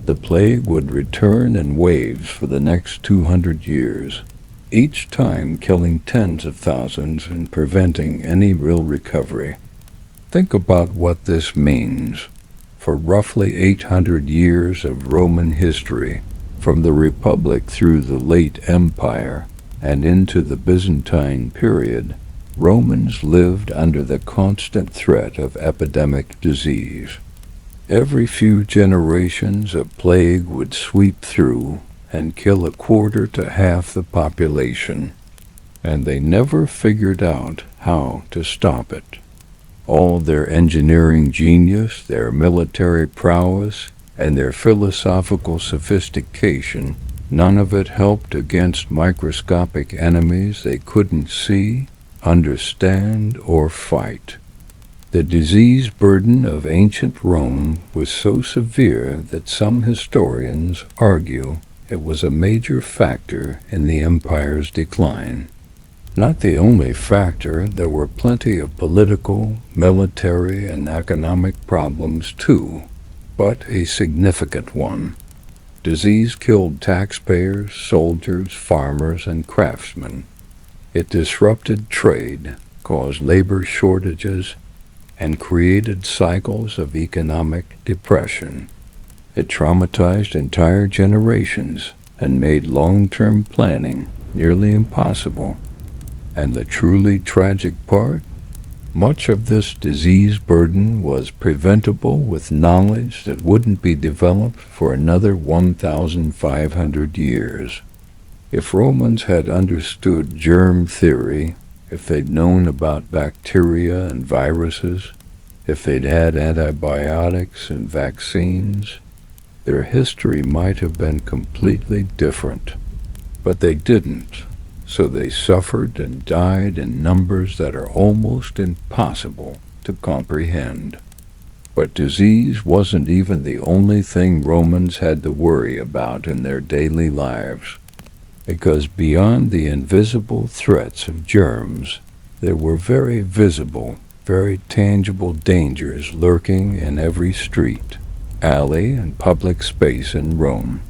The plague would return in waves for the next 200 years, each time killing tens of thousands and preventing any real recovery. Think about what this means. For roughly 800 years of Roman history, from the Republic through the late Empire and into the Byzantine period, Romans lived under the constant threat of epidemic disease. Every few generations a plague would sweep through and kill a quarter to half the population, and they never figured out how to stop it. All their engineering genius, their military prowess, and their philosophical sophistication, none of it helped against microscopic enemies they couldn't see, understand, or fight. The disease burden of ancient Rome was so severe that some historians argue it was a major factor in the empire's decline. Not the only factor, there were plenty of political, military, and economic problems too, but a significant one. Disease killed taxpayers, soldiers, farmers, and craftsmen. It disrupted trade, caused labor shortages, and created cycles of economic depression. It traumatized entire generations and made long-term planning nearly impossible. And the truly tragic part? Much of this disease burden was preventable with knowledge that wouldn't be developed for another 1,500 years. If Romans had understood germ theory, if they'd known about bacteria and viruses, if they'd had antibiotics and vaccines, their history might have been completely different. But they didn't. so they suffered and died in numbers that are almost impossible to comprehend. But disease wasn't even the only thing Romans had to worry about in their daily lives, because beyond the invisible threats of germs, there were very visible, very tangible dangers lurking in every street, alley, and public space in Rome.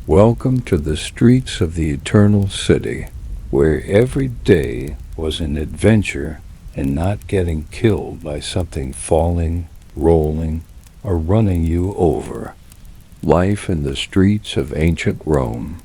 Welcome to the streets of the eternal city, where every day was an adventure in not getting killed by something falling, rolling, or running you over. Life in the streets of ancient Rome.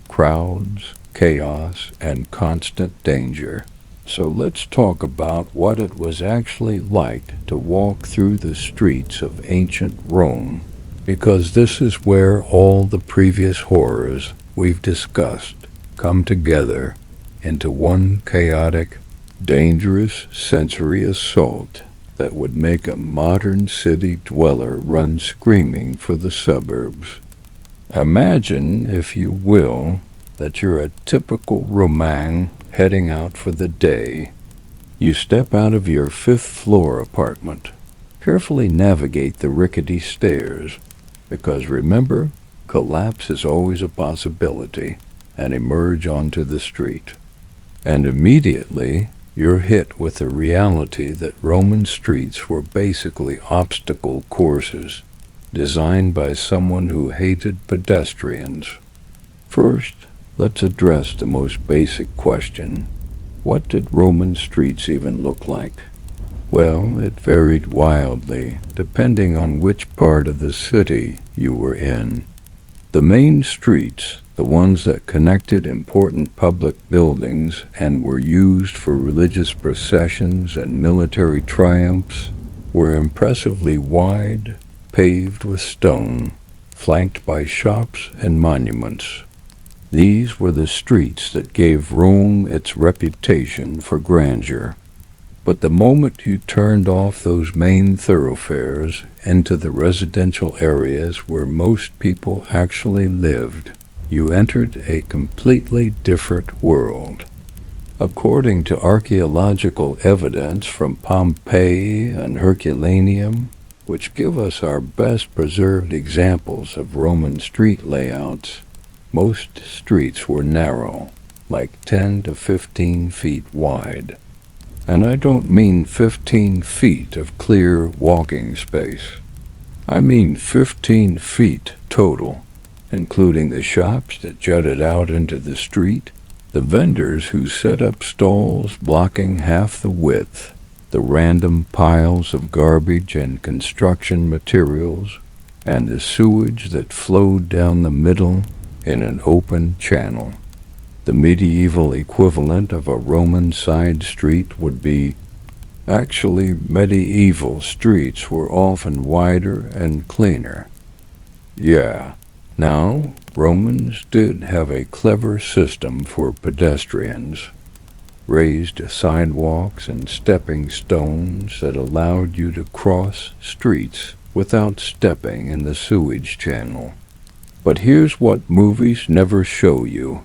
Crowds, chaos, and constant danger. So let's talk about what it was actually like to walk through the streets of ancient Rome, because this is where all the previous horrors we've discussed come together into one chaotic, dangerous sensory assault that would make a modern city dweller run screaming for the suburbs. Imagine, if you will, that you're a typical Roman heading out for the day. You step out of your fifth-floor apartment, carefully navigate the rickety stairs, because remember, collapse is always a possibility, and emerge onto the street. And immediately, you're hit with the reality that Roman streets were basically obstacle courses, designed by someone who hated pedestrians. First, let's address the most basic question. What did Roman streets even look like? Well, it varied wildly, depending on which part of the city you were in. The main streets, the ones that connected important public buildings and were used for religious processions and military triumphs, were impressively wide, paved with stone, flanked by shops and monuments. These were the streets that gave Rome its reputation for grandeur. But the moment you turned off those main thoroughfares into the residential areas where most people actually lived, you entered a completely different world. According to archaeological evidence from Pompeii and Herculaneum, which give us our best preserved examples of Roman street layouts, most streets were narrow, like 10 to 15 feet wide. And I don't mean 15 feet of clear walking space. I mean 15 feet total, including the shops that jutted out into the street, the vendors who set up stalls blocking half the width, the random piles of garbage and construction materials, and the sewage that flowed down the middle in an open channel. The medieval equivalent of a Roman side street would be. Actually, medieval streets were often wider and cleaner. Yeah, now, Romans did have a clever system for pedestrians. Raised sidewalks and stepping stones that allowed you to cross streets without stepping in the sewage channel. But here's what movies never show you.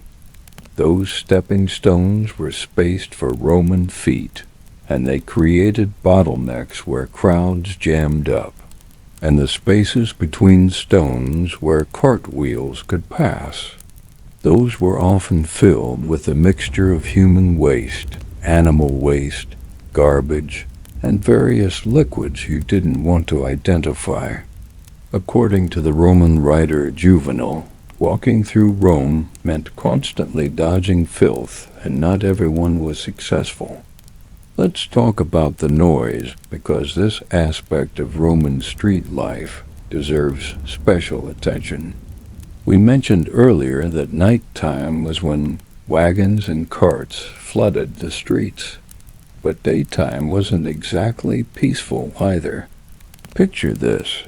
Those stepping stones were spaced for Roman feet, and they created bottlenecks where crowds jammed up, and the spaces between stones where cartwheels could pass. Those were often filled with a mixture of human waste, animal waste, garbage, and various liquids you didn't want to identify. According to the Roman writer Juvenal, walking through Rome meant constantly dodging filth, and not everyone was successful. Let's talk about the noise, because this aspect of Roman street life deserves special attention. We mentioned earlier that nighttime was when wagons and carts flooded the streets, but daytime wasn't exactly peaceful either. Picture this.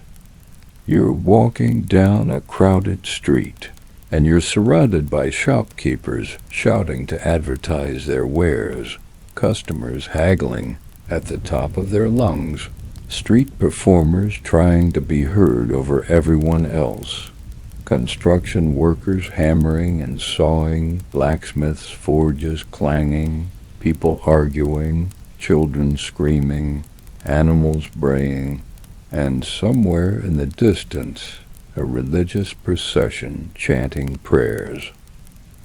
You're walking down a crowded street, and you're surrounded by shopkeepers shouting to advertise their wares, customers haggling at the top of their lungs, street performers trying to be heard over everyone else, construction workers hammering and sawing, blacksmiths' forges clanging, people arguing, children screaming, animals braying, and somewhere in the distance, a religious procession chanting prayers.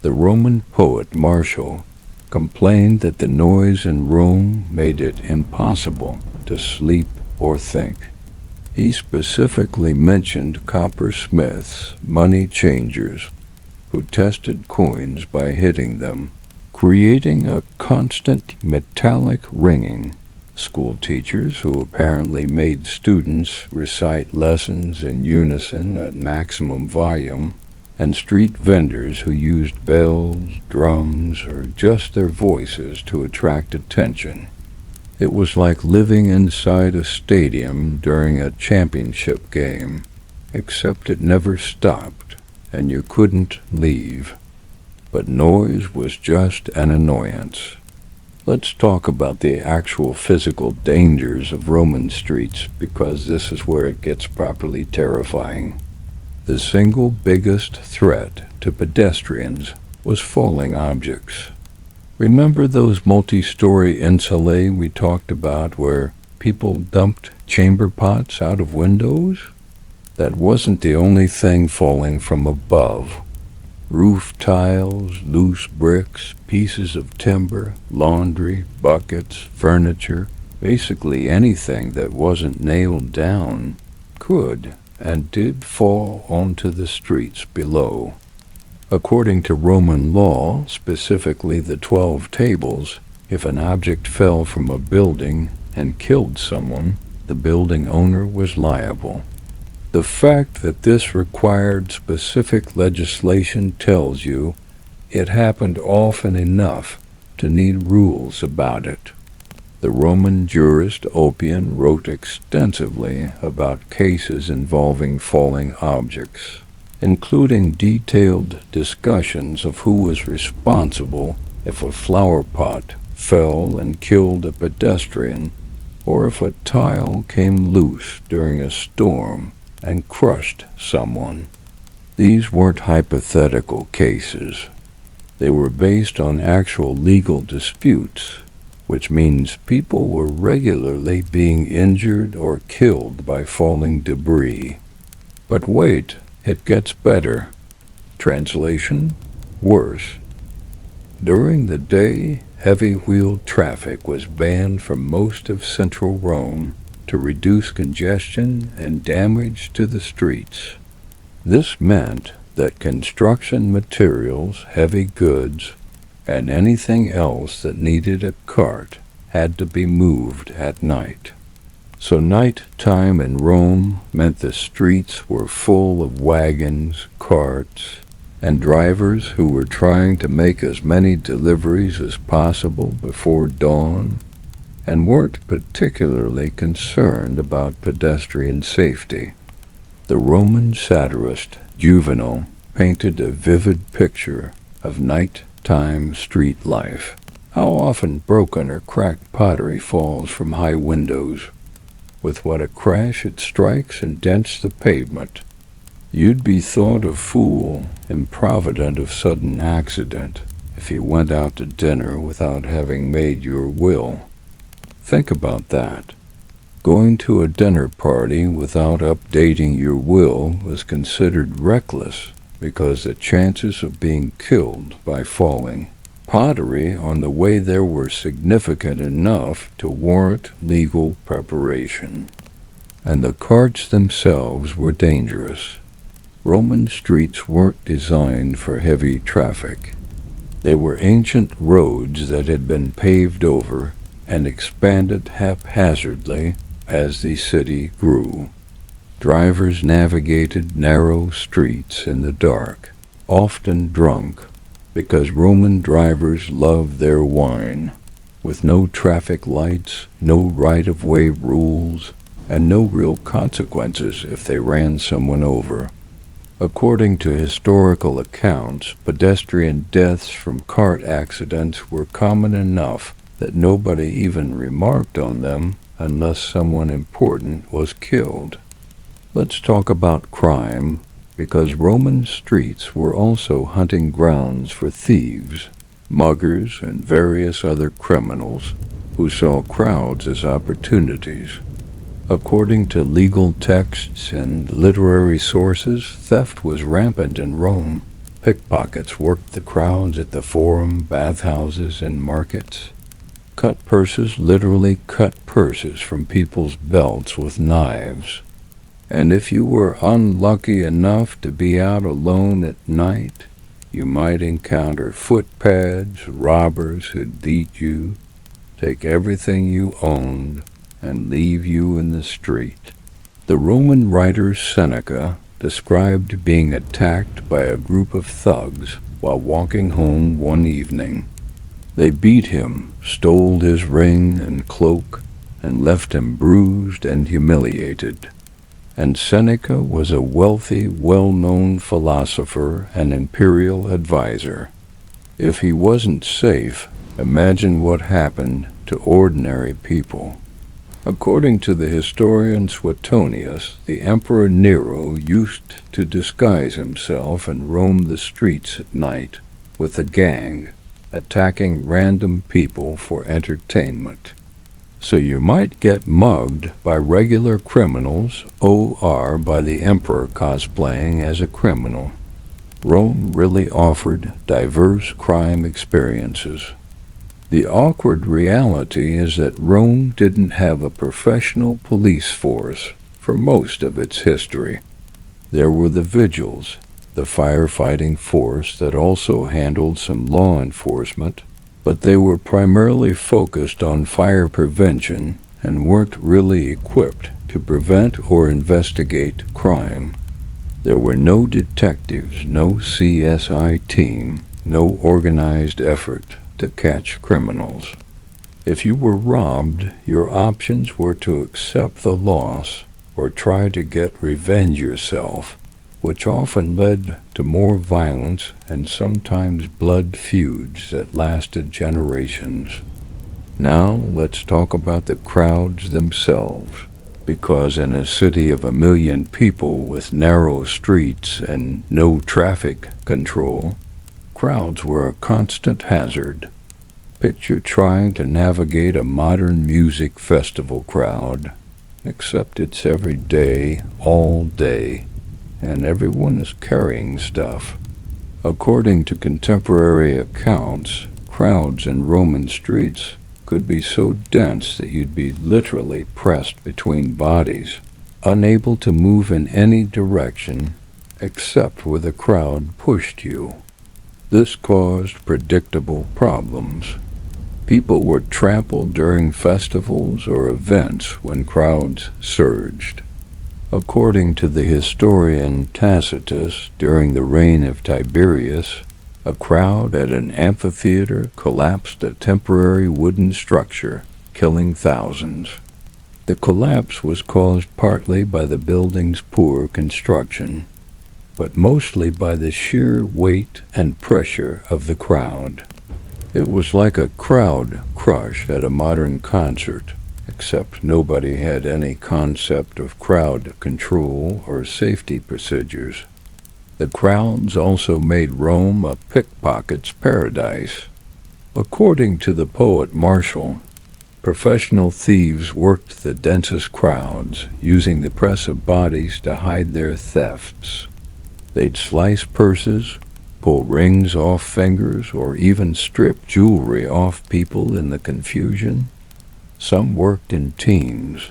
The Roman poet Martial complained that the noise in Rome made it impossible to sleep or think. He specifically mentioned coppersmiths, money changers, who tested coins by hitting them, creating a constant metallic ringing. School teachers who apparently made students recite lessons in unison at maximum volume, and street vendors who used bells, drums, or just their voices to attract attention. It was like living inside a stadium during a championship game, except it never stopped, and you couldn't leave. But noise was just an annoyance. Let's talk about the actual physical dangers of Roman streets, because this is where it gets properly terrifying. The single biggest threat to pedestrians was falling objects. Remember those multi-story insulae we talked about where people dumped chamber pots out of windows? That wasn't the only thing falling from above. Roof tiles, loose bricks, pieces of timber, laundry, buckets, furniture, basically anything that wasn't nailed down could and did fall onto the streets below. According to Roman law, specifically the 12 tables, if an object fell from a building and killed someone, the building owner was liable. The fact that this required specific legislation tells you it happened often enough to need rules about it. The Roman jurist Oppian wrote extensively about cases involving falling objects, including detailed discussions of who was responsible if a flower pot fell and killed a pedestrian, or if a tile came loose during a storm and crushed someone. These weren't hypothetical cases. They were based on actual legal disputes, which means people were regularly being injured or killed by falling debris. But wait, it gets better. Translation: worse. During the day, heavy-wheeled traffic was banned from most of central Rome to reduce congestion and damage to the streets. This meant that construction materials, heavy goods, and anything else that needed a cart had to be moved at night. So night time in Rome meant the streets were full of wagons, carts, and drivers who were trying to make as many deliveries as possible before dawn, and weren't particularly concerned about pedestrian safety. The Roman satirist Juvenal painted a vivid picture of night-time street life. How often broken or cracked pottery falls from high windows. With what a crash it strikes and dents the pavement. You'd be thought a fool, improvident of sudden accident, if you went out to dinner without having made your will. Think about that. Going to a dinner party without updating your will was considered reckless because the chances of being killed by falling pottery on the way there were significant enough to warrant legal preparation. And the carts themselves were dangerous. Roman streets weren't designed for heavy traffic. They were ancient roads that had been paved over and expanded haphazardly as the city grew. Drivers navigated narrow streets in the dark, often drunk, because Roman drivers loved their wine, with no traffic lights, no right-of-way rules, and no real consequences if they ran someone over. According to historical accounts, pedestrian deaths from cart accidents were common enough that nobody even remarked on them unless someone important was killed. Let's talk about crime, because Roman streets were also hunting grounds for thieves, muggers, and various other criminals who saw crowds as opportunities. According to legal texts and literary sources, theft was rampant in Rome. Pickpockets worked the crowds at the forum, bathhouses, and markets. Cut purses literally cut purses from people's belts with knives. And if you were unlucky enough to be out alone at night, you might encounter footpads, robbers who'd beat you, take everything you owned, and leave you in the street. The Roman writer Seneca described being attacked by a group of thugs while walking home one evening. They beat him, stole his ring and cloak, and left him bruised and humiliated. And Seneca was a wealthy, well-known philosopher and imperial advisor. If he wasn't safe, imagine what happened to ordinary people. According to the historian Suetonius, the Emperor Nero used to disguise himself and roam the streets at night with a gang, attacking random people for entertainment. So you might get mugged by regular criminals or by the emperor cosplaying as a criminal. Rome really offered diverse crime experiences. The awkward reality is that Rome didn't have a professional police force for most of its history. There were the vigils, the firefighting force that also handled some law enforcement, but they were primarily focused on fire prevention and weren't really equipped to prevent or investigate crime. There were no detectives, no CSI team, no organized effort to catch criminals. If you were robbed, your options were to accept the loss or try to get revenge yourself, which often led to more violence and sometimes blood feuds that lasted generations. Now let's talk about the crowds themselves, because in a city of 1 million people with narrow streets and no traffic control, crowds were a constant hazard. Picture trying to navigate a modern music festival crowd, except it's every day, all day, and everyone is carrying stuff. According to contemporary accounts, crowds in Roman streets could be so dense that you'd be literally pressed between bodies, unable to move in any direction except where the crowd pushed you. This caused predictable problems. People were trampled during festivals or events when crowds surged. According to the historian Tacitus, during the reign of Tiberius, a crowd at an amphitheater collapsed a temporary wooden structure, killing thousands. The collapse was caused partly by the building's poor construction, but mostly by the sheer weight and pressure of the crowd. It was like a crowd crush at a modern concert, except nobody had any concept of crowd control or safety procedures. The crowds also made Rome a pickpocket's paradise. According to the poet Martial, professional thieves worked the densest crowds, using the press of bodies to hide their thefts. They'd slice purses, pull rings off fingers, or even strip jewelry off people in the confusion. Some worked in teams.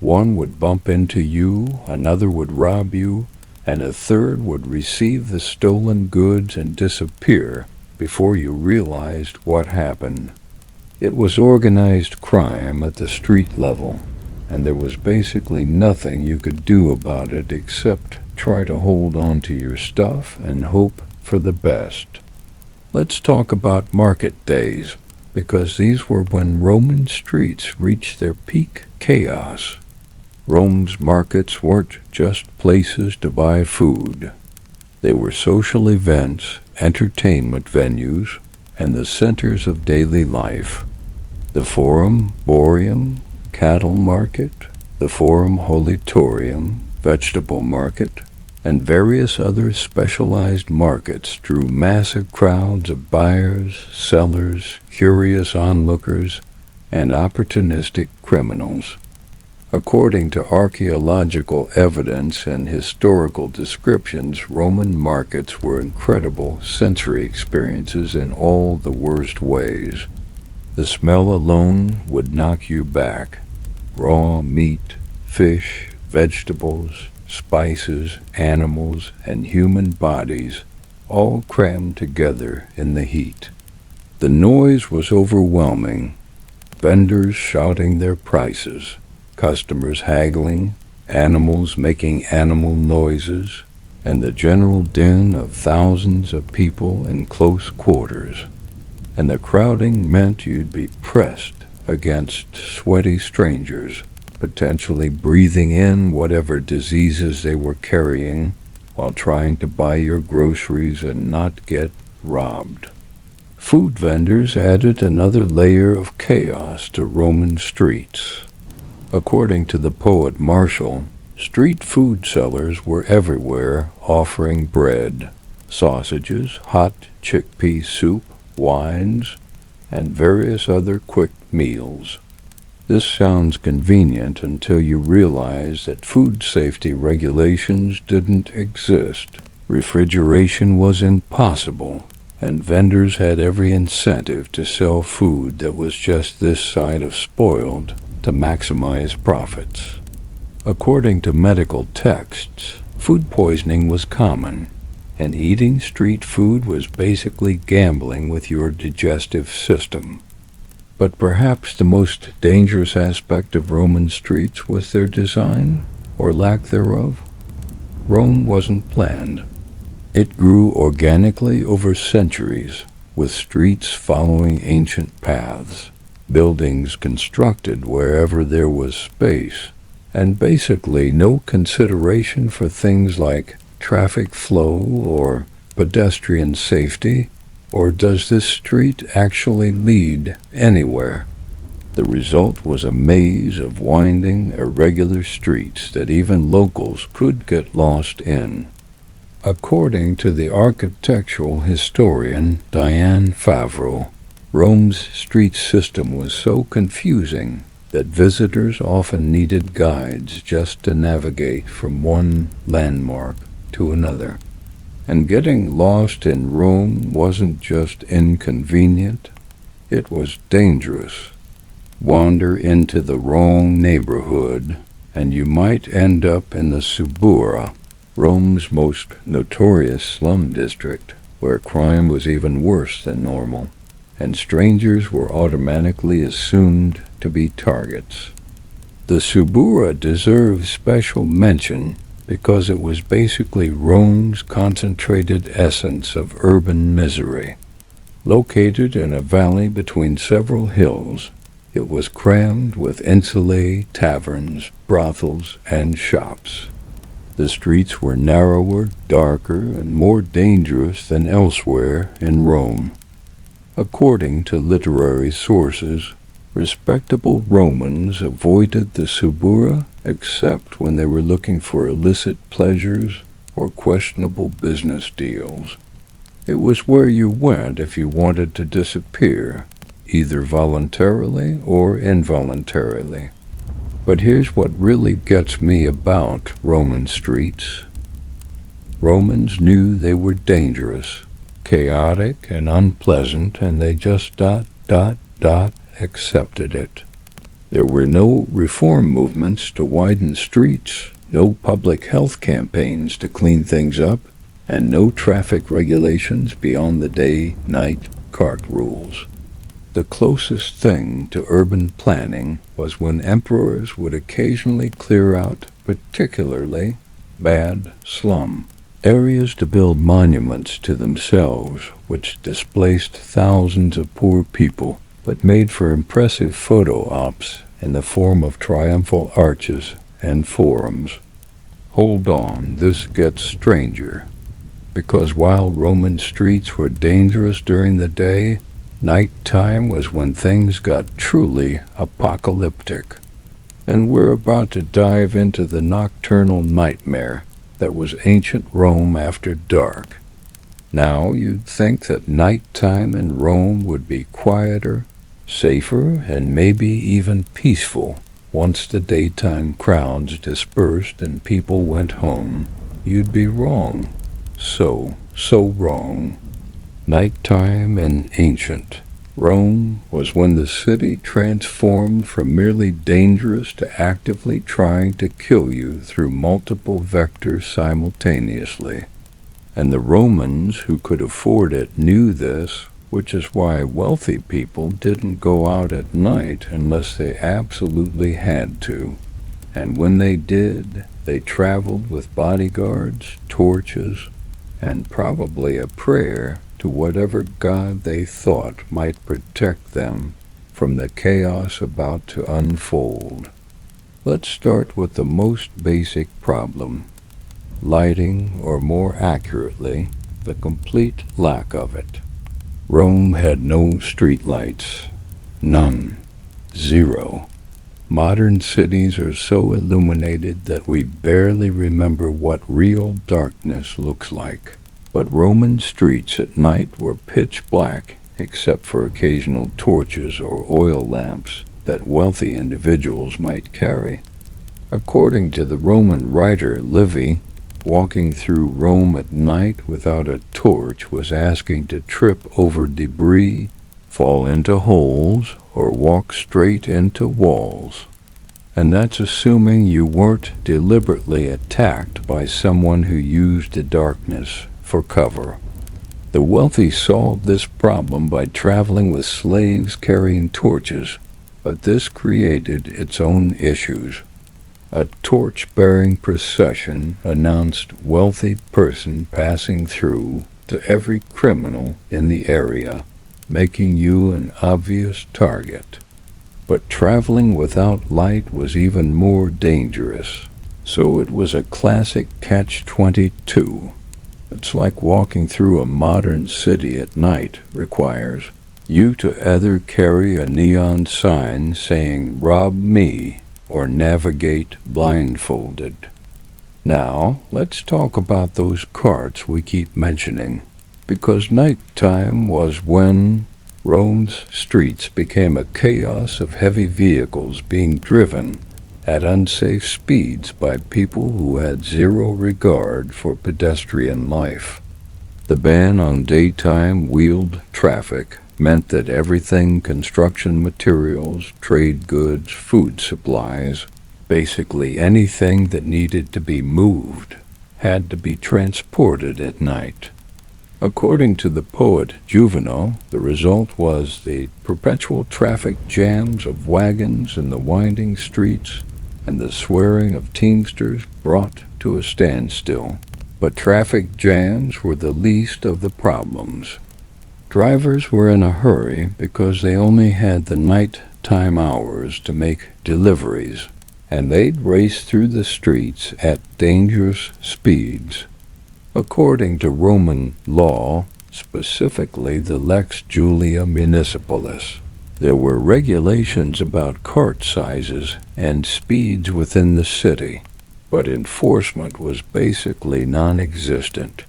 One would bump into you, another would rob you, and a third would receive the stolen goods and disappear before you realized what happened. It was organized crime at the street level, and there was basically nothing you could do about it except try to hold on to your stuff and hope for the best. Let's talk about market days, because these were when Roman streets reached their peak chaos. Rome's markets weren't just places to buy food. They were social events, entertainment venues, and the centers of daily life. The Forum Boarium, cattle market, the Forum Holitorium, vegetable market, and various other specialized markets drew massive crowds of buyers, sellers, curious onlookers, and opportunistic criminals. According to archaeological evidence and historical descriptions, Roman markets were incredible sensory experiences in all the worst ways. The smell alone would knock you back. Raw meat, fish, vegetables, spices, animals, and human bodies all crammed together in the heat. The noise was overwhelming. Vendors shouting their prices, customers haggling, animals making animal noises, and the general din of thousands of people in close quarters. And the crowding meant you'd be pressed against sweaty strangers, potentially breathing in whatever diseases they were carrying while trying to buy your groceries and not get robbed. Food vendors added another layer of chaos to Roman streets. According to the poet Martial, street food sellers were everywhere offering bread, sausages, hot chickpea soup, wines, and various other quick meals. This sounds convenient until you realize that food safety regulations didn't exist. Refrigeration was impossible, and vendors had every incentive to sell food that was just this side of spoiled to maximize profits. According to medical texts, food poisoning was common, and eating street food was basically gambling with your digestive system. But perhaps the most dangerous aspect of Roman streets was their design, or lack thereof. Rome wasn't planned. It grew organically over centuries, with streets following ancient paths, buildings constructed wherever there was space, and basically no consideration for things like traffic flow or pedestrian safety, or does this street actually lead anywhere? The result was a maze of winding, irregular streets that even locals could get lost in. According to the architectural historian Diane Favreau, Rome's street system was so confusing that visitors often needed guides just to navigate from one landmark to another. And getting lost in Rome wasn't just inconvenient, it was dangerous. Wander into the wrong neighborhood, and you might end up in the Suburra, Rome's most notorious slum district, where crime was even worse than normal, and strangers were automatically assumed to be targets. The Suburra deserves special mention because it was basically Rome's concentrated essence of urban misery. Located in a valley between several hills, it was crammed with insulae, taverns, brothels, and shops. The streets were narrower, darker, and more dangerous than elsewhere in Rome. According to literary sources, respectable Romans avoided the Suburra except when they were looking for illicit pleasures or questionable business deals. It was where you went if you wanted to disappear, either voluntarily or involuntarily. But here's what really gets me about Roman streets. Romans knew they were dangerous, chaotic, and unpleasant, and they just accepted it. There were no reform movements to widen streets, no public health campaigns to clean things up, and no traffic regulations beyond the day-night cart rules. The closest thing to urban planning was when emperors would occasionally clear out particularly bad slum areas to build monuments to themselves, which displaced thousands of poor people, but made for impressive photo ops in the form of triumphal arches and forums. Hold on, this gets stranger, because while Roman streets were dangerous during the day, nighttime was when things got truly apocalyptic. And we're about to dive into the nocturnal nightmare That was ancient Rome after dark. Now you'd think that nighttime in Rome would be quieter, safer, and maybe even peaceful once the daytime crowds dispersed and people went home. You'd be wrong. So wrong. Nighttime in ancient Rome was when the city transformed from merely dangerous to actively trying to kill you through multiple vectors simultaneously. And the Romans who could afford it knew this, which is why wealthy people didn't go out at night unless they absolutely had to. And when they did, they traveled with bodyguards, torches, and probably a prayer to whatever god they thought might protect them from the chaos about to unfold. Let's start with the most basic problem: lighting, or more accurately, the complete lack of it. Rome had no streetlights. None. Zero. Modern cities are so illuminated that we barely remember what real darkness looks like. But Roman streets at night were pitch black, except for occasional torches or oil lamps that wealthy individuals might carry. According to the Roman writer Livy, walking through Rome at night without a torch was asking to trip over debris, fall into holes, or walk straight into walls. And that's assuming you weren't deliberately attacked by someone who used the darkness for cover. The wealthy solved this problem by traveling with slaves carrying torches, but this created its own issues. A torch-bearing procession announced wealthy person passing through to every criminal in the area, making you an obvious target. But traveling without light was even more dangerous, so it was a classic catch-22. It's like walking through a modern city at night requires you to either carry a neon sign saying "Rob me" or navigate blindfolded. Now, let's talk about those carts we keep mentioning, because nighttime was when Rome's streets became a chaos of heavy vehicles being driven at unsafe speeds by people who had zero regard for pedestrian life. The ban on daytime wheeled traffic meant that everything construction materials, trade goods, food supplies, basically anything that needed to be moved, had to be transported at night. According to the poet Juvenal, the result was the perpetual traffic jams of wagons in the winding streets and the swearing of teamsters brought to a standstill. But traffic jams were the least of the problems. Drivers were in a hurry because they only had the night-time hours to make deliveries, and they'd race through the streets at dangerous speeds. According to Roman law, specifically the Lex Julia Municipalis, there were regulations about cart sizes and speeds within the city, but enforcement was basically non-existent.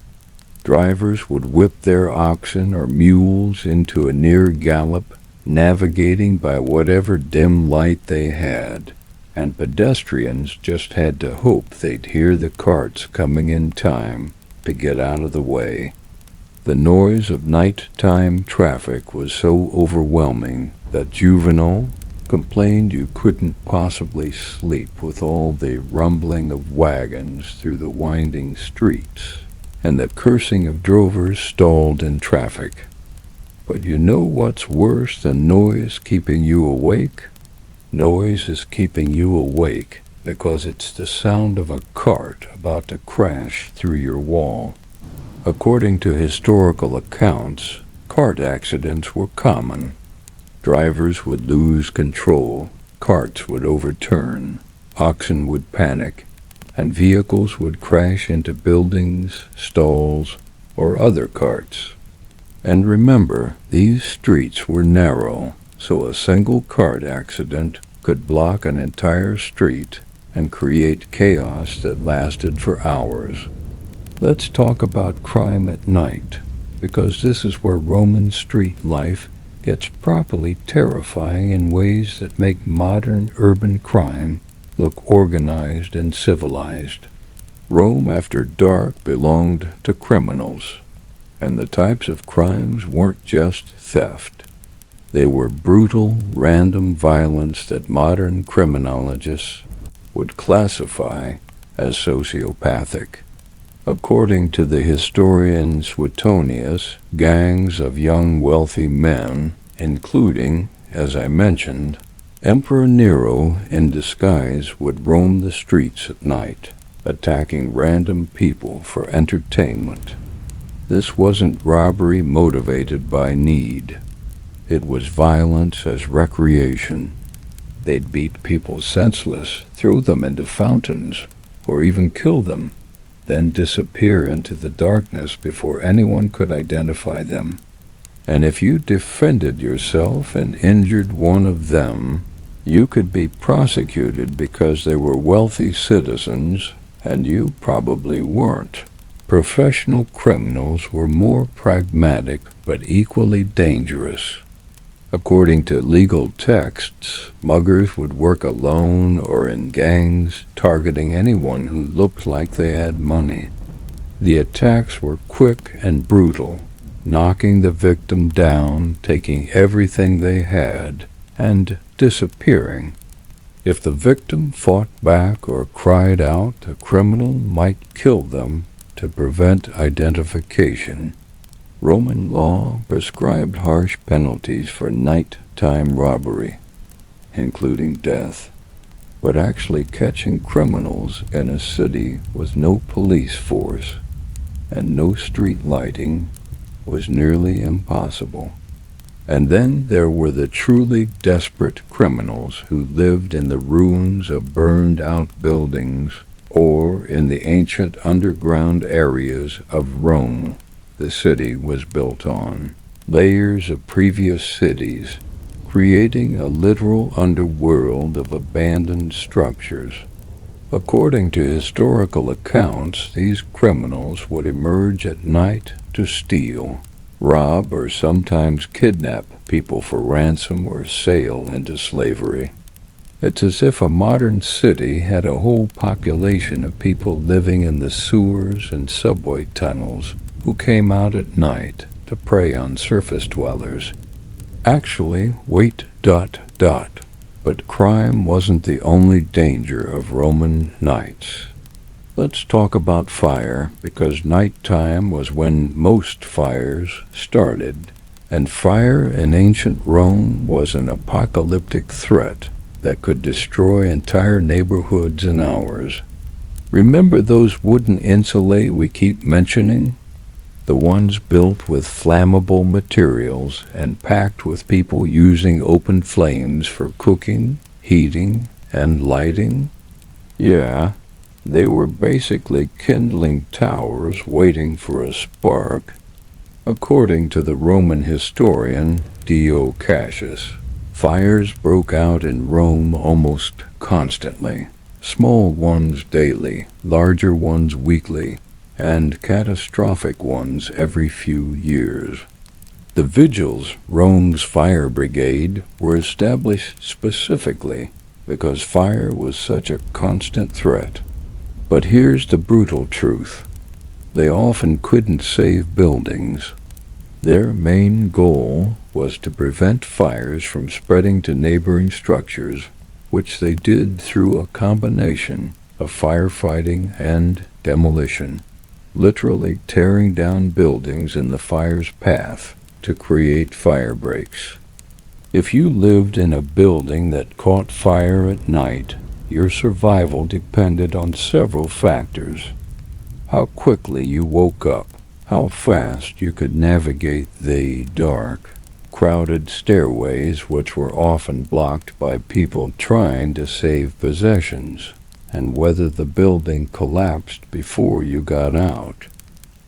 Drivers would whip their oxen or mules into a near gallop, navigating by whatever dim light they had, and pedestrians just had to hope they'd hear the carts coming in time to get out of the way. The noise of nighttime traffic was so overwhelming that Juvenal complained you couldn't possibly sleep with all the rumbling of wagons through the winding streets and the cursing of drovers stalled in traffic. But you know what's worse than noise keeping you awake? Noise is keeping you awake because it's the sound of a cart about to crash through your wall. According to historical accounts, cart accidents were common. Drivers would lose control, carts would overturn, oxen would panic, and vehicles would crash into buildings, stalls, or other carts. And remember, these streets were narrow, so a single cart accident could block an entire street and create chaos that lasted for hours. Let's talk about crime at night, because this is where Roman street life gets properly terrifying in ways that make modern urban crime look organized and civilized. Rome after dark belonged to criminals, and the types of crimes weren't just theft. They were brutal, random violence that modern criminologists would classify as sociopathic. According to the historian Suetonius, gangs of young wealthy men, including, as I mentioned, Emperor Nero in disguise, would roam the streets at night, attacking random people for entertainment. This wasn't robbery motivated by need. It was violence as recreation. They'd beat people senseless, throw them into fountains, or even kill them, then disappear into the darkness before anyone could identify them. And if you defended yourself and injured one of them, you could be prosecuted because they were wealthy citizens, and you probably weren't. Professional criminals were more pragmatic but equally dangerous. According to legal texts, muggers would work alone or in gangs, targeting anyone who looked like they had money. The attacks were quick and brutal, knocking the victim down, taking everything they had, and disappearing. If the victim fought back or cried out, the criminal might kill them to prevent identification. Roman law prescribed harsh penalties for nighttime robbery, including death. But actually catching criminals in a city with no police force and no street lighting was nearly impossible. And then there were the truly desperate criminals who lived in the ruins of burned-out buildings or in the ancient underground areas of Rome the city was built on. Layers of previous cities, creating a literal underworld of abandoned structures. According to historical accounts, these criminals would emerge at night to steal, rob, or sometimes kidnap people for ransom or sale into slavery. It's as if a modern city had a whole population of people living in the sewers and subway tunnels who came out at night to prey on surface dwellers. Actually, but crime wasn't the only danger of Roman nights. Let's talk about fire, because nighttime was when most fires started, and fire in ancient Rome was an apocalyptic threat that could destroy entire neighborhoods in hours. Remember those wooden insulate we keep mentioning? The ones built with flammable materials and packed with people using open flames for cooking, heating, and lighting? Yeah, they were basically kindling towers waiting for a spark. According to the Roman historian Dio Cassius, fires broke out in Rome almost constantly, small ones daily, larger ones weekly, and catastrophic ones every few years. The vigils, Rome's fire brigade, were established specifically because fire was such a constant threat. But here's the brutal truth. They often couldn't save buildings. Their main goal was to prevent fires from spreading to neighboring structures, which they did through a combination of firefighting and demolition, literally tearing down buildings in the fire's path to create fire breaks. If you lived in a building that caught fire at night, your survival depended on several factors. How quickly you woke up, how fast you could navigate the dark, crowded stairways which were often blocked by people trying to save possessions, and whether the building collapsed before you got out.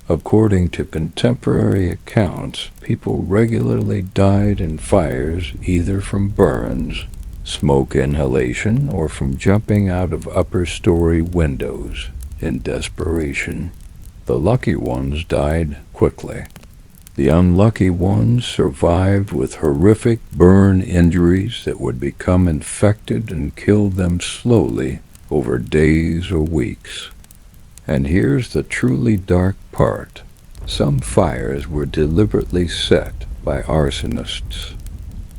According to contemporary accounts, people regularly died in fires either from burns, smoke inhalation, or from jumping out of upper-story windows in desperation. The lucky ones died quickly. The unlucky ones survived with horrific burn injuries that would become infected and kill them slowly over days or weeks. And here's the truly dark part. Some fires were deliberately set by arsonists.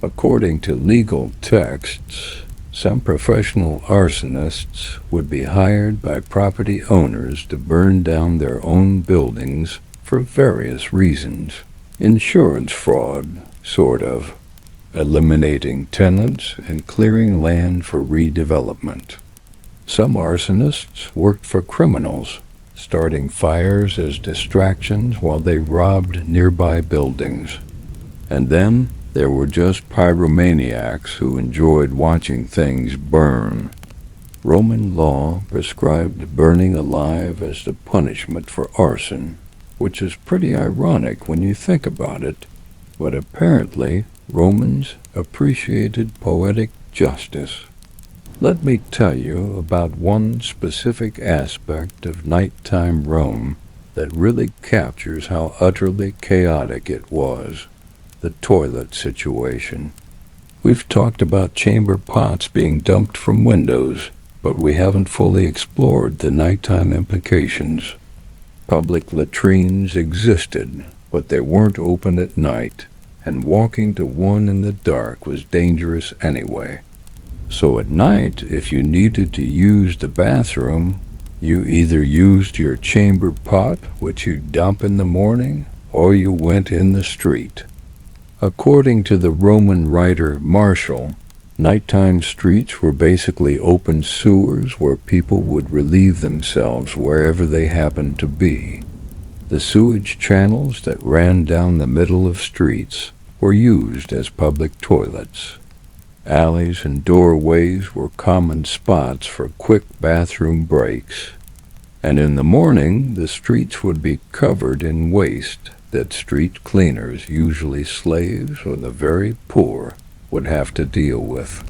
According to legal texts, some professional arsonists would be hired by property owners to burn down their own buildings for various reasons. Insurance fraud, sort of. Eliminating tenants and clearing land for redevelopment. Some arsonists worked for criminals, starting fires as distractions while they robbed nearby buildings. And then there were just pyromaniacs who enjoyed watching things burn. Roman law prescribed burning alive as the punishment for arson, which is pretty ironic when you think about it. But apparently, Romans appreciated poetic justice. Let me tell you about one specific aspect of nighttime Rome that really captures how utterly chaotic it was. The toilet situation. We've talked about chamber pots being dumped from windows, but we haven't fully explored the nighttime implications. Public latrines existed, but they weren't open at night, and walking to one in the dark was dangerous anyway. So at night, if you needed to use the bathroom, you either used your chamber pot, which you dump in the morning, or you went in the street. According to the Roman writer Martial, nighttime streets were basically open sewers where people would relieve themselves wherever they happened to be. The sewage channels that ran down the middle of streets were used as public toilets. Alleys and doorways were common spots for quick bathroom breaks. And in the morning, the streets would be covered in waste that street cleaners, usually slaves or the very poor, would have to deal with.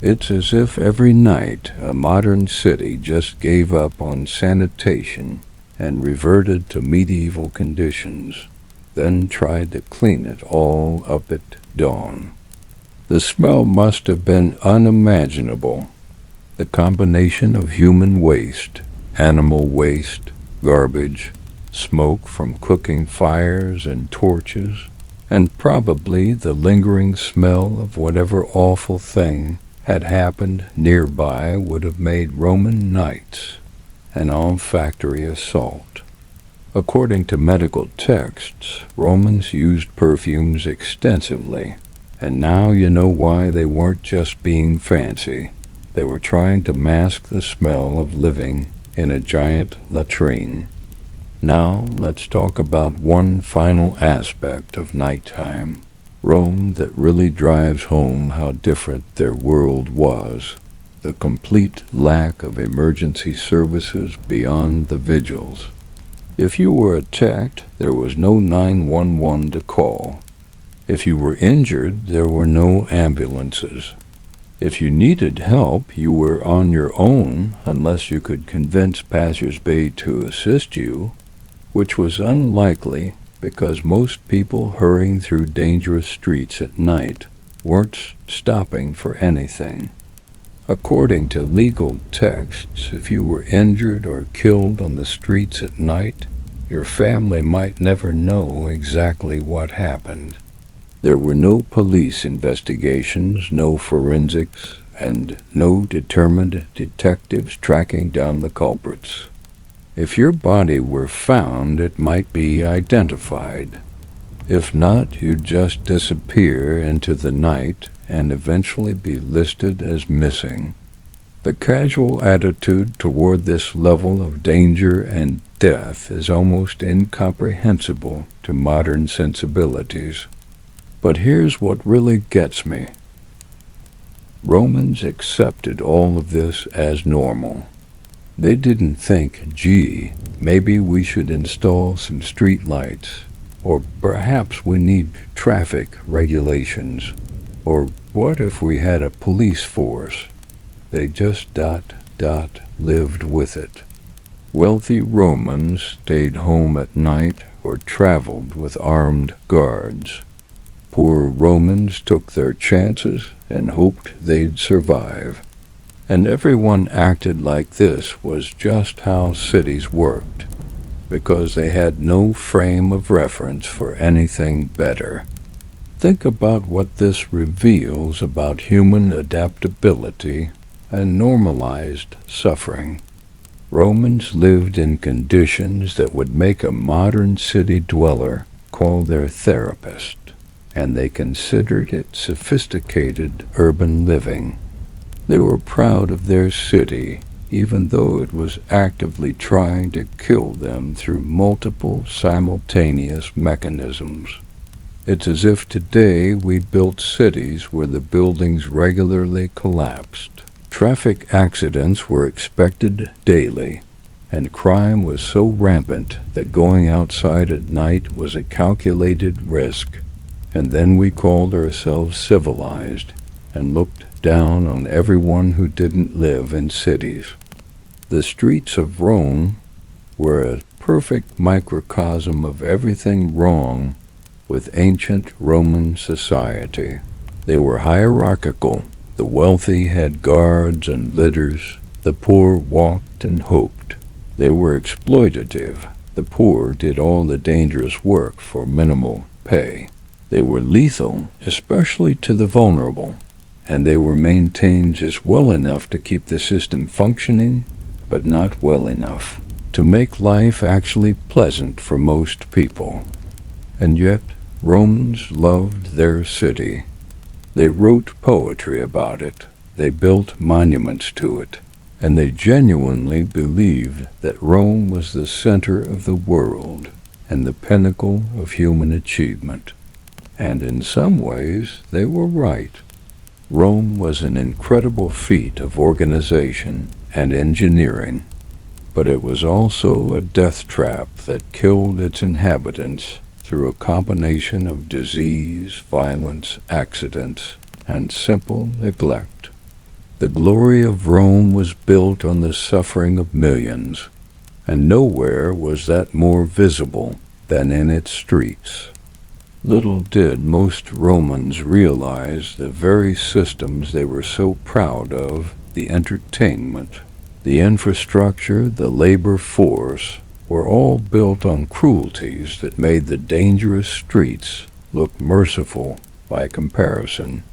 It's as if every night a modern city just gave up on sanitation and reverted to medieval conditions, then tried to clean it all up at dawn. The smell must have been unimaginable. The combination of human waste, animal waste, garbage, smoke from cooking fires and torches, and probably the lingering smell of whatever awful thing had happened nearby would have made Roman nights an olfactory assault. According to medical texts, Romans used perfumes extensively, and now you know why they weren't just being fancy. They were trying to mask the smell of living in a giant latrine. Now let's talk about one final aspect of nighttime, Rome, that really drives home how different their world was. The complete lack of emergency services beyond the vigils. If you were attacked, there was no 911 to call. If you were injured, there were no ambulances. If you needed help, you were on your own unless you could convince passers-by to assist you, which was unlikely because most people hurrying through dangerous streets at night weren't stopping for anything. According to legal texts, if you were injured or killed on the streets at night, your family might never know exactly what happened. There were no police investigations, no forensics, and no determined detectives tracking down the culprits. If your body were found, it might be identified. If not, you'd just disappear into the night and eventually be listed as missing. The casual attitude toward this level of danger and death is almost incomprehensible to modern sensibilities. But here's what really gets me. Romans accepted all of this as normal. They didn't think, gee, maybe we should install some street lights, or perhaps we need traffic regulations. Or what if we had a police force? They just lived with it. Wealthy Romans stayed home at night or traveled with armed guards. Poor Romans took their chances and hoped they'd survive. And everyone acted like this was just how cities worked, because they had no frame of reference for anything better. Think about what this reveals about human adaptability and normalized suffering. Romans lived in conditions that would make a modern city dweller call their therapist, and they considered it sophisticated urban living. They were proud of their city, even though it was actively trying to kill them through multiple simultaneous mechanisms. It's as if today we built cities where the buildings regularly collapsed. Traffic accidents were expected daily, and crime was so rampant that going outside at night was a calculated risk. And then we called ourselves civilized and looked down on everyone who didn't live in cities. The streets of Rome were a perfect microcosm of everything wrong with ancient Roman society. They were hierarchical. The wealthy had guards and litters. The poor walked and hoped. They were exploitative. The poor did all the dangerous work for minimal pay. They were lethal, especially to the vulnerable, and they were maintained just well enough to keep the system functioning, but not well enough to make life actually pleasant for most people. And yet, Romans loved their city. They wrote poetry about it, they built monuments to it, and they genuinely believed that Rome was the center of the world and the pinnacle of human achievement. And in some ways, they were right. Rome was an incredible feat of organization and engineering, but it was also a death trap that killed its inhabitants through a combination of disease, violence, accidents, and simple neglect. The glory of Rome was built on the suffering of millions, and nowhere was that more visible than in its streets. Little did most Romans realize the very systems they were so proud of, the entertainment, the infrastructure, the labor force, were all built on cruelties that made the dangerous streets look merciful by comparison.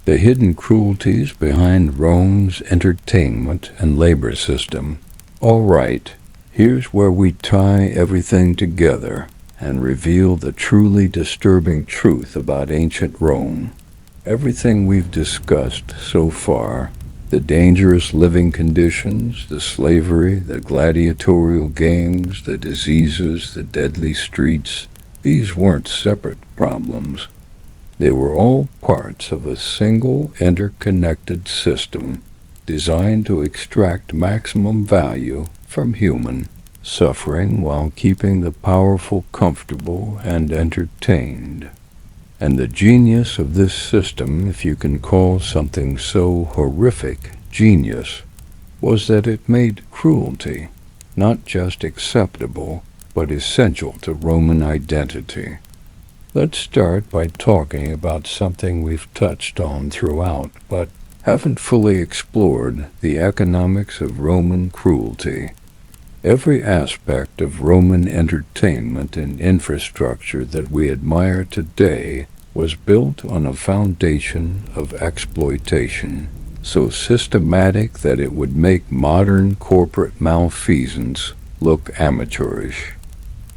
The hidden cruelties behind Rome's entertainment and labor system. All right, here's where we tie everything together and reveal the truly disturbing truth about ancient Rome. Everything we've discussed so far, the dangerous living conditions, the slavery, the gladiatorial games, the diseases, the deadly streets, these weren't separate problems. They were all parts of a single interconnected system designed to extract maximum value from human suffering while keeping the powerful comfortable and entertained. And the genius of this system, if you can call something so horrific genius, was that it made cruelty not just acceptable, but essential to Roman identity. Let's start by talking about something we've touched on throughout, but haven't fully explored, the economics of Roman cruelty. Every aspect of Roman entertainment and infrastructure that we admire today was built on a foundation of exploitation, so systematic that it would make modern corporate malfeasance look amateurish.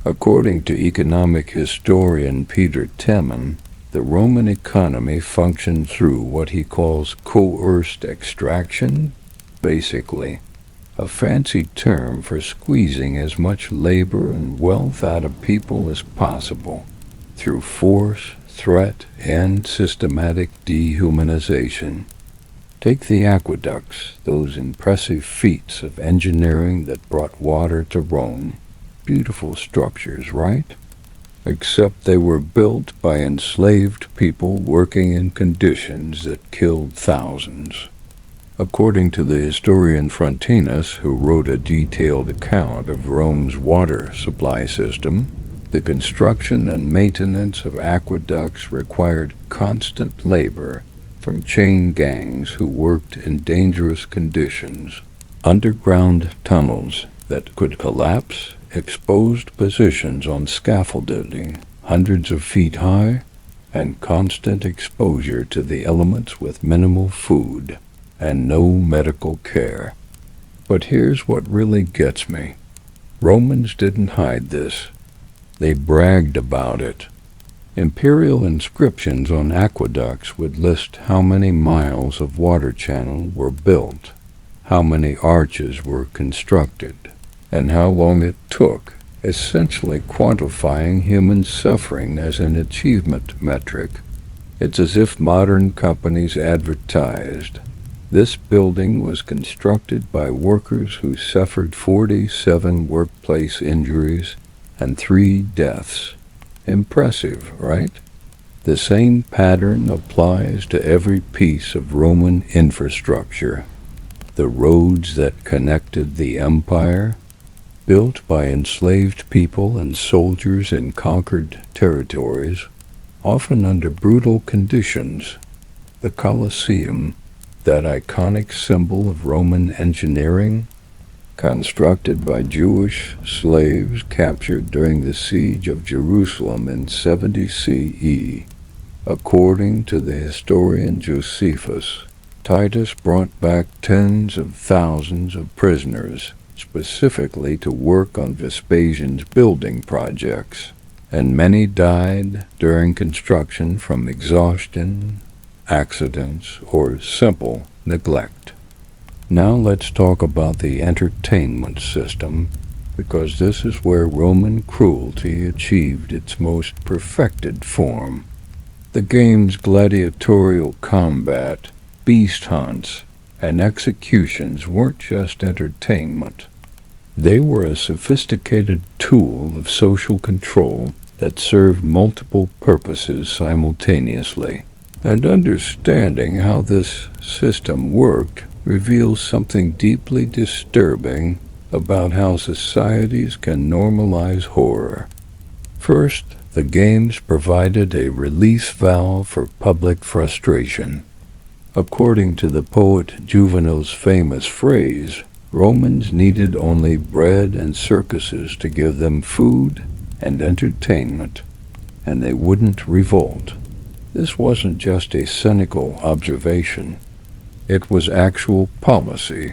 According to economic historian Peter Temin, the Roman economy functioned through what he calls coerced extraction, basically a fancy term for squeezing as much labor and wealth out of people as possible through force, threat, and systematic dehumanization. Take the aqueducts, those impressive feats of engineering that brought water to Rome. Beautiful structures, right? except they were built by enslaved people working in conditions that killed thousands. According to the historian Frontinus, who wrote a detailed account of Rome's water supply system, the construction and maintenance of aqueducts required constant labor from chain gangs who worked in dangerous conditions. Underground tunnels that could collapse, exposed positions on scaffolding hundreds of feet high, and constant exposure to the elements with minimal food and no medical care. But here's what really gets me. Romans didn't hide this. They bragged about it. Imperial inscriptions on aqueducts would list how many miles of water channel were built, how many arches were constructed, and how long it took, essentially quantifying human suffering as an achievement metric. It's as if modern companies advertised, "This building was constructed by workers who suffered 47 workplace injuries and 3 deaths." Impressive, right? The same pattern applies to every piece of Roman infrastructure. The roads that connected the empire, built by enslaved people and soldiers in conquered territories, often under brutal conditions. The Colosseum, that iconic symbol of Roman engineering, constructed by Jewish slaves captured during the siege of Jerusalem in 70 CE. According to the historian Josephus, Titus brought back tens of thousands of prisoners, specifically to work on Vespasian's building projects, and many died during construction from exhaustion, accidents, or simple neglect. Now let's talk about the entertainment system, because this is where Roman cruelty achieved its most perfected form. The game's gladiatorial combat, beast hunts, and executions weren't just entertainment. They were a sophisticated tool of social control that served multiple purposes simultaneously. And understanding how this system worked reveals something deeply disturbing about how societies can normalize horror. First, the games provided a release valve for public frustration. According to the poet Juvenal's famous phrase, Romans needed only bread and circuses to give them food and entertainment, and they wouldn't revolt. This wasn't just a cynical observation. It was actual policy.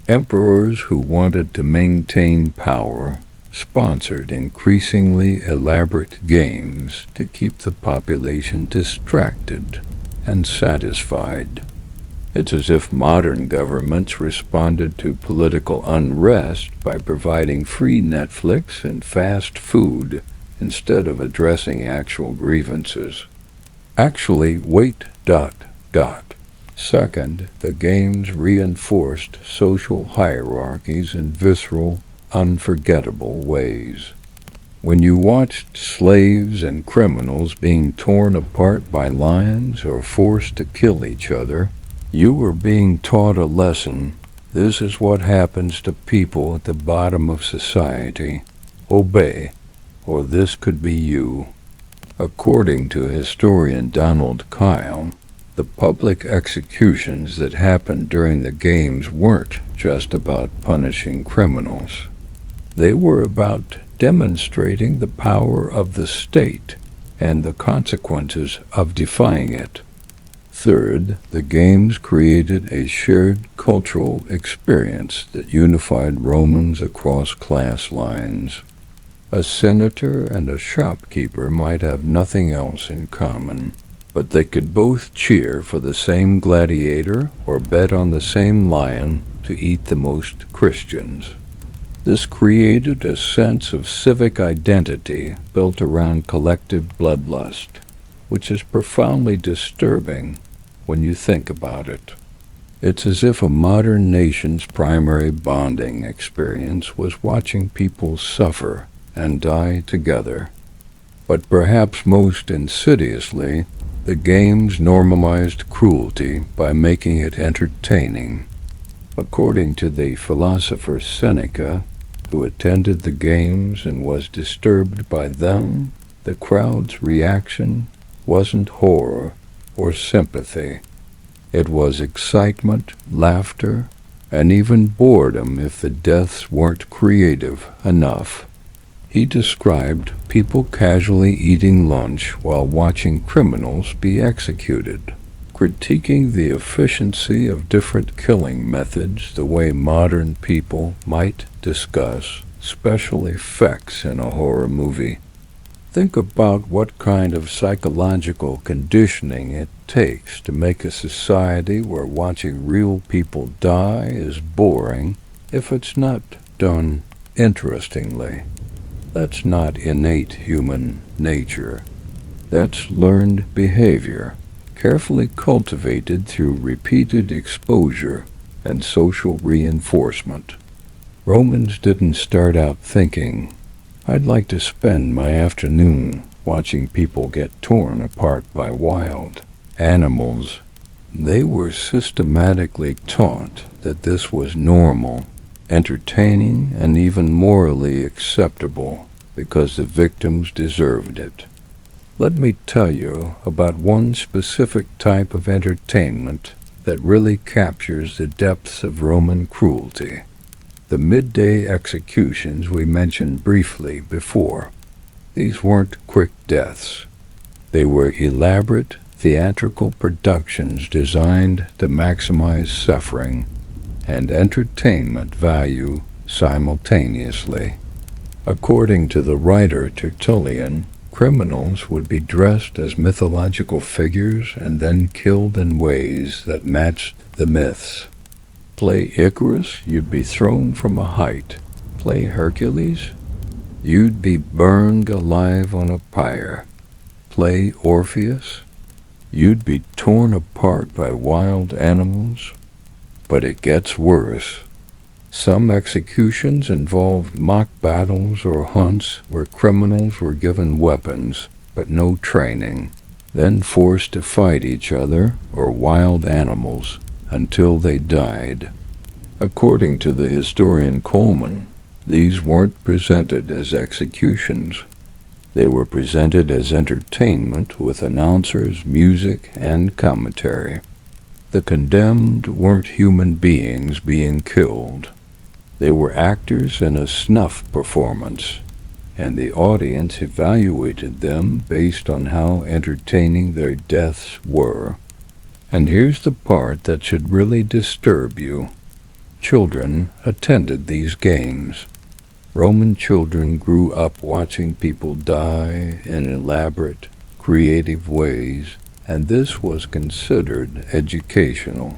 Emperors who wanted to maintain power sponsored increasingly elaborate games to keep the population distracted and satisfied. It's as if modern governments responded to political unrest by providing free Netflix and fast food instead of addressing actual grievances. Actually, wait. Second, the games reinforced social hierarchies in visceral, unforgettable ways. When you watched slaves and criminals being torn apart by lions or forced to kill each other, you were being taught a lesson. This is what happens to people at the bottom of society. Obey, or this could be you. According to historian Donald Kyle, the public executions that happened during the games weren't just about punishing criminals. They were about demonstrating the power of the state and the consequences of defying it. Third, the games created a shared cultural experience that unified Romans across class lines. A senator and a shopkeeper might have nothing else in common, but they could both cheer for the same gladiator or bet on the same lion to eat the most Christians. This created a sense of civic identity built around collective bloodlust, which is profoundly disturbing when you think about it. It's as if a modern nation's primary bonding experience was watching people suffer and die together. But perhaps most insidiously, the games normalized cruelty by making it entertaining. According to the philosopher Seneca, who attended the games and was disturbed by them, the crowd's reaction wasn't horror or sympathy. It was excitement, laughter, and even boredom if the deaths weren't creative enough. He described people casually eating lunch while watching criminals be executed, critiquing the efficiency of different killing methods the way modern people might discuss special effects in a horror movie. Think about what kind of psychological conditioning it takes to make a society where watching real people die is boring if it's not done interestingly. That's not innate human nature. That's learned behavior, carefully cultivated through repeated exposure and social reinforcement. Romans didn't start out thinking, I'd like to spend my afternoon watching people get torn apart by wild animals. They were systematically taught that this was normal, entertaining, and even morally acceptable because the victims deserved it. Let me tell you about one specific type of entertainment that really captures the depths of Roman cruelty. The midday executions we mentioned briefly before. These weren't quick deaths. They were elaborate, theatrical productions designed to maximize suffering and entertainment value simultaneously. According to the writer Tertullian, criminals would be dressed as mythological figures and then killed in ways that matched the myths. Play Icarus, you'd be thrown from a height. Play Hercules, you'd be burned alive on a pyre. Play Orpheus, you'd be torn apart by wild animals. But it gets worse. Some executions involved mock battles or hunts where criminals were given weapons but no training, then forced to fight each other or wild animals until they died. According to the historian Coleman, these weren't presented as executions. They were presented as entertainment with announcers, music, and commentary. The condemned weren't human beings being killed. They were actors in a snuff performance, and the audience evaluated them based on how entertaining their deaths were. And here's the part that should really disturb you. Children attended these games. Roman children grew up watching people die in elaborate, creative ways, and this was considered educational.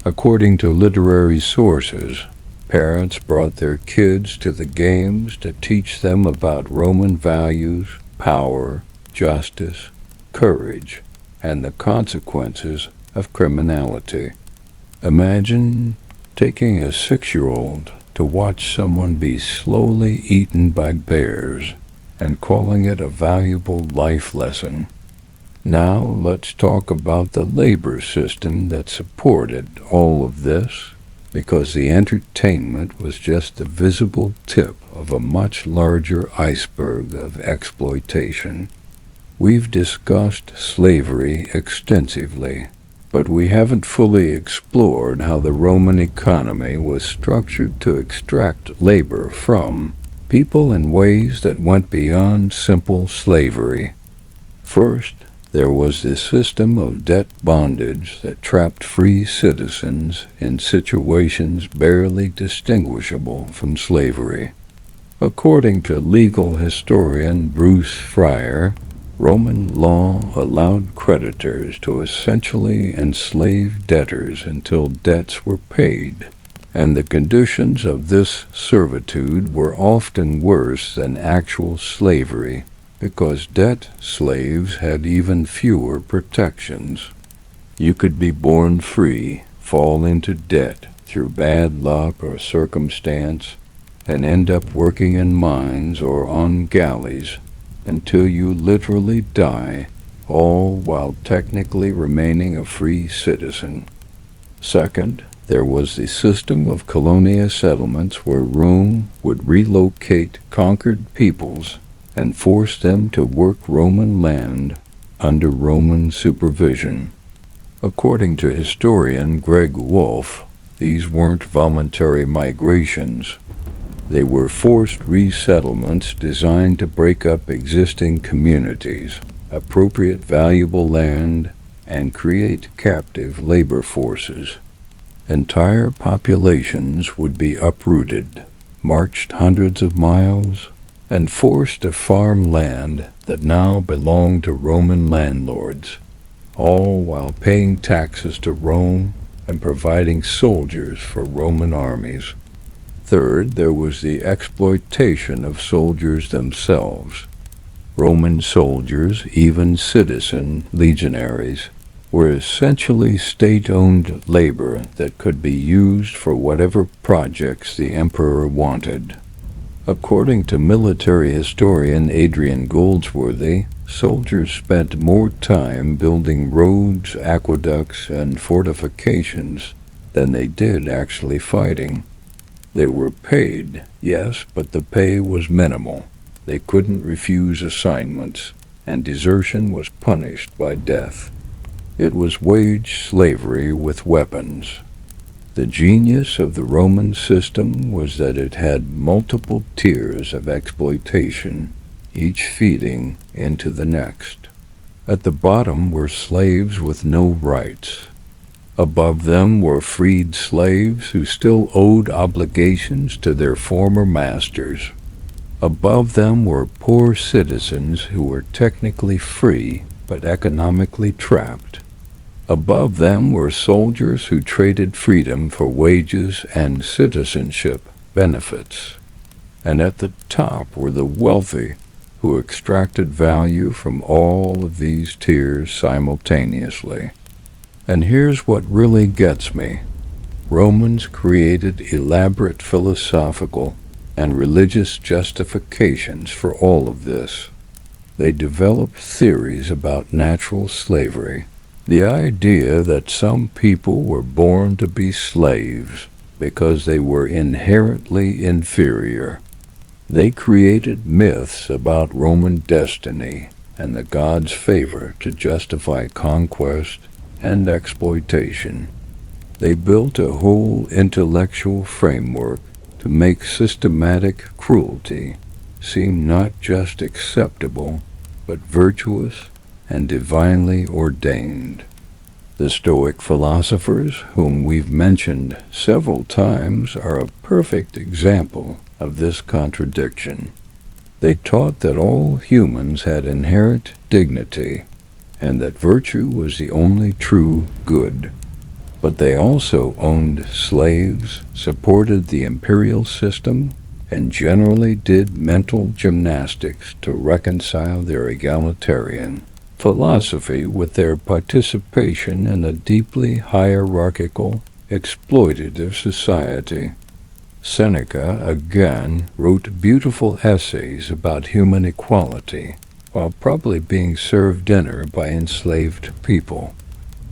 According to literary sources, parents brought their kids to the games to teach them about Roman values, power, justice, courage, and the consequences of criminality. Imagine taking a 6-year-old to watch someone be slowly eaten by bears and calling it a valuable life lesson. Now let's talk about the labor system that supported all of this, because the entertainment was just the visible tip of a much larger iceberg of exploitation. We've discussed slavery extensively, but we haven't fully explored how the Roman economy was structured to extract labor from people in ways that went beyond simple slavery. First, there was the system of debt bondage that trapped free citizens in situations barely distinguishable from slavery. According to legal historian Bruce Fryer, Roman law allowed creditors to essentially enslave debtors until debts were paid, and the conditions of this servitude were often worse than actual slavery, because debt slaves had even fewer protections. You could be born free, fall into debt through bad luck or circumstance, and end up working in mines or on galleys, until you literally die, all while technically remaining a free citizen. Second, there was the system of colonial settlements where Rome would relocate conquered peoples and force them to work Roman land under Roman supervision. According to historian Greg Wolfe, these weren't voluntary migrations. They were forced resettlements designed to break up existing communities, appropriate valuable land, and create captive labor forces. Entire populations would be uprooted, marched hundreds of miles, and forced to farm land that now belonged to Roman landlords, all while paying taxes to Rome and providing soldiers for Roman armies. Third, there was the exploitation of soldiers themselves. Roman soldiers, even citizen legionaries, were essentially state-owned labor that could be used for whatever projects the emperor wanted. According to military historian Adrian Goldsworthy, soldiers spent more time building roads, aqueducts, and fortifications than they did actually fighting. They were paid, yes, but the pay was minimal. They couldn't refuse assignments, and desertion was punished by death. It was wage slavery with weapons. The genius of the Roman system was that it had multiple tiers of exploitation, each feeding into the next. At the bottom were slaves with no rights. Above them were freed slaves who still owed obligations to their former masters. Above them were poor citizens who were technically free but economically trapped. Above them were soldiers who traded freedom for wages and citizenship benefits. And at the top were the wealthy who extracted value from all of these tiers simultaneously. And here's what really gets me. Romans created elaborate philosophical and religious justifications for all of this. They developed theories about natural slavery, the idea that some people were born to be slaves because they were inherently inferior. They created myths about Roman destiny and the gods' favor to justify conquest and exploitation. They built a whole intellectual framework to make systematic cruelty seem not just acceptable, but virtuous and divinely ordained. The Stoic philosophers, whom we've mentioned several times, are a perfect example of this contradiction. They taught that all humans had inherent dignity and that virtue was the only true good. But they also owned slaves, supported the imperial system, and generally did mental gymnastics to reconcile their egalitarian philosophy with their participation in a deeply hierarchical, exploitative society. Seneca, again, wrote beautiful essays about human equality, while probably being served dinner by enslaved people.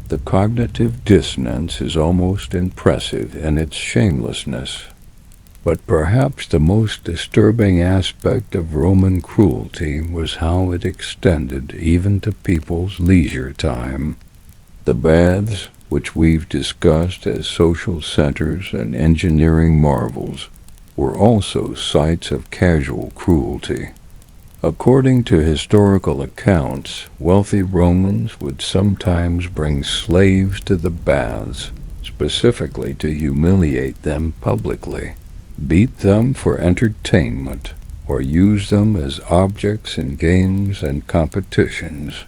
The cognitive dissonance is almost impressive in its shamelessness. But perhaps the most disturbing aspect of Roman cruelty was how it extended even to people's leisure time. The baths, which we've discussed as social centers and engineering marvels, were also sites of casual cruelty. According to historical accounts, wealthy Romans would sometimes bring slaves to the baths, specifically to humiliate them publicly, beat them for entertainment, or use them as objects in games and competitions.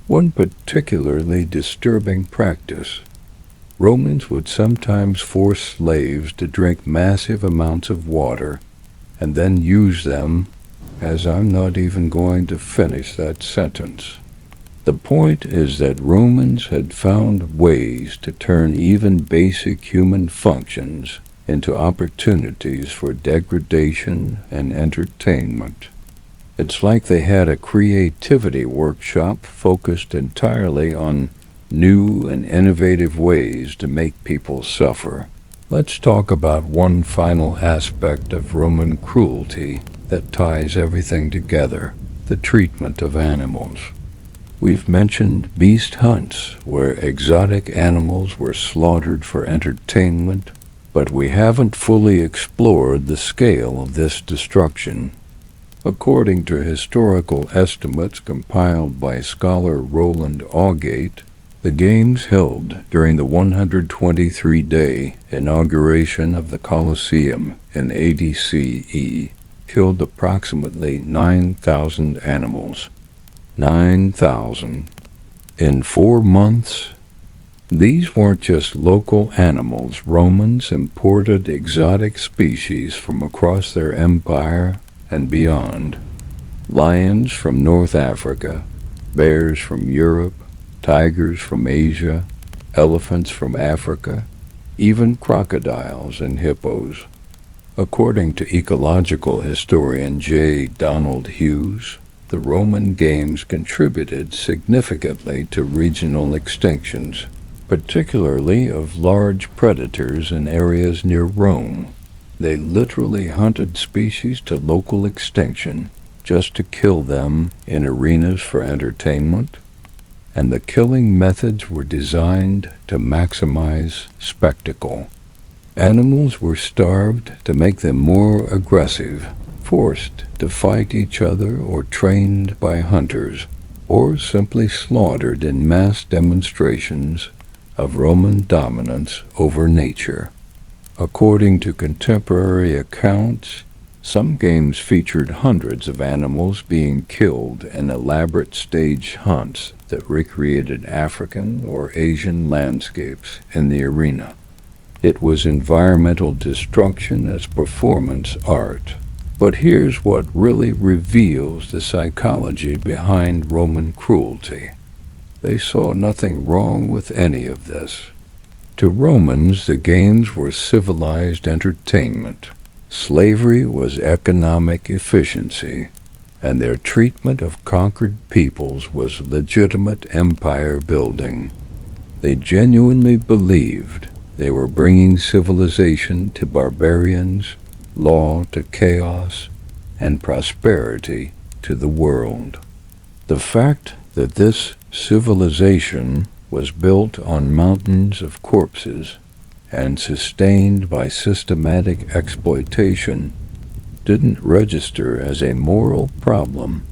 One particularly disturbing practice: Romans would sometimes force slaves to drink massive amounts of water and then use them as I'm not even going to finish that sentence. The point is that Romans had found ways to turn even basic human functions into opportunities for degradation and entertainment. It's like they had a creativity workshop focused entirely on new and innovative ways to make people suffer. Let's talk about one final aspect of Roman cruelty that ties everything together: the treatment of animals. We've mentioned beast hunts, where exotic animals were slaughtered for entertainment, but we haven't fully explored the scale of this destruction. According to historical estimates compiled by scholar Roland Augate, the games held during the 123-day inauguration of the Colosseum in 80 CE killed approximately 9,000 animals. 9,000 in 4 months? These weren't just local animals. Romans imported exotic species from across their empire and beyond. Lions from North Africa, bears from Europe, tigers from Asia, elephants from Africa, even crocodiles and hippos. According to ecological historian J. Donald Hughes, the Roman games contributed significantly to regional extinctions, particularly of large predators in areas near Rome. They literally hunted species to local extinction just to kill them in arenas for entertainment, and the killing methods were designed to maximize spectacle. Animals were starved to make them more aggressive, forced to fight each other or trained by hunters, or simply slaughtered in mass demonstrations of Roman dominance over nature. According to contemporary accounts, some games featured hundreds of animals being killed in elaborate stage hunts that recreated African or Asian landscapes in the arena. It was environmental destruction as performance art. But here's what really reveals the psychology behind Roman cruelty. They saw nothing wrong with any of this. To Romans, the games were civilized entertainment. Slavery was economic efficiency, and their treatment of conquered peoples was legitimate empire building. They genuinely believed they were bringing civilization to barbarians, law to chaos, and prosperity to the world. The fact that this civilization was built on mountains of corpses and sustained by systematic exploitation didn't register as a moral problem.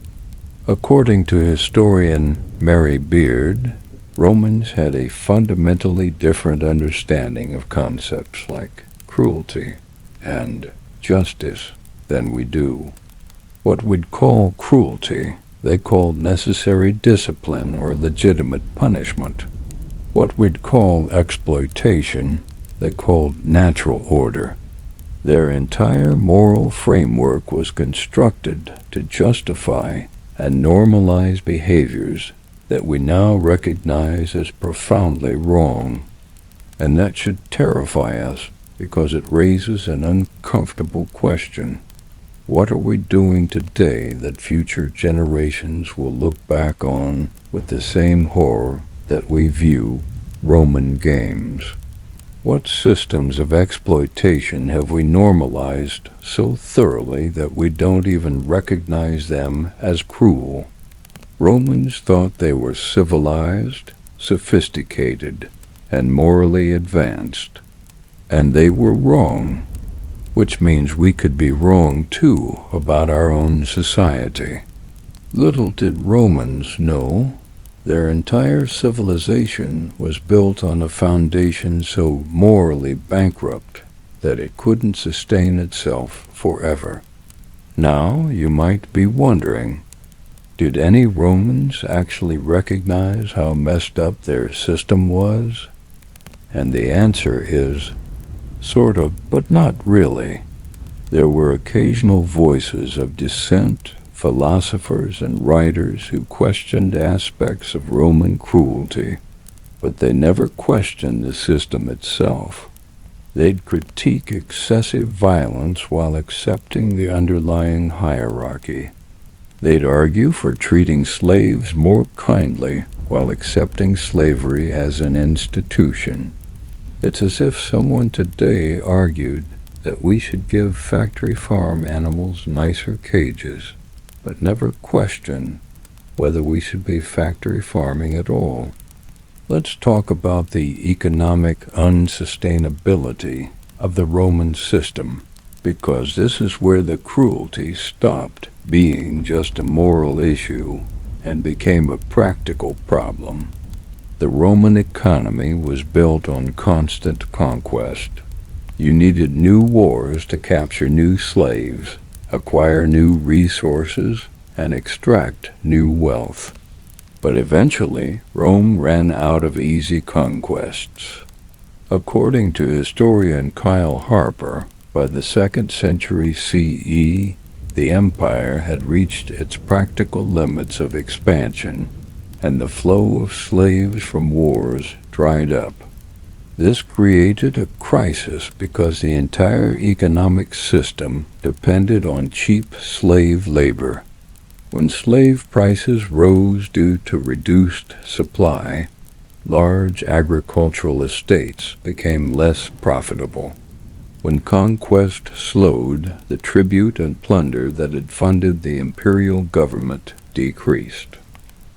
According to historian Mary Beard, Romans had a fundamentally different understanding of concepts like cruelty and justice than we do. What we'd call cruelty, they called necessary discipline or legitimate punishment. What we'd call exploitation, they called natural order. Their entire moral framework was constructed to justify and normalize behaviors that we now recognize as profoundly wrong. And that should terrify us because it raises an uncomfortable question. What are we doing today that future generations will look back on with the same horror that we view Roman games? What systems of exploitation have we normalized so thoroughly that we don't even recognize them as cruel? Romans thought they were civilized, sophisticated, and morally advanced, and they were wrong, which means we could be wrong too about our own society. Little did Romans know their entire civilization was built on a foundation so morally bankrupt that it couldn't sustain itself forever. Now you might be wondering, did any Romans actually recognize how messed up their system was? And the answer is, sort of, but not really. There were occasional voices of dissent, philosophers and writers who questioned aspects of Roman cruelty, but they never questioned the system itself. They'd critique excessive violence while accepting the underlying hierarchy. They'd argue for treating slaves more kindly while accepting slavery as an institution. It's as if someone today argued that we should give factory farm animals nicer cages, but never question whether we should be factory farming at all. Let's talk about the economic unsustainability of the Roman system, because this is where the cruelty stopped being just a moral issue and became a practical problem. The Roman economy was built on constant conquest. You needed new wars to capture new slaves, acquire new resources, and extract new wealth. But eventually, Rome ran out of easy conquests. According to historian Kyle Harper, by the 2nd century CE, the empire had reached its practical limits of expansion, and the flow of slaves from wars dried up. This created a crisis because the entire economic system depended on cheap slave labor. When slave prices rose due to reduced supply, large agricultural estates became less profitable. When conquest slowed, the tribute and plunder that had funded the imperial government decreased.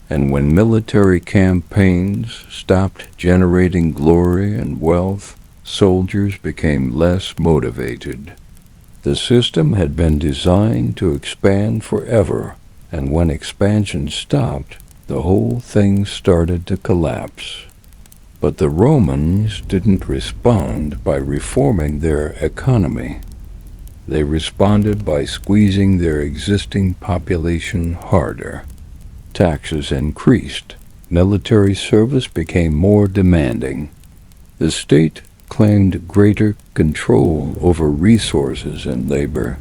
And when military campaigns stopped generating glory and wealth, soldiers became less motivated. The system had been designed to expand forever, and when expansion stopped, the whole thing started to collapse. But the Romans didn't respond by reforming their economy. They responded by squeezing their existing population harder. Taxes increased. Military service became more demanding. The state claimed greater control over resources and labor.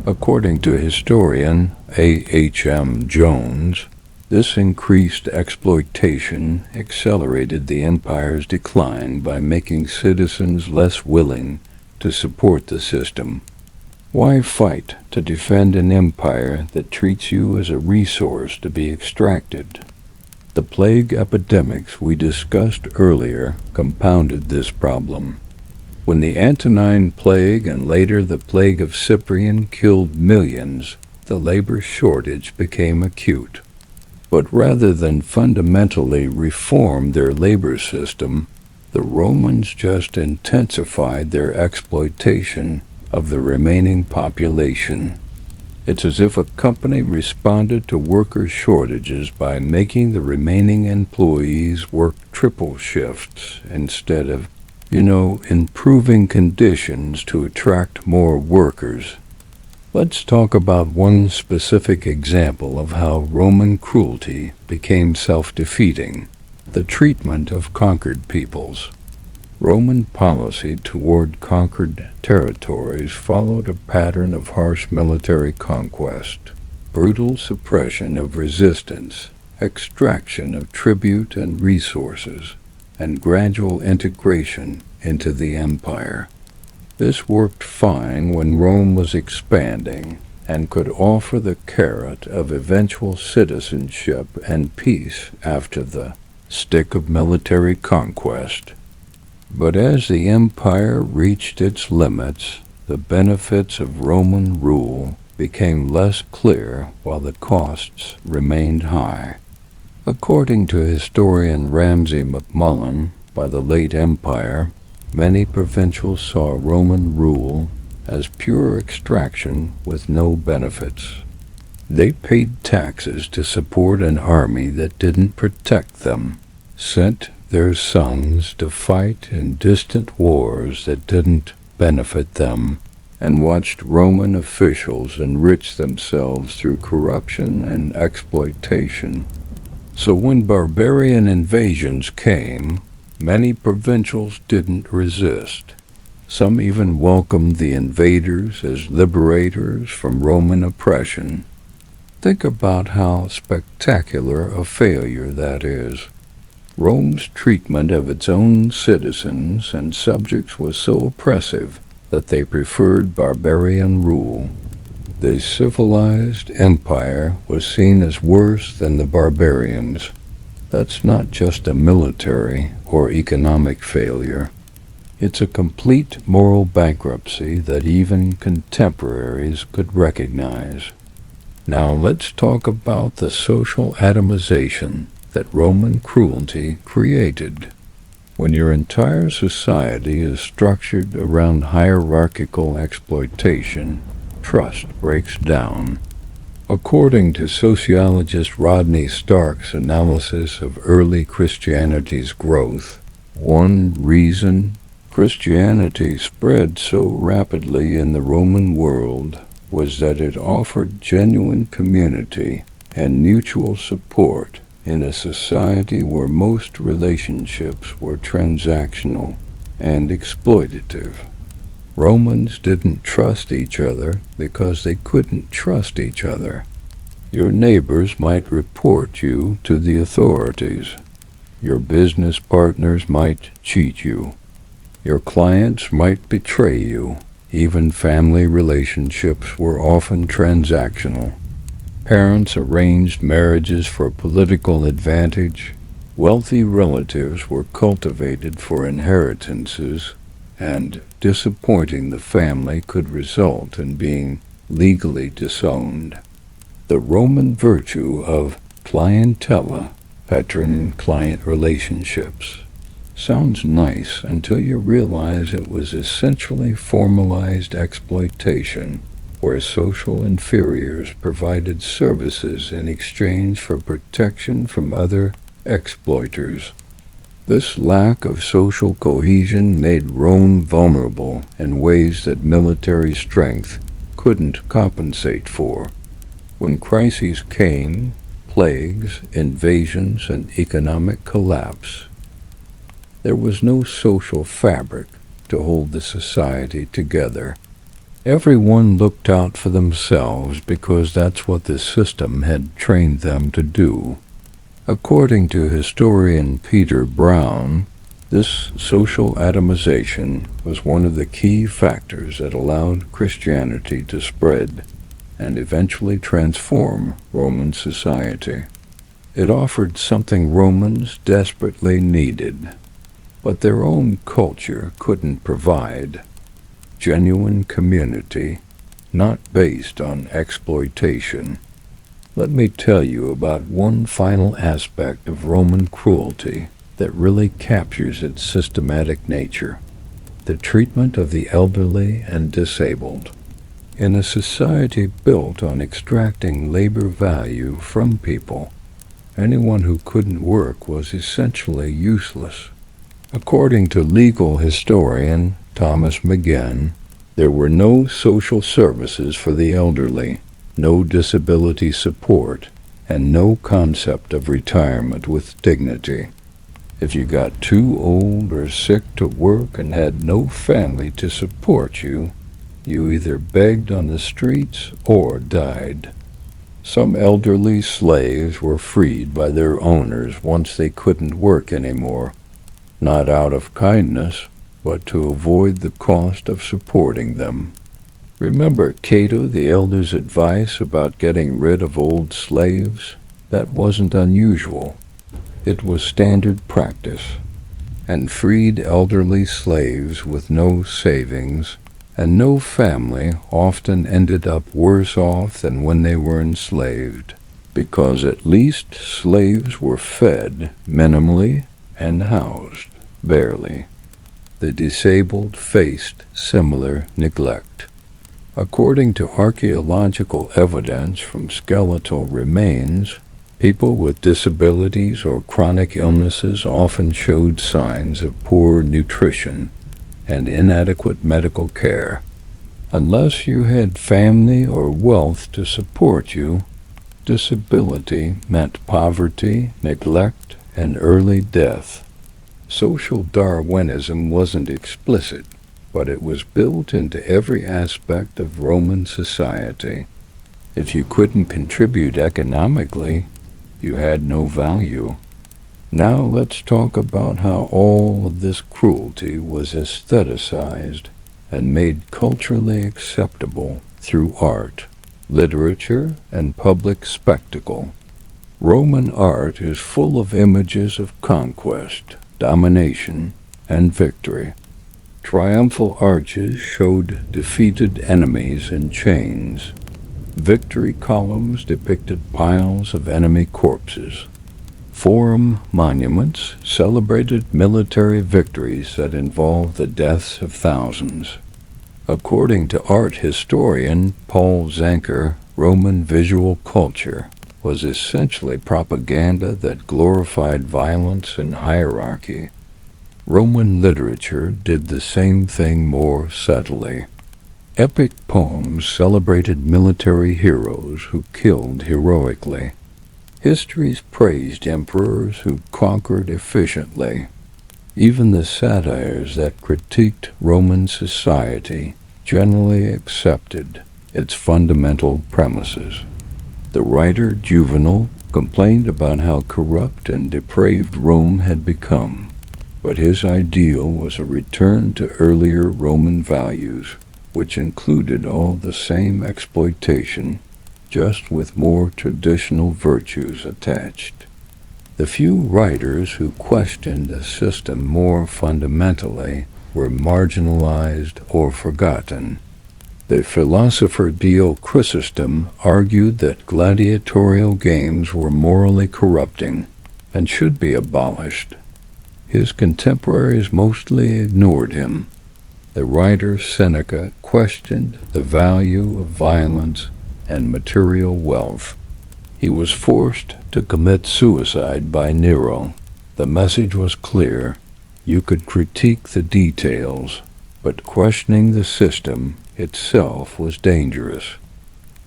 According to historian A.H.M. Jones, this increased exploitation accelerated the empire's decline by making citizens less willing to support the system. Why fight to defend an empire that treats you as a resource to be extracted? The plague epidemics we discussed earlier compounded this problem. When the Antonine Plague and later the Plague of Cyprian killed millions, the labor shortage became acute. But rather than fundamentally reform their labor system, the Romans just intensified their exploitation of the remaining population. It's as if a company responded to worker shortages by making the remaining employees work triple shifts instead of, improving conditions to attract more workers. Let's talk about one specific example of how Roman cruelty became self-defeating: the treatment of conquered peoples. Roman policy toward conquered territories followed a pattern of harsh military conquest, brutal suppression of resistance, extraction of tribute and resources, and gradual integration into the empire. This worked fine when Rome was expanding and could offer the carrot of eventual citizenship and peace after the stick of military conquest. But as the empire reached its limits, the benefits of Roman rule became less clear while the costs remained high. According to historian Ramsay MacMullen, by the late empire, many provincials saw Roman rule as pure extraction with no benefits. They paid taxes to support an army that didn't protect them, sent their sons to fight in distant wars that didn't benefit them, and watched Roman officials enrich themselves through corruption and exploitation. So when barbarian invasions came, many provincials didn't resist. Some even welcomed the invaders as liberators from Roman oppression. Think about how spectacular a failure that is. Rome's treatment of its own citizens and subjects was so oppressive that they preferred barbarian rule. The civilized empire was seen as worse than the barbarians. That's not just a military or economic failure. It's a complete moral bankruptcy that even contemporaries could recognize. Now let's talk about the social atomization that Roman cruelty created. When your entire society is structured around hierarchical exploitation, trust breaks down. According to sociologist Rodney Stark's analysis of early Christianity's growth, one reason Christianity spread so rapidly in the Roman world was that it offered genuine community and mutual support in a society where most relationships were transactional and exploitative. Romans didn't trust each other because they couldn't trust each other. Your neighbors might report you to the authorities. Your business partners might cheat you. Your clients might betray you. Even family relationships were often transactional. Parents arranged marriages for political advantage. Wealthy relatives were cultivated for inheritances, and disappointing the family could result in being legally disowned. The Roman virtue of clientela, patron-client relationships, sounds nice until you realize it was essentially formalized exploitation, where social inferiors provided services in exchange for protection from other exploiters. This lack of social cohesion made Rome vulnerable in ways that military strength couldn't compensate for. When crises came, plagues, invasions, and economic collapse, there was no social fabric to hold the society together. Everyone looked out for themselves because that's what the system had trained them to do. According to historian Peter Brown, this social atomization was one of the key factors that allowed Christianity to spread and eventually transform Roman society. It offered something Romans desperately needed, but their own culture couldn't provide: genuine community, not based on exploitation. Let me tell you about one final aspect of Roman cruelty that really captures its systematic nature: the treatment of the elderly and disabled. In a society built on extracting labor value from people, anyone who couldn't work was essentially useless. According to legal historian Thomas McGinn, there were no social services for the elderly, no disability support, and no concept of retirement with dignity. If you got too old or sick to work and had no family to support you, you either begged on the streets or died. Some elderly slaves were freed by their owners once they couldn't work anymore, not out of kindness, but to avoid the cost of supporting them. Remember Cato the Elder's advice about getting rid of old slaves? That wasn't unusual. It was standard practice, and freed elderly slaves with no savings and no family often ended up worse off than when they were enslaved, because at least slaves were fed minimally and housed barely. The disabled faced similar neglect. According to archaeological evidence from skeletal remains, people with disabilities or chronic illnesses often showed signs of poor nutrition and inadequate medical care. Unless you had family or wealth to support you, disability meant poverty, neglect, and early death. Social Darwinism wasn't explicit, but it was built into every aspect of Roman society. If you couldn't contribute economically, you had no value. Now let's talk about how all of this cruelty was aestheticized and made culturally acceptable through art. literature, and public spectacle. Roman art is full of images of conquest, domination, and victory. Triumphal arches showed defeated enemies in chains. Victory columns depicted piles of enemy corpses. Forum monuments celebrated military victories that involved the deaths of thousands. According to art historian Paul Zanker, Roman visual culture was essentially propaganda that glorified violence and hierarchy. Roman literature did the same thing more subtly. Epic poems celebrated military heroes who killed heroically. Histories praised emperors who conquered efficiently. Even the satires that critiqued Roman society generally accepted its fundamental premises. The writer Juvenal complained about how corrupt and depraved Rome had become, but his ideal was a return to earlier Roman values, which included all the same exploitation, just with more traditional virtues attached. The few writers who questioned the system more fundamentally were marginalized or forgotten. The philosopher Dio Chrysostom argued that gladiatorial games were morally corrupting and should be abolished. His contemporaries mostly ignored him. The writer Seneca questioned the value of violence and material wealth. He was forced to commit suicide by Nero. The message was clear. You could critique the details, but questioning the system itself was dangerous.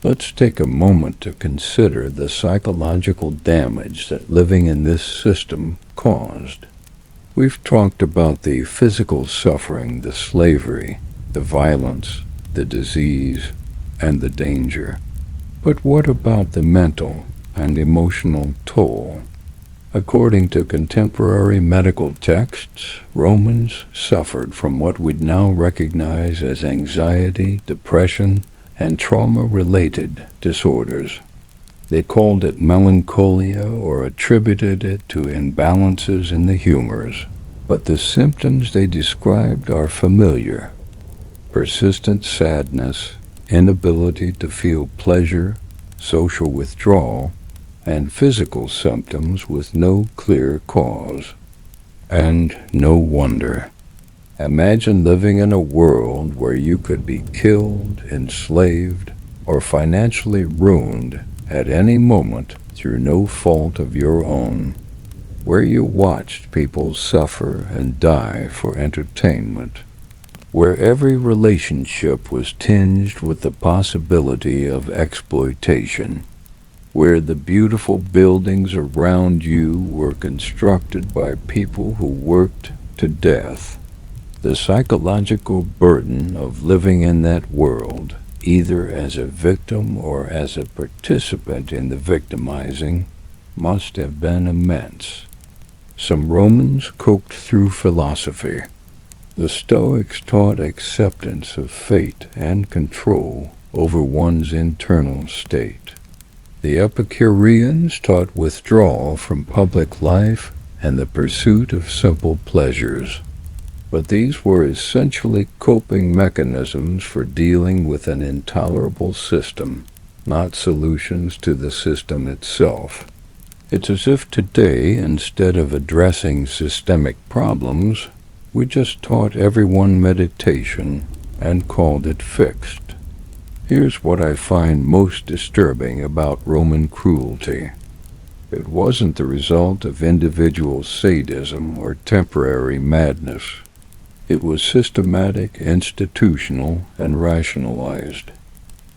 Let's take a moment to consider the psychological damage that living in this system caused. We've talked about the physical suffering, the slavery, the violence, the disease, and the danger. But what about the mental and emotional toll? According to contemporary medical texts, Romans suffered from what we'd now recognize as anxiety, depression, and trauma-related disorders. They called it melancholia or attributed it to imbalances in the humors. But the symptoms they described are familiar: persistent sadness, inability to feel pleasure, social withdrawal, and physical symptoms with no clear cause. And no wonder. Imagine living in a world where you could be killed, enslaved, or financially ruined at any moment through no fault of your own, where you watched people suffer and die for entertainment, where every relationship was tinged with the possibility of exploitation, where the beautiful buildings around you were constructed by people who worked to death. The psychological burden of living in that world, either as a victim or as a participant in the victimizing, must have been immense. Some Romans coped through philosophy. The Stoics taught acceptance of fate and control over one's internal state. The Epicureans taught withdrawal from public life and the pursuit of simple pleasures. But these were essentially coping mechanisms for dealing with an intolerable system, not solutions to the system itself. It's as if today, instead of addressing systemic problems, we just taught everyone meditation and called it fixed. Here's what I find most disturbing about Roman cruelty. It wasn't the result of individual sadism or temporary madness. It was systematic, institutional, and rationalized.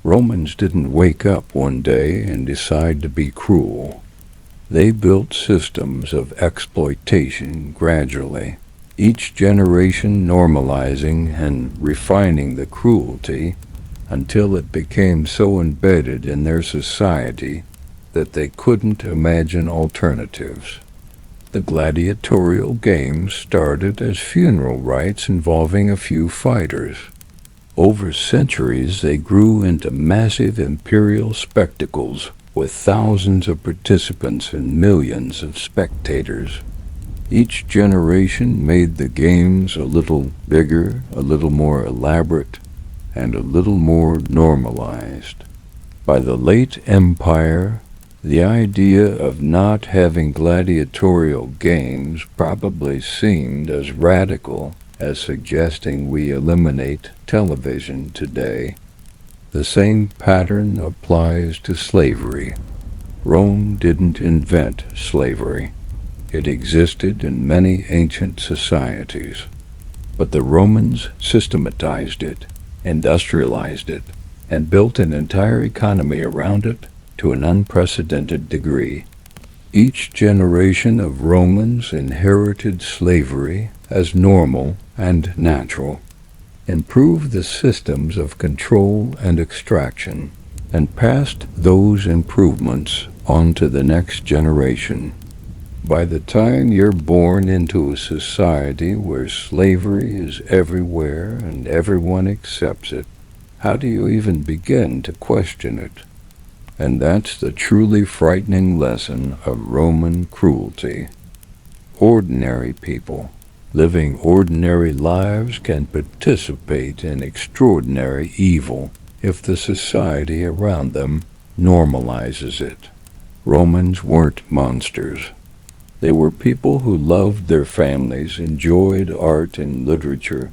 Romans didn't wake up one day and decide to be cruel. They built systems of exploitation gradually, each generation normalizing and refining the cruelty until it became so embedded in their society that they couldn't imagine alternatives. The gladiatorial games started as funeral rites involving a few fighters. Over centuries, they grew into massive imperial spectacles with thousands of participants and millions of spectators. Each generation made the games a little bigger, a little more elaborate, and a little more normalized. By the late Empire, the idea of not having gladiatorial games probably seemed as radical as suggesting we eliminate television today. The same pattern applies to slavery. Rome didn't invent slavery. It existed in many ancient societies. But the Romans systematized it, industrialized it, and built an entire economy around it to an unprecedented degree. Each generation of Romans inherited slavery as normal and natural, improved the systems of control and extraction, and passed those improvements on to the next generation. By the time you're born into a society where slavery is everywhere and everyone accepts it, how do you even begin to question it? And that's the truly frightening lesson of Roman cruelty. Ordinary people living ordinary lives can participate in extraordinary evil if the society around them normalizes it. Romans weren't monsters. They were people who loved their families, enjoyed art and literature,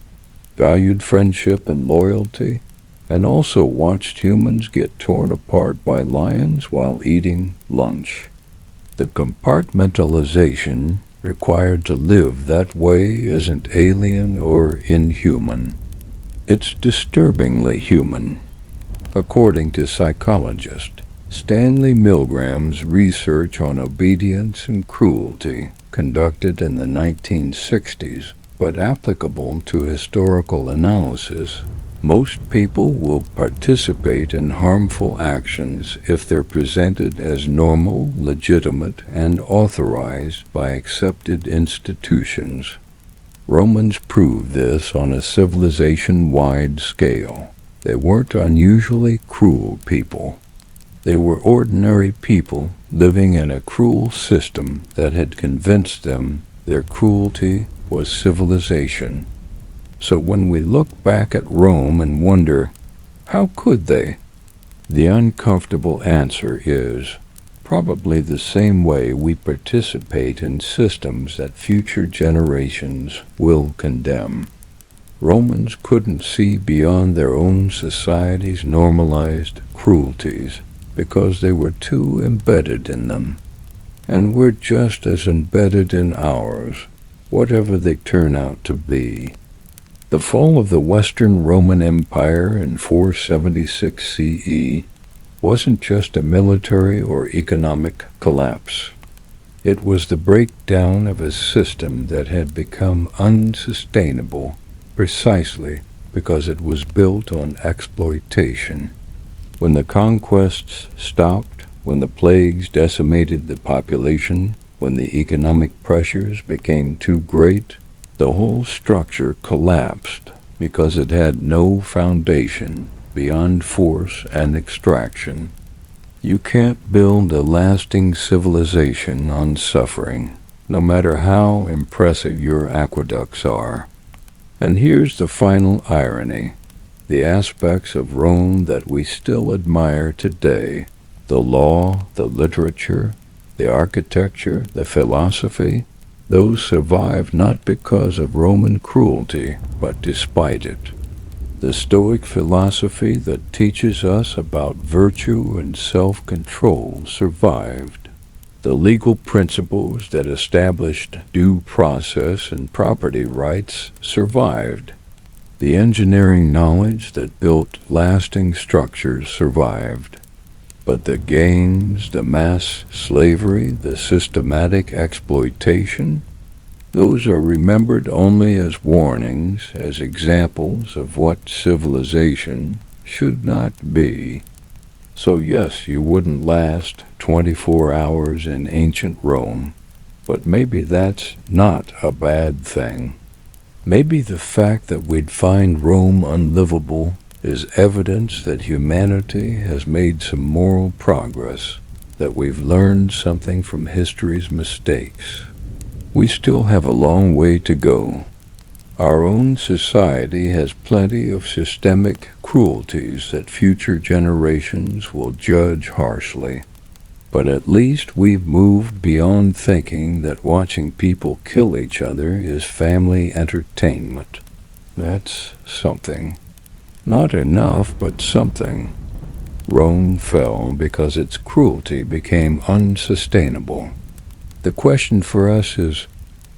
valued friendship and loyalty, and also watched humans get torn apart by lions while eating lunch. The compartmentalization required to live that way isn't alien or inhuman. It's disturbingly human. According to psychologist Stanley Milgram's research on obedience and cruelty, conducted in the 1960s, but applicable to historical analysis, most people will participate in harmful actions if they're presented as normal, legitimate, and authorized by accepted institutions. Romans proved this on a civilization-wide scale. They weren't unusually cruel people. They were ordinary people living in a cruel system that had convinced them their cruelty was civilization. So when we look back at Rome and wonder, how could they? The uncomfortable answer is probably the same way we participate in systems that future generations will condemn. Romans couldn't see beyond their own society's normalized cruelties because they were too embedded in them. And we're just as embedded in ours, whatever they turn out to be. The fall of the Western Roman Empire in 476 CE wasn't just a military or economic collapse. It was the breakdown of a system that had become unsustainable precisely because it was built on exploitation. When the conquests stopped, when the plagues decimated the population, when the economic pressures became too great, the whole structure collapsed because it had no foundation beyond force and extraction. You can't build a lasting civilization on suffering, no matter how impressive your aqueducts are. And here's the final irony. The aspects of Rome that we still admire today, the law, the literature, the architecture, the philosophy, those survive not because of Roman cruelty, but despite it. The Stoic philosophy that teaches us about virtue and self-control survived. The legal principles that established due process and property rights survived. The engineering knowledge that built lasting structures survived. But the games, the mass slavery, the systematic exploitation, those are remembered only as warnings, as examples of what civilization should not be. So yes, you wouldn't last 24 hours in ancient Rome, but maybe that's not a bad thing. Maybe the fact that we'd find Rome unlivable is evidence that humanity has made some moral progress, that we've learned something from history's mistakes. We still have a long way to go. Our own society has plenty of systemic cruelties that future generations will judge harshly. But at least we've moved beyond thinking that watching people kill each other is family entertainment. That's something. Not enough, but something. Rome fell because its cruelty became unsustainable. The question for us is,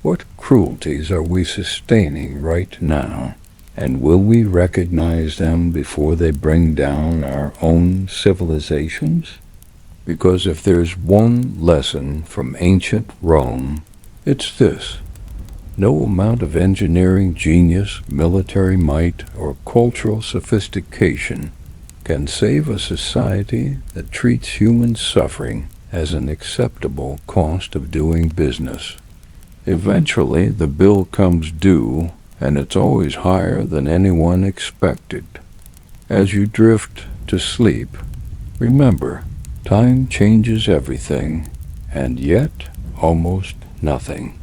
what cruelties are we sustaining right now? And will we recognize them before they bring down our own civilizations? Because if there's one lesson from ancient Rome, it's this. No amount of engineering genius, military might, or cultural sophistication can save a society that treats human suffering as an acceptable cost of doing business. Eventually, the bill comes due, and it's always higher than anyone expected. As you drift to sleep, remember, time changes everything, and yet almost nothing.